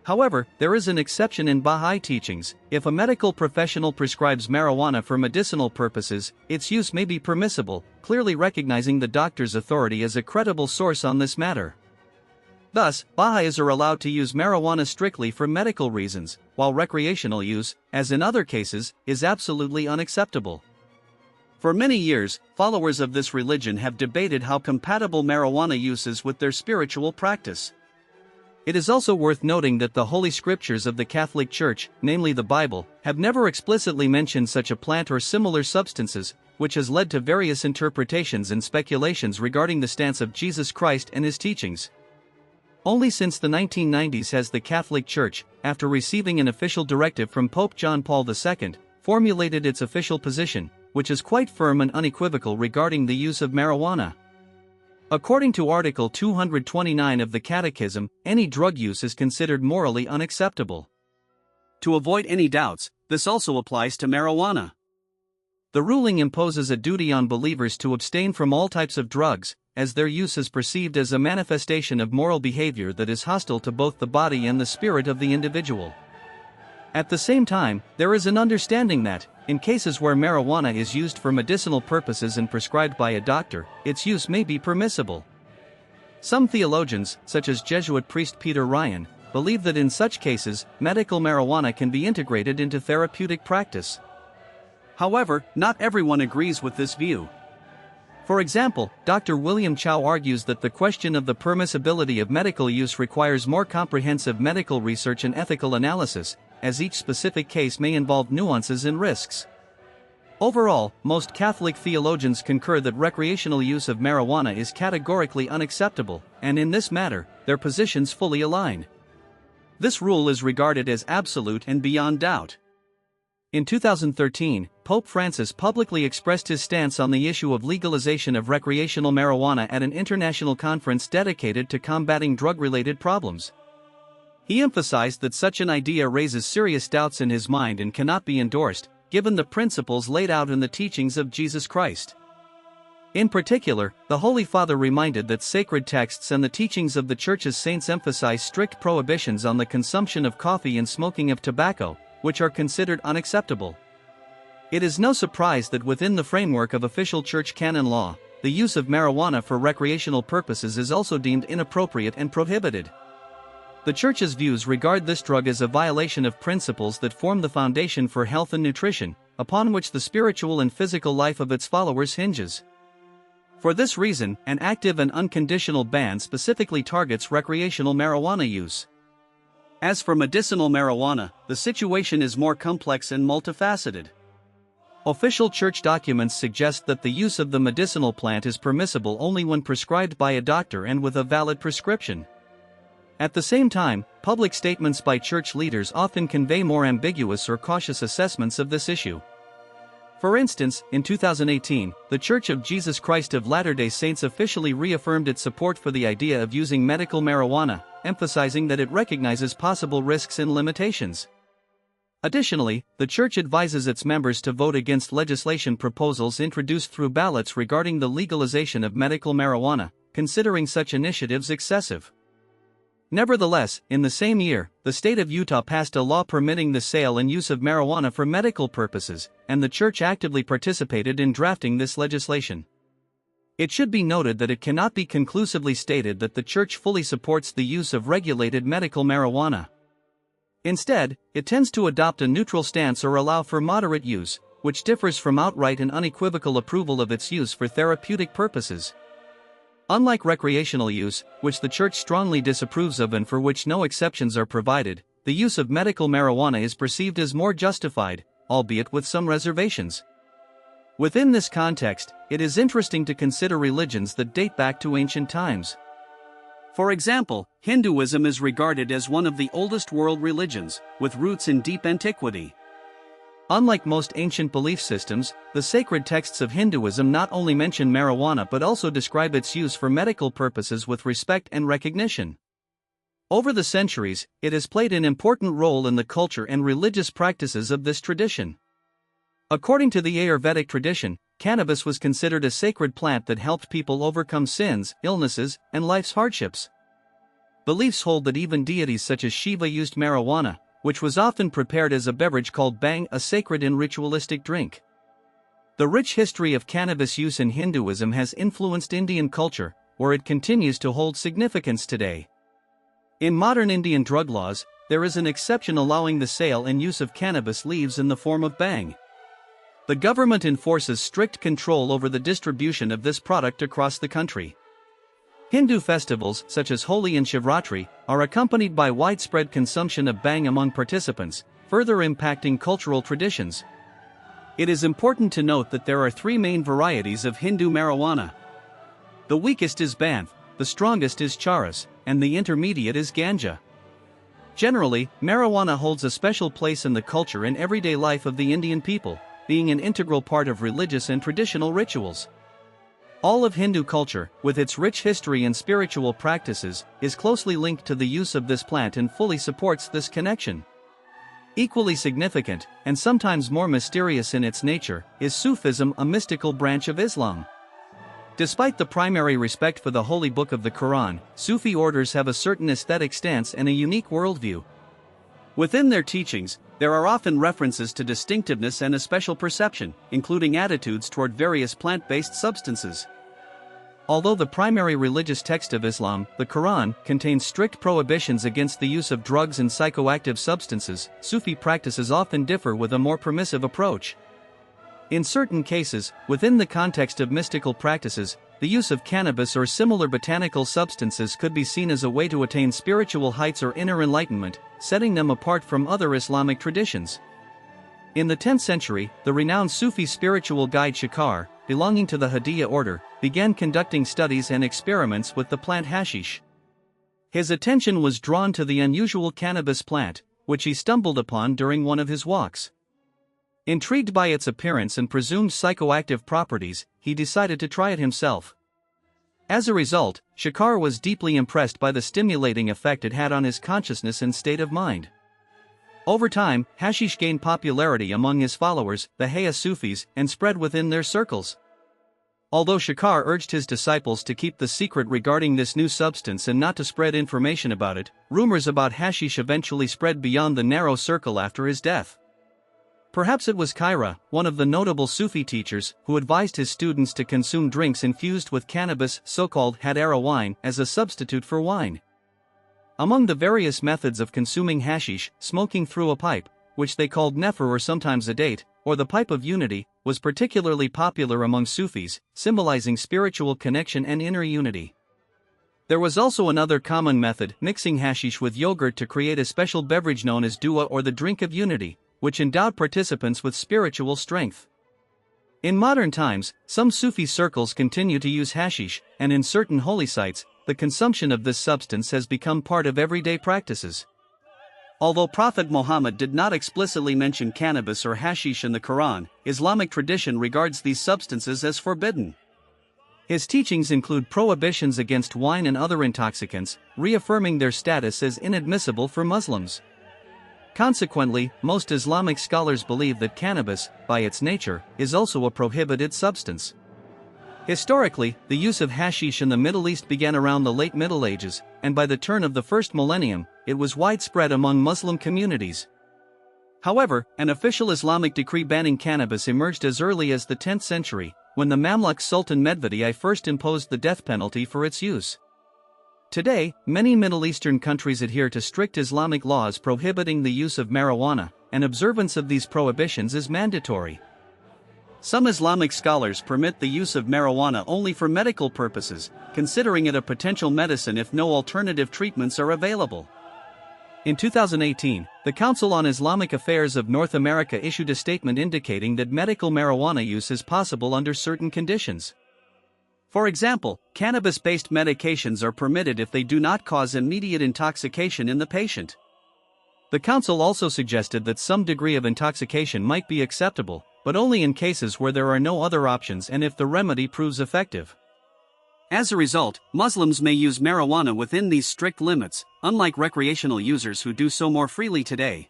However, there is an exception in Baha'i teachings. If a medical professional prescribes marijuana for medicinal purposes, its use may be permissible, clearly recognizing the doctor's authority as a credible source on this matter. Thus, Baha'is are allowed to use marijuana strictly for medical reasons, while recreational use, as in other cases, is absolutely unacceptable. For many years, followers of this religion have debated how compatible marijuana use is with their spiritual practice. It is also worth noting that the Holy Scriptures of the Catholic Church, namely the Bible, have never explicitly mentioned such a plant or similar substances, which has led to various interpretations and speculations regarding the stance of Jesus Christ and his teachings. Only since the 1990s has the Catholic Church, after receiving an official directive from Pope John Paul II, formulated its official position, which is quite firm and unequivocal regarding the use of marijuana. According to Article 229 of the Catechism, any drug use is considered morally unacceptable. To avoid any doubts, this also applies to marijuana. The ruling imposes a duty on believers to abstain from all types of drugs, as their use is perceived as a manifestation of moral behavior that is hostile to both the body and the spirit of the individual. At the same time, there is an understanding that, in cases where marijuana is used for medicinal purposes and prescribed by a doctor, its use may be permissible. Some theologians, such as Jesuit priest Peter Ryan, believe that in such cases, medical marijuana can be integrated into therapeutic practice. However, not everyone agrees with this view. For example, Dr. William Chow argues that the question of the permissibility of medical use requires more comprehensive medical research and ethical analysis, as each specific case may involve nuances and risks. Overall, most Catholic theologians concur that recreational use of marijuana is categorically unacceptable, and in this matter, their positions fully align. This rule is regarded as absolute and beyond doubt. In 2013, Pope Francis publicly expressed his stance on the issue of legalization of recreational marijuana at an international conference dedicated to combating drug-related problems. He emphasized that such an idea raises serious doubts in his mind and cannot be endorsed, given the principles laid out in the teachings of Jesus Christ. In particular, the Holy Father reminded that sacred texts and the teachings of the Church's saints emphasize strict prohibitions on the consumption of coffee and smoking of tobacco, which are considered unacceptable. It is no surprise that within the framework of official Church canon law, the use of marijuana for recreational purposes is also deemed inappropriate and prohibited. The Church's views regard this drug as a violation of principles that form the foundation for health and nutrition, upon which the spiritual and physical life of its followers hinges. For this reason, an active and unconditional ban specifically targets recreational marijuana use. As for medicinal marijuana, the situation is more complex and multifaceted. Official Church documents suggest that the use of the medicinal plant is permissible only when prescribed by a doctor and with a valid prescription. At the same time, public statements by Church leaders often convey more ambiguous or cautious assessments of this issue. For instance, in 2018, the Church of Jesus Christ of Latter-day Saints officially reaffirmed its support for the idea of using medical marijuana, emphasizing that it recognizes possible risks and limitations. Additionally, the Church advises its members to vote against legislation proposals introduced through ballots regarding the legalization of medical marijuana, considering such initiatives excessive. Nevertheless, in the same year, the state of Utah passed a law permitting the sale and use of marijuana for medical purposes, and the Church actively participated in drafting this legislation. It should be noted that it cannot be conclusively stated that the Church fully supports the use of regulated medical marijuana. Instead, it tends to adopt a neutral stance or allow for moderate use, which differs from outright and unequivocal approval of its use for therapeutic purposes. Unlike recreational use, which the Church strongly disapproves of and for which no exceptions are provided, the use of medical marijuana is perceived as more justified, albeit with some reservations. Within this context, it is interesting to consider religions that date back to ancient times. For example, Hinduism is regarded as one of the oldest world religions, with roots in deep antiquity. Unlike most ancient belief systems, the sacred texts of Hinduism not only mention marijuana but also describe its use for medical purposes with respect and recognition. Over the centuries, it has played an important role in the culture and religious practices of this tradition. According to the Ayurvedic tradition, cannabis was considered a sacred plant that helped people overcome sins, illnesses, and life's hardships. Beliefs hold that even deities such as Shiva used marijuana, which was often prepared as a beverage called bhang, a sacred and ritualistic drink. The rich history of cannabis use in Hinduism has influenced Indian culture, where it continues to hold significance today. In modern Indian drug laws, there is an exception allowing the sale and use of cannabis leaves in the form of bhang. The government enforces strict control over the distribution of this product across the country. Hindu festivals such as Holi and Shivratri are accompanied by widespread consumption of bhang among participants, further impacting cultural traditions. It is important to note that there are three main varieties of Hindu marijuana. The weakest is Banth, the strongest is Charas, and the intermediate is Ganja. Generally, marijuana holds a special place in the culture and everyday life of the Indian people, being an integral part of religious and traditional rituals. All of Hindu culture, with its rich history and spiritual practices, is closely linked to the use of this plant and fully supports this connection. Equally significant, and sometimes more mysterious in its nature, is Sufism, a mystical branch of Islam. Despite the primary respect for the holy book of the Quran, Sufi orders have a certain aesthetic stance and a unique worldview. Within their teachings, there are often references to distinctiveness and a special perception, including attitudes toward various plant-based substances. Although the primary religious text of Islam, the Quran, contains strict prohibitions against the use of drugs and psychoactive substances, Sufi practices often differ with a more permissive approach. In certain cases, within the context of mystical practices, the use of cannabis or similar botanical substances could be seen as a way to attain spiritual heights or inner enlightenment, setting them apart from other Islamic traditions. In the 10th century, the renowned Sufi spiritual guide Shakar, belonging to the Hadiyya order, began conducting studies and experiments with the plant hashish. His attention was drawn to the unusual cannabis plant, which he stumbled upon during one of his walks. Intrigued by its appearance and presumed psychoactive properties, he decided to try it himself. As a result, Shakar was deeply impressed by the stimulating effect it had on his consciousness and state of mind. Over time, hashish gained popularity among his followers, the Hayya Sufis, and spread within their circles. Although Shekhar urged his disciples to keep the secret regarding this new substance and not to spread information about it, rumors about hashish eventually spread beyond the narrow circle after his death. Perhaps it was Khaira, one of the notable Sufi teachers, who advised his students to consume drinks infused with cannabis, so-called hadara wine, as a substitute for wine. Among the various methods of consuming hashish, smoking through a pipe, which they called nefer or sometimes a date, or the pipe of unity, was particularly popular among Sufis, symbolizing spiritual connection and inner unity. There was also another common method, mixing hashish with yogurt to create a special beverage known as dua or the drink of unity, which endowed participants with spiritual strength. In modern times, some Sufi circles continue to use hashish, and in certain holy sites, the consumption of this substance has become part of everyday practices. Although Prophet Muhammad did not explicitly mention cannabis or hashish in the Quran, Islamic tradition regards these substances as forbidden. His teachings include prohibitions against wine and other intoxicants, reaffirming their status as inadmissible for Muslims. Consequently, most Islamic scholars believe that cannabis, by its nature, is also a prohibited substance. Historically, the use of hashish in the Middle East began around the late Middle Ages, and by the turn of the first millennium, it was widespread among Muslim communities. However, an official Islamic decree banning cannabis emerged as early as the 10th century, when the Mamluk Sultan Mehdi I first imposed the death penalty for its use. Today, many Middle Eastern countries adhere to strict Islamic laws prohibiting the use of marijuana, and observance of these prohibitions is mandatory. Some Islamic scholars permit the use of marijuana only for medical purposes, considering it a potential medicine if no alternative treatments are available. In 2018, the Council on Islamic Affairs of North America issued a statement indicating that medical marijuana use is possible under certain conditions. For example, cannabis-based medications are permitted if they do not cause immediate intoxication in the patient. The Council also suggested that some degree of intoxication might be acceptable, but only in cases where there are no other options and if the remedy proves effective. As a result, Muslims may use marijuana within these strict limits, unlike recreational users who do so more freely today.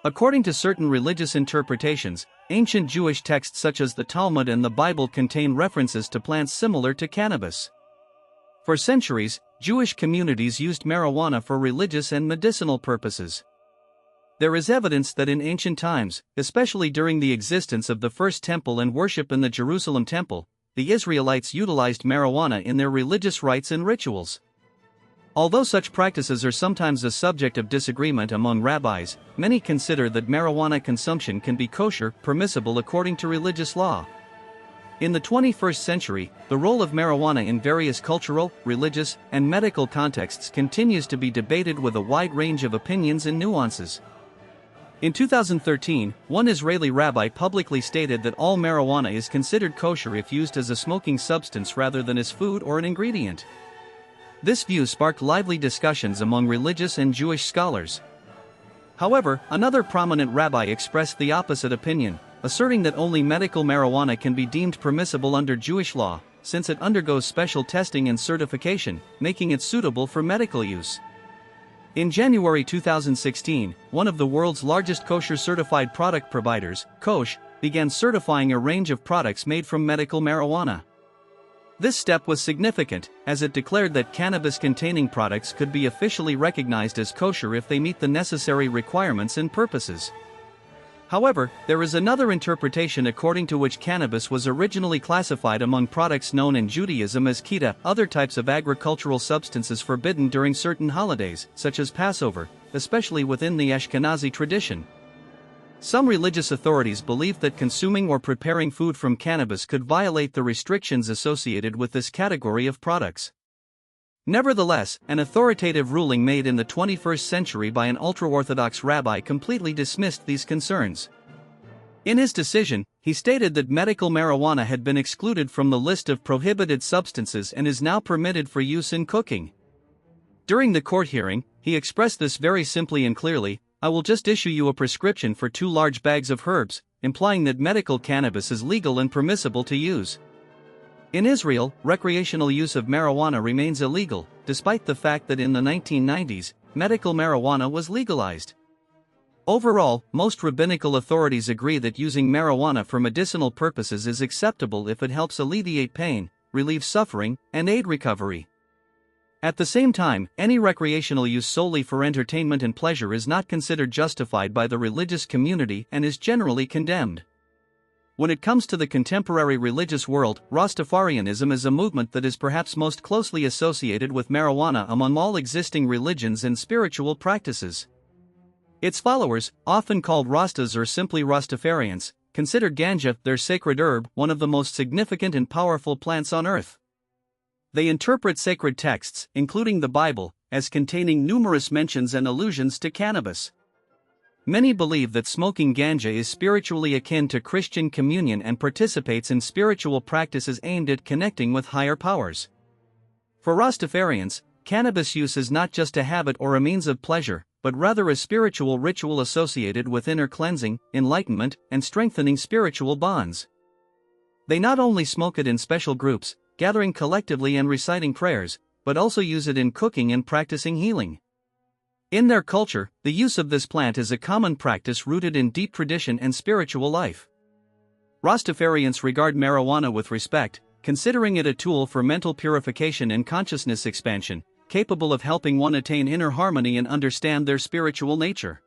According to certain religious interpretations, ancient Jewish texts such as the Talmud and the Bible contain references to plants similar to cannabis. For centuries, Jewish communities used marijuana for religious and medicinal purposes. There is evidence that in ancient times, especially during the existence of the First Temple and worship in the Jerusalem Temple, the Israelites utilized marijuana in their religious rites and rituals. Although such practices are sometimes a subject of disagreement among rabbis, many consider that marijuana consumption can be kosher, permissible according to religious law. In the 21st century, the role of marijuana in various cultural, religious, and medical contexts continues to be debated with a wide range of opinions and nuances. In 2013, one Israeli rabbi publicly stated that all marijuana is considered kosher if used as a smoking substance rather than as food or an ingredient. This view sparked lively discussions among religious and Jewish scholars. However, another prominent rabbi expressed the opposite opinion, asserting that only medical marijuana can be deemed permissible under Jewish law, since it undergoes special testing and certification, making it suitable for medical use. In January 2016, one of the world's largest kosher-certified product providers, Kosh, began certifying a range of products made from medical marijuana. This step was significant, as it declared that cannabis-containing products could be officially recognized as kosher if they meet the necessary requirements and purposes. However, there is another interpretation according to which cannabis was originally classified among products known in Judaism as kita, other types of agricultural substances forbidden during certain holidays, such as Passover, especially within the Ashkenazi tradition. Some religious authorities believe that consuming or preparing food from cannabis could violate the restrictions associated with this category of products. Nevertheless, an authoritative ruling made in the 21st century by an ultra-Orthodox rabbi completely dismissed these concerns. In his decision, he stated that medical marijuana had been excluded from the list of prohibited substances and is now permitted for use in cooking. During the court hearing, he expressed this very simply and clearly: "I will just issue you a prescription for 2 large bags of herbs," implying that medical cannabis is legal and permissible to use. In Israel, recreational use of marijuana remains illegal, despite the fact that in the 1990s, medical marijuana was legalized. Overall, most rabbinical authorities agree that using marijuana for medicinal purposes is acceptable if it helps alleviate pain, relieve suffering, and aid recovery. At the same time, any recreational use solely for entertainment and pleasure is not considered justified by the religious community and is generally condemned. When it comes to the contemporary religious world, Rastafarianism is a movement that is perhaps most closely associated with marijuana among all existing religions and spiritual practices. Its followers, often called Rastas or simply Rastafarians, consider ganja, their sacred herb, one of the most significant and powerful plants on earth. They interpret sacred texts, including the Bible, as containing numerous mentions and allusions to cannabis. Many believe that smoking ganja is spiritually akin to Christian communion and participates in spiritual practices aimed at connecting with higher powers. For Rastafarians, cannabis use is not just a habit or a means of pleasure, but rather a spiritual ritual associated with inner cleansing, enlightenment, and strengthening spiritual bonds. They not only smoke it in special groups, gathering collectively and reciting prayers, but also use it in cooking and practicing healing. In their culture, the use of this plant is a common practice rooted in deep tradition and spiritual life. Rastafarians regard marijuana with respect, considering it a tool for mental purification and consciousness expansion, capable of helping one attain inner harmony and understand their spiritual nature.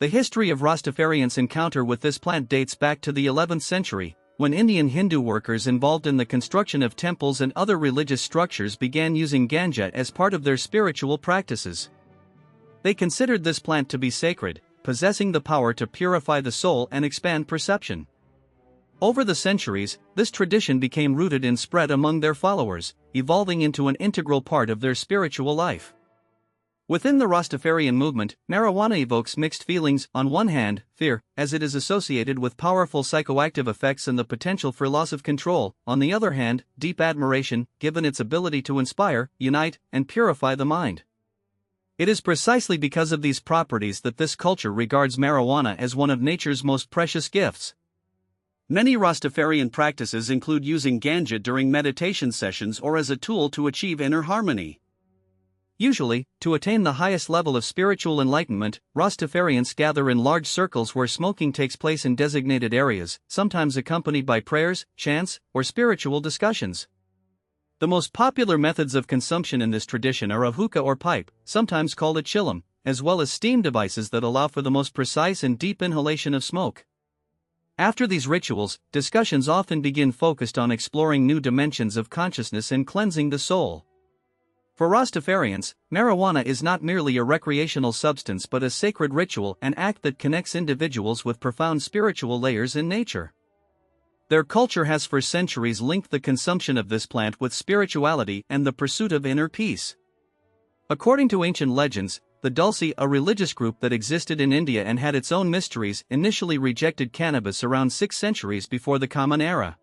The history of Rastafarians' encounter with this plant dates back to the 11th century, when Indian Hindu workers involved in the construction of temples and other religious structures began using ganja as part of their spiritual practices. They considered this plant to be sacred, possessing the power to purify the soul and expand perception. Over the centuries, this tradition became rooted and spread among their followers, evolving into an integral part of their spiritual life. Within the Rastafarian movement, marijuana evokes mixed feelings. On one hand, fear, as it is associated with powerful psychoactive effects and the potential for loss of control; on the other hand, deep admiration, given its ability to inspire, unite, and purify the mind. It is precisely because of these properties that this culture regards marijuana as one of nature's most precious gifts. Many Rastafarian practices include using ganja during meditation sessions or as a tool to achieve inner harmony. Usually, to attain the highest level of spiritual enlightenment, Rastafarians gather in large circles where smoking takes place in designated areas, sometimes accompanied by prayers, chants, or spiritual discussions. The most popular methods of consumption in this tradition are a hookah or pipe, sometimes called a chillum, as well as steam devices that allow for the most precise and deep inhalation of smoke. After these rituals, discussions often begin focused on exploring new dimensions of consciousness and cleansing the soul. For Rastafarians, marijuana is not merely a recreational substance but a sacred ritual, an act that connects individuals with profound spiritual layers in nature. Their culture has for centuries linked the consumption of this plant with spirituality and the pursuit of inner peace. According to ancient legends, the Dulci, a religious group that existed in India and had its own mysteries, initially rejected cannabis around 6 centuries before the Common Era.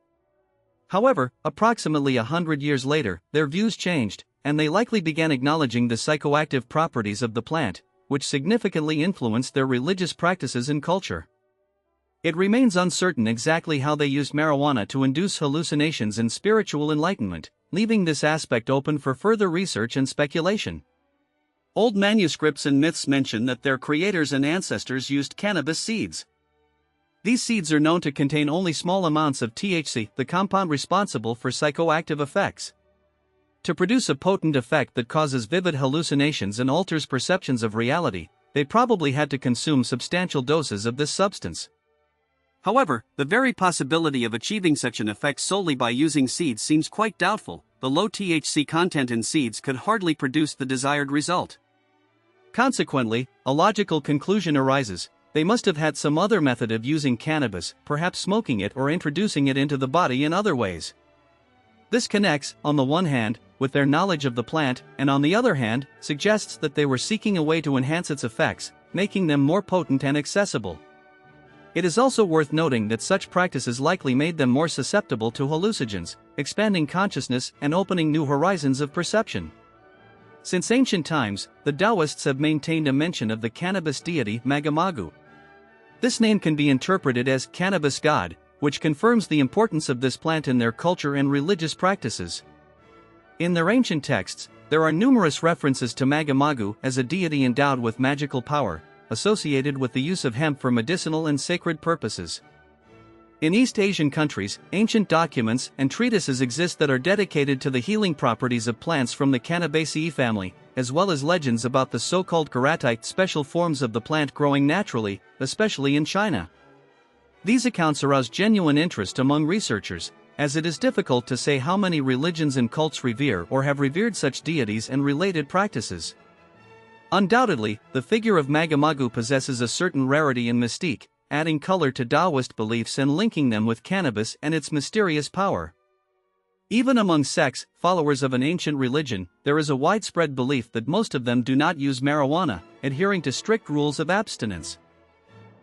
However, approximately 100 years later, their views changed, and they likely began acknowledging the psychoactive properties of the plant, which significantly influenced their religious practices and culture. It remains uncertain exactly how they used marijuana to induce hallucinations and spiritual enlightenment, leaving this aspect open for further research and speculation. Old manuscripts and myths mention that their creators and ancestors used cannabis seeds. These seeds are known to contain only small amounts of THC, the compound responsible for psychoactive effects. To produce a potent effect that causes vivid hallucinations and alters perceptions of reality, they probably had to consume substantial doses of this substance. However, the very possibility of achieving such an effect solely by using seeds seems quite doubtful. The low THC content in seeds could hardly produce the desired result. Consequently, a logical conclusion arises: they must have had some other method of using cannabis, perhaps smoking it or introducing it into the body in other ways. This connects, on the one hand, with their knowledge of the plant, and on the other hand, suggests that they were seeking a way to enhance its effects, making them more potent and accessible. It is also worth noting that such practices likely made them more susceptible to hallucinogens, expanding consciousness and opening new horizons of perception. Since ancient times, the Taoists have maintained a mention of the cannabis deity Magamagu. This name can be interpreted as cannabis god, which confirms the importance of this plant in their culture and religious practices. In their ancient texts, there are numerous references to Magamagu as a deity endowed with magical power, associated with the use of hemp for medicinal and sacred purposes. In East Asian countries, ancient documents and treatises exist that are dedicated to the healing properties of plants from the Cannabaceae family, as well as legends about the so-called Karatite special forms of the plant growing naturally, especially in China. These accounts arouse genuine interest among researchers, as it is difficult to say how many religions and cults revere or have revered such deities and related practices. Undoubtedly, the figure of Magamagu possesses a certain rarity and mystique, adding color to Taoist beliefs and linking them with cannabis and its mysterious power. Even among sects, followers of an ancient religion, there is a widespread belief that most of them do not use marijuana, adhering to strict rules of abstinence.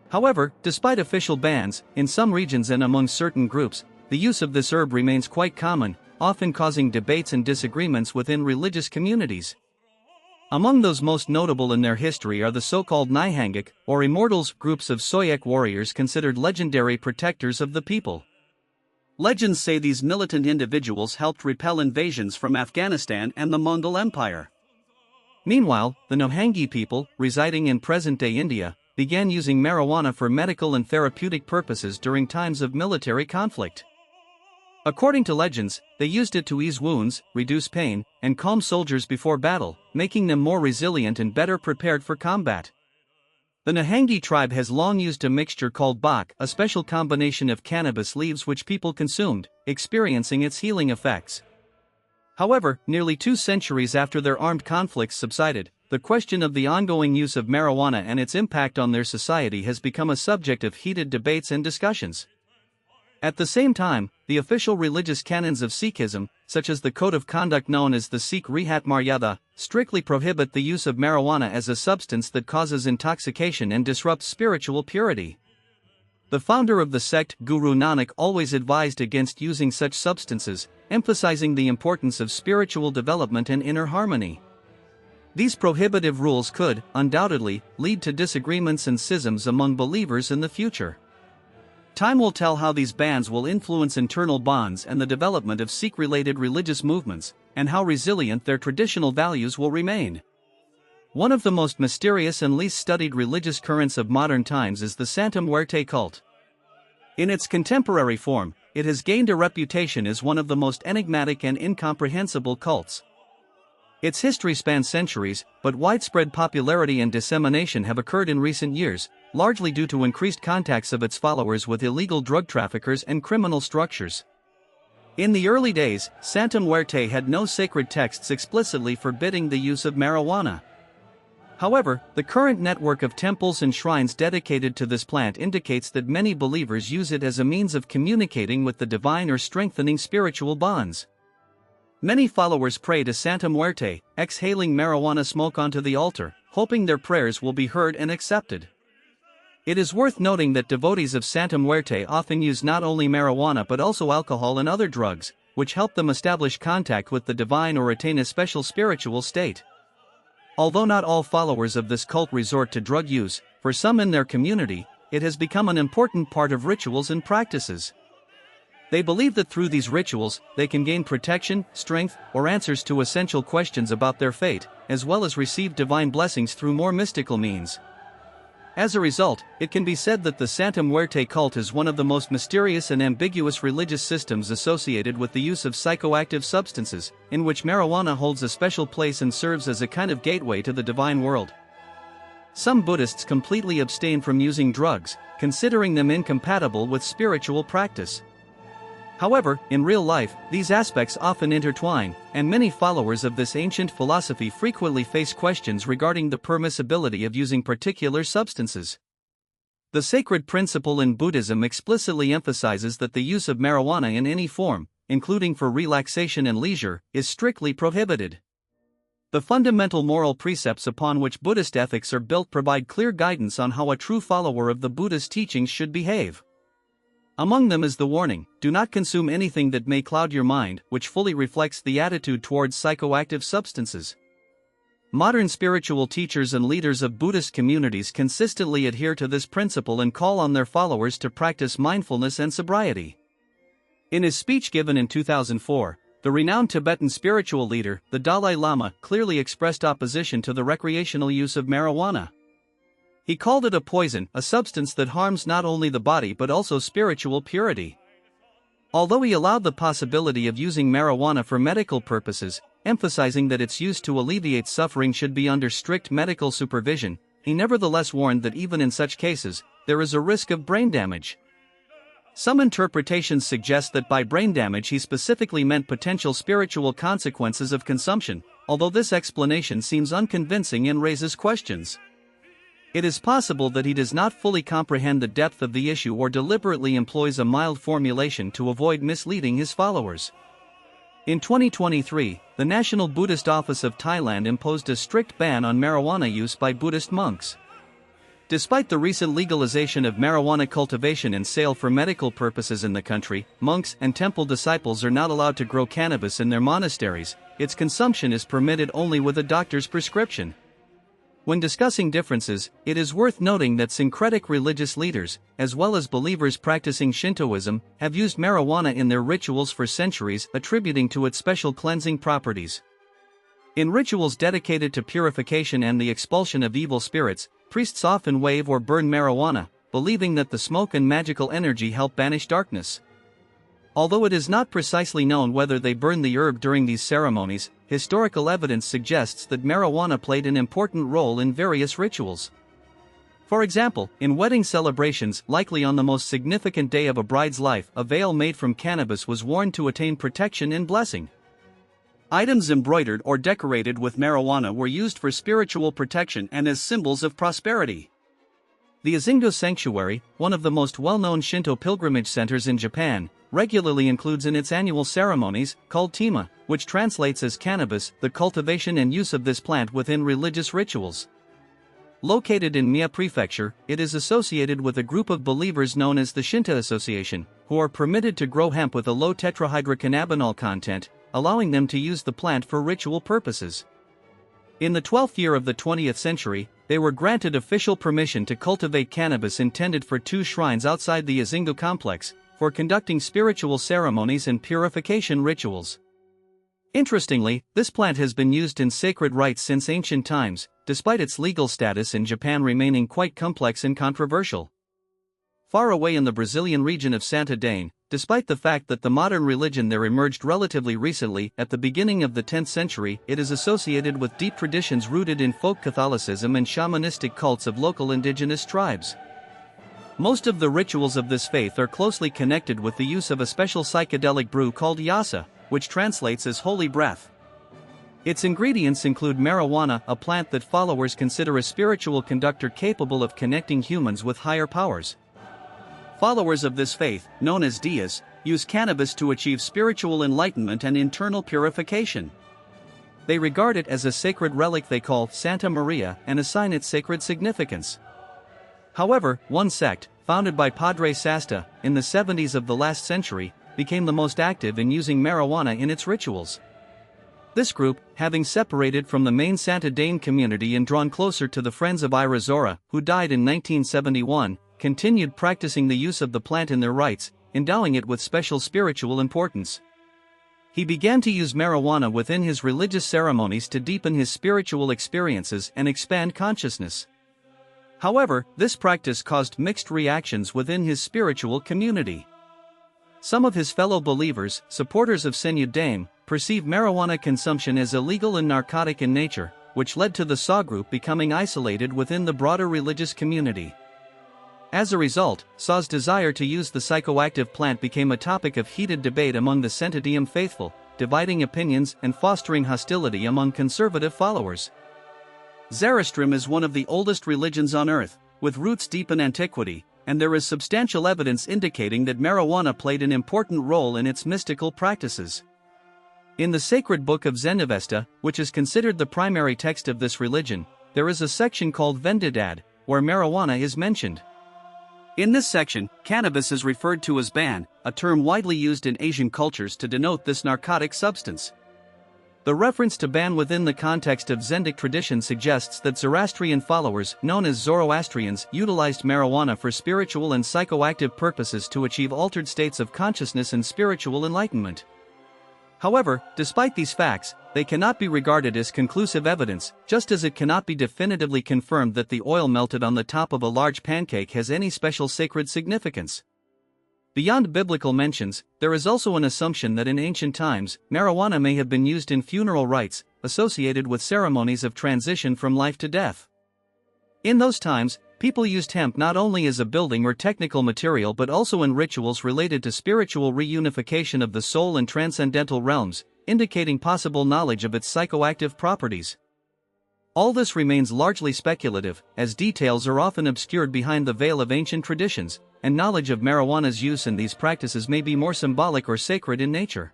However, despite official bans, in some regions and among certain groups, the use of this herb remains quite common, often causing debates and disagreements within religious communities. Among those most notable in their history are the so-called Nihangak, or Immortals, groups of Soyak warriors considered legendary protectors of the people. Legends say these militant individuals helped repel invasions from Afghanistan and the Mongol Empire. Meanwhile, the Nohangi people, residing in present-day India, began using marijuana for medical and therapeutic purposes during times of military conflict. According to legends, they used it to ease wounds, reduce pain, and calm soldiers before battle, making them more resilient and better prepared for combat. The Nahangi tribe has long used a mixture called bak, a special combination of cannabis leaves which people consumed, experiencing its healing effects. However, nearly 2 centuries after their armed conflicts subsided, the question of the ongoing use of marijuana and its impact on their society has become a subject of heated debates and discussions. At the same time, the official religious canons of Sikhism, such as the code of conduct known as the Sikh Rehat Maryada, strictly prohibit the use of marijuana as a substance that causes intoxication and disrupts spiritual purity. The founder of the sect, Guru Nanak, always advised against using such substances, emphasizing the importance of spiritual development and inner harmony. These prohibitive rules could, undoubtedly, lead to disagreements and schisms among believers in the future. Time will tell how these bans will influence internal bonds and the development of Sikh-related religious movements, and how resilient their traditional values will remain. One of the most mysterious and least studied religious currents of modern times is the Santa Muerte cult. In its contemporary form, it has gained a reputation as one of the most enigmatic and incomprehensible cults. Its history spans centuries, but widespread popularity and dissemination have occurred in recent years, largely due to increased contacts of its followers with illegal drug traffickers and criminal structures. In the early days, Santa Muerte had no sacred texts explicitly forbidding the use of marijuana. However, the current network of temples and shrines dedicated to this plant indicates that many believers use it as a means of communicating with the divine or strengthening spiritual bonds. Many followers pray to Santa Muerte, exhaling marijuana smoke onto the altar, hoping their prayers will be heard and accepted. It is worth noting that devotees of Santa Muerte often use not only marijuana but also alcohol and other drugs, which help them establish contact with the divine or attain a special spiritual state. Although not all followers of this cult resort to drug use, for some in their community, it has become an important part of rituals and practices. They believe that through these rituals, they can gain protection, strength, or answers to essential questions about their fate, as well as receive divine blessings through more mystical means. As a result, it can be said that the Santa Muerte cult is one of the most mysterious and ambiguous religious systems associated with the use of psychoactive substances, in which marijuana holds a special place and serves as a kind of gateway to the divine world. Some Buddhists completely abstain from using drugs, considering them incompatible with spiritual practice. However, in real life, these aspects often intertwine, and many followers of this ancient philosophy frequently face questions regarding the permissibility of using particular substances. The sacred principle in Buddhism explicitly emphasizes that the use of marijuana in any form, including for relaxation and leisure, is strictly prohibited. The fundamental moral precepts upon which Buddhist ethics are built provide clear guidance on how a true follower of the Buddha's teachings should behave. Among them is the warning, do not consume anything that may cloud your mind, which fully reflects the attitude towards psychoactive substances. Modern spiritual teachers and leaders of Buddhist communities consistently adhere to this principle and call on their followers to practice mindfulness and sobriety. In his speech given in 2004, the renowned Tibetan spiritual leader, the Dalai Lama, clearly expressed opposition to the recreational use of marijuana. He called it a poison, a substance that harms not only the body but also spiritual purity. Although he allowed the possibility of using marijuana for medical purposes, emphasizing that its use to alleviate suffering should be under strict medical supervision, he nevertheless warned that even in such cases, there is a risk of brain damage. Some interpretations suggest that by brain damage he specifically meant potential spiritual consequences of consumption, although this explanation seems unconvincing and raises questions. It is possible that he does not fully comprehend the depth of the issue or deliberately employs a mild formulation to avoid misleading his followers. In 2023, the National Buddhist Office of Thailand imposed a strict ban on marijuana use by Buddhist monks. Despite the recent legalization of marijuana cultivation and sale for medical purposes in the country, monks and temple disciples are not allowed to grow cannabis in their monasteries. Its consumption is permitted only with a doctor's prescription. When discussing differences, it is worth noting that syncretic religious leaders, as well as believers practicing Shintoism, have used marijuana in their rituals for centuries, attributing to its special cleansing properties. In rituals dedicated to purification and the expulsion of evil spirits, priests often wave or burn marijuana, believing that the smoke and magical energy help banish darkness. Although it is not precisely known whether they burn the herb during these ceremonies, historical evidence suggests that marijuana played an important role in various rituals. For example, in wedding celebrations, likely on the most significant day of a bride's life, a veil made from cannabis was worn to attain protection and blessing. Items embroidered or decorated with marijuana were used for spiritual protection and as symbols of prosperity. The Izingo Sanctuary, one of the most well-known Shinto pilgrimage centers in Japan, regularly includes in its annual ceremonies, called tima, which translates as cannabis, the cultivation and use of this plant within religious rituals. Located in Mie Prefecture, it is associated with a group of believers known as the Shinto Association, who are permitted to grow hemp with a low tetrahydrocannabinol content, allowing them to use the plant for ritual purposes. In the 12th year of the 20th century, they were granted official permission to cultivate cannabis intended for 2 shrines outside the Izingo complex, for conducting spiritual ceremonies and purification rituals. Interestingly, this plant has been used in sacred rites since ancient times, despite its legal status in Japan remaining quite complex and controversial. Far away in the Brazilian region of Santa Dane, despite the fact that the modern religion there emerged relatively recently, at the beginning of the 10th century, it is associated with deep traditions rooted in folk Catholicism and shamanistic cults of local indigenous tribes. Most of the rituals of this faith are closely connected with the use of a special psychedelic brew called yasa, which translates as holy breath. Its ingredients include marijuana, a plant that followers consider a spiritual conductor capable of connecting humans with higher powers. Followers of this faith, known as Diyas, use cannabis to achieve spiritual enlightenment and internal purification. They regard it as a sacred relic they call Santa Maria and assign it sacred significance. However, one sect, founded by Padre Sasta, in the 70s of the last century, became the most active in using marijuana in its rituals. This group, having separated from the main Santa Dane community and drawn closer to the Friends of Ira Zora, who died in 1971, continued practicing the use of the plant in their rites, endowing it with special spiritual importance. He began to use marijuana within his religious ceremonies to deepen his spiritual experiences and expand consciousness. However, this practice caused mixed reactions within his spiritual community. Some of his fellow believers, supporters of Senyu Dame, perceive marijuana consumption as illegal and narcotic in nature, which led to the Sa group becoming isolated within the broader religious community. As a result, Sa's desire to use the psychoactive plant became a topic of heated debate among the Sentadium faithful, dividing opinions and fostering hostility among conservative followers. Zoroastrianism is one of the oldest religions on earth, with roots deep in antiquity, and there is substantial evidence indicating that marijuana played an important role in its mystical practices. In the sacred book of Zenavesta, which is considered the primary text of this religion, there is a section called Vendidad, where marijuana is mentioned. In this section, cannabis is referred to as ban, a term widely used in Asian cultures to denote this narcotic substance. The reference to ban within the context of Zendic tradition suggests that Zoroastrian followers, known as Zoroastrians, utilized marijuana for spiritual and psychoactive purposes to achieve altered states of consciousness and spiritual enlightenment. However, despite these facts, they cannot be regarded as conclusive evidence, just as it cannot be definitively confirmed that the oil melted on the top of a large pancake has any special sacred significance. Beyond biblical mentions, there is also an assumption that in ancient times, marijuana may have been used in funeral rites, associated with ceremonies of transition from life to death. In those times, people used hemp not only as a building or technical material but also in rituals related to spiritual reunification of the soul and transcendental realms, indicating possible knowledge of its psychoactive properties. All this remains largely speculative, as details are often obscured behind the veil of ancient traditions, and knowledge of marijuana's use in these practices may be more symbolic or sacred in nature.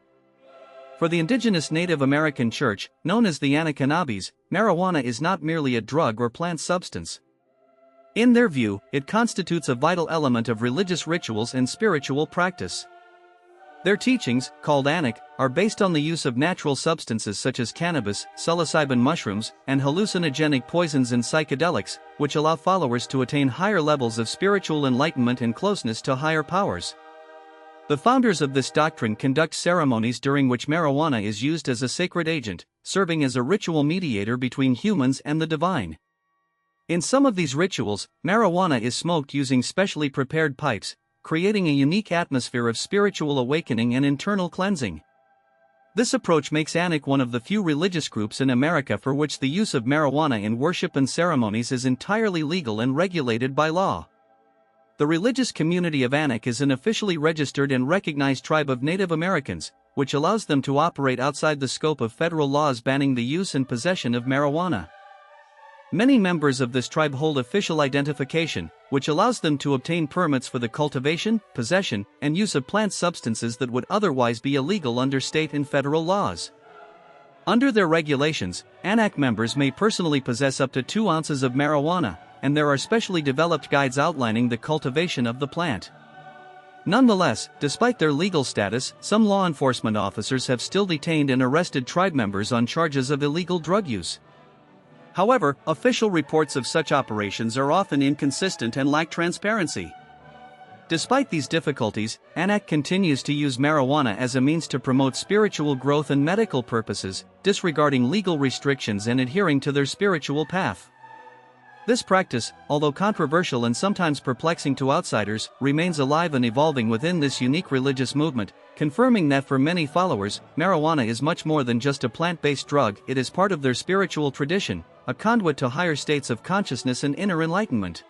For the indigenous Native American church, known as the Anahkennabes, marijuana is not merely a drug or plant substance. In their view, it constitutes a vital element of religious rituals and spiritual practice. Their teachings, called Anak, are based on the use of natural substances such as cannabis, psilocybin mushrooms, and hallucinogenic poisons and psychedelics, which allow followers to attain higher levels of spiritual enlightenment and closeness to higher powers. The founders of this doctrine conduct ceremonies during which marijuana is used as a sacred agent, serving as a ritual mediator between humans and the divine. In some of these rituals, marijuana is smoked using specially prepared pipes, creating a unique atmosphere of spiritual awakening and internal cleansing. This approach makes Anak one of the few religious groups in America for which the use of marijuana in worship and ceremonies is entirely legal and regulated by law. The religious community of Anak is an officially registered and recognized tribe of Native Americans, which allows them to operate outside the scope of federal laws banning the use and possession of marijuana. Many members of this tribe hold official identification, which allows them to obtain permits for the cultivation, possession, and use of plant substances that would otherwise be illegal under state and federal laws. Under their regulations, Anak members may personally possess up to 2 ounces of marijuana, and there are specially developed guides outlining the cultivation of the plant. Nonetheless, despite their legal status, some law enforcement officers have still detained and arrested tribe members on charges of illegal drug use. However, official reports of such operations are often inconsistent and lack transparency. Despite these difficulties, Anak continues to use marijuana as a means to promote spiritual growth and medical purposes, disregarding legal restrictions and adhering to their spiritual path. This practice, although controversial and sometimes perplexing to outsiders, remains alive and evolving within this unique religious movement, confirming that for many followers, marijuana is much more than just a plant-based drug. It is part of their spiritual tradition, a conduit to higher states of consciousness and inner enlightenment.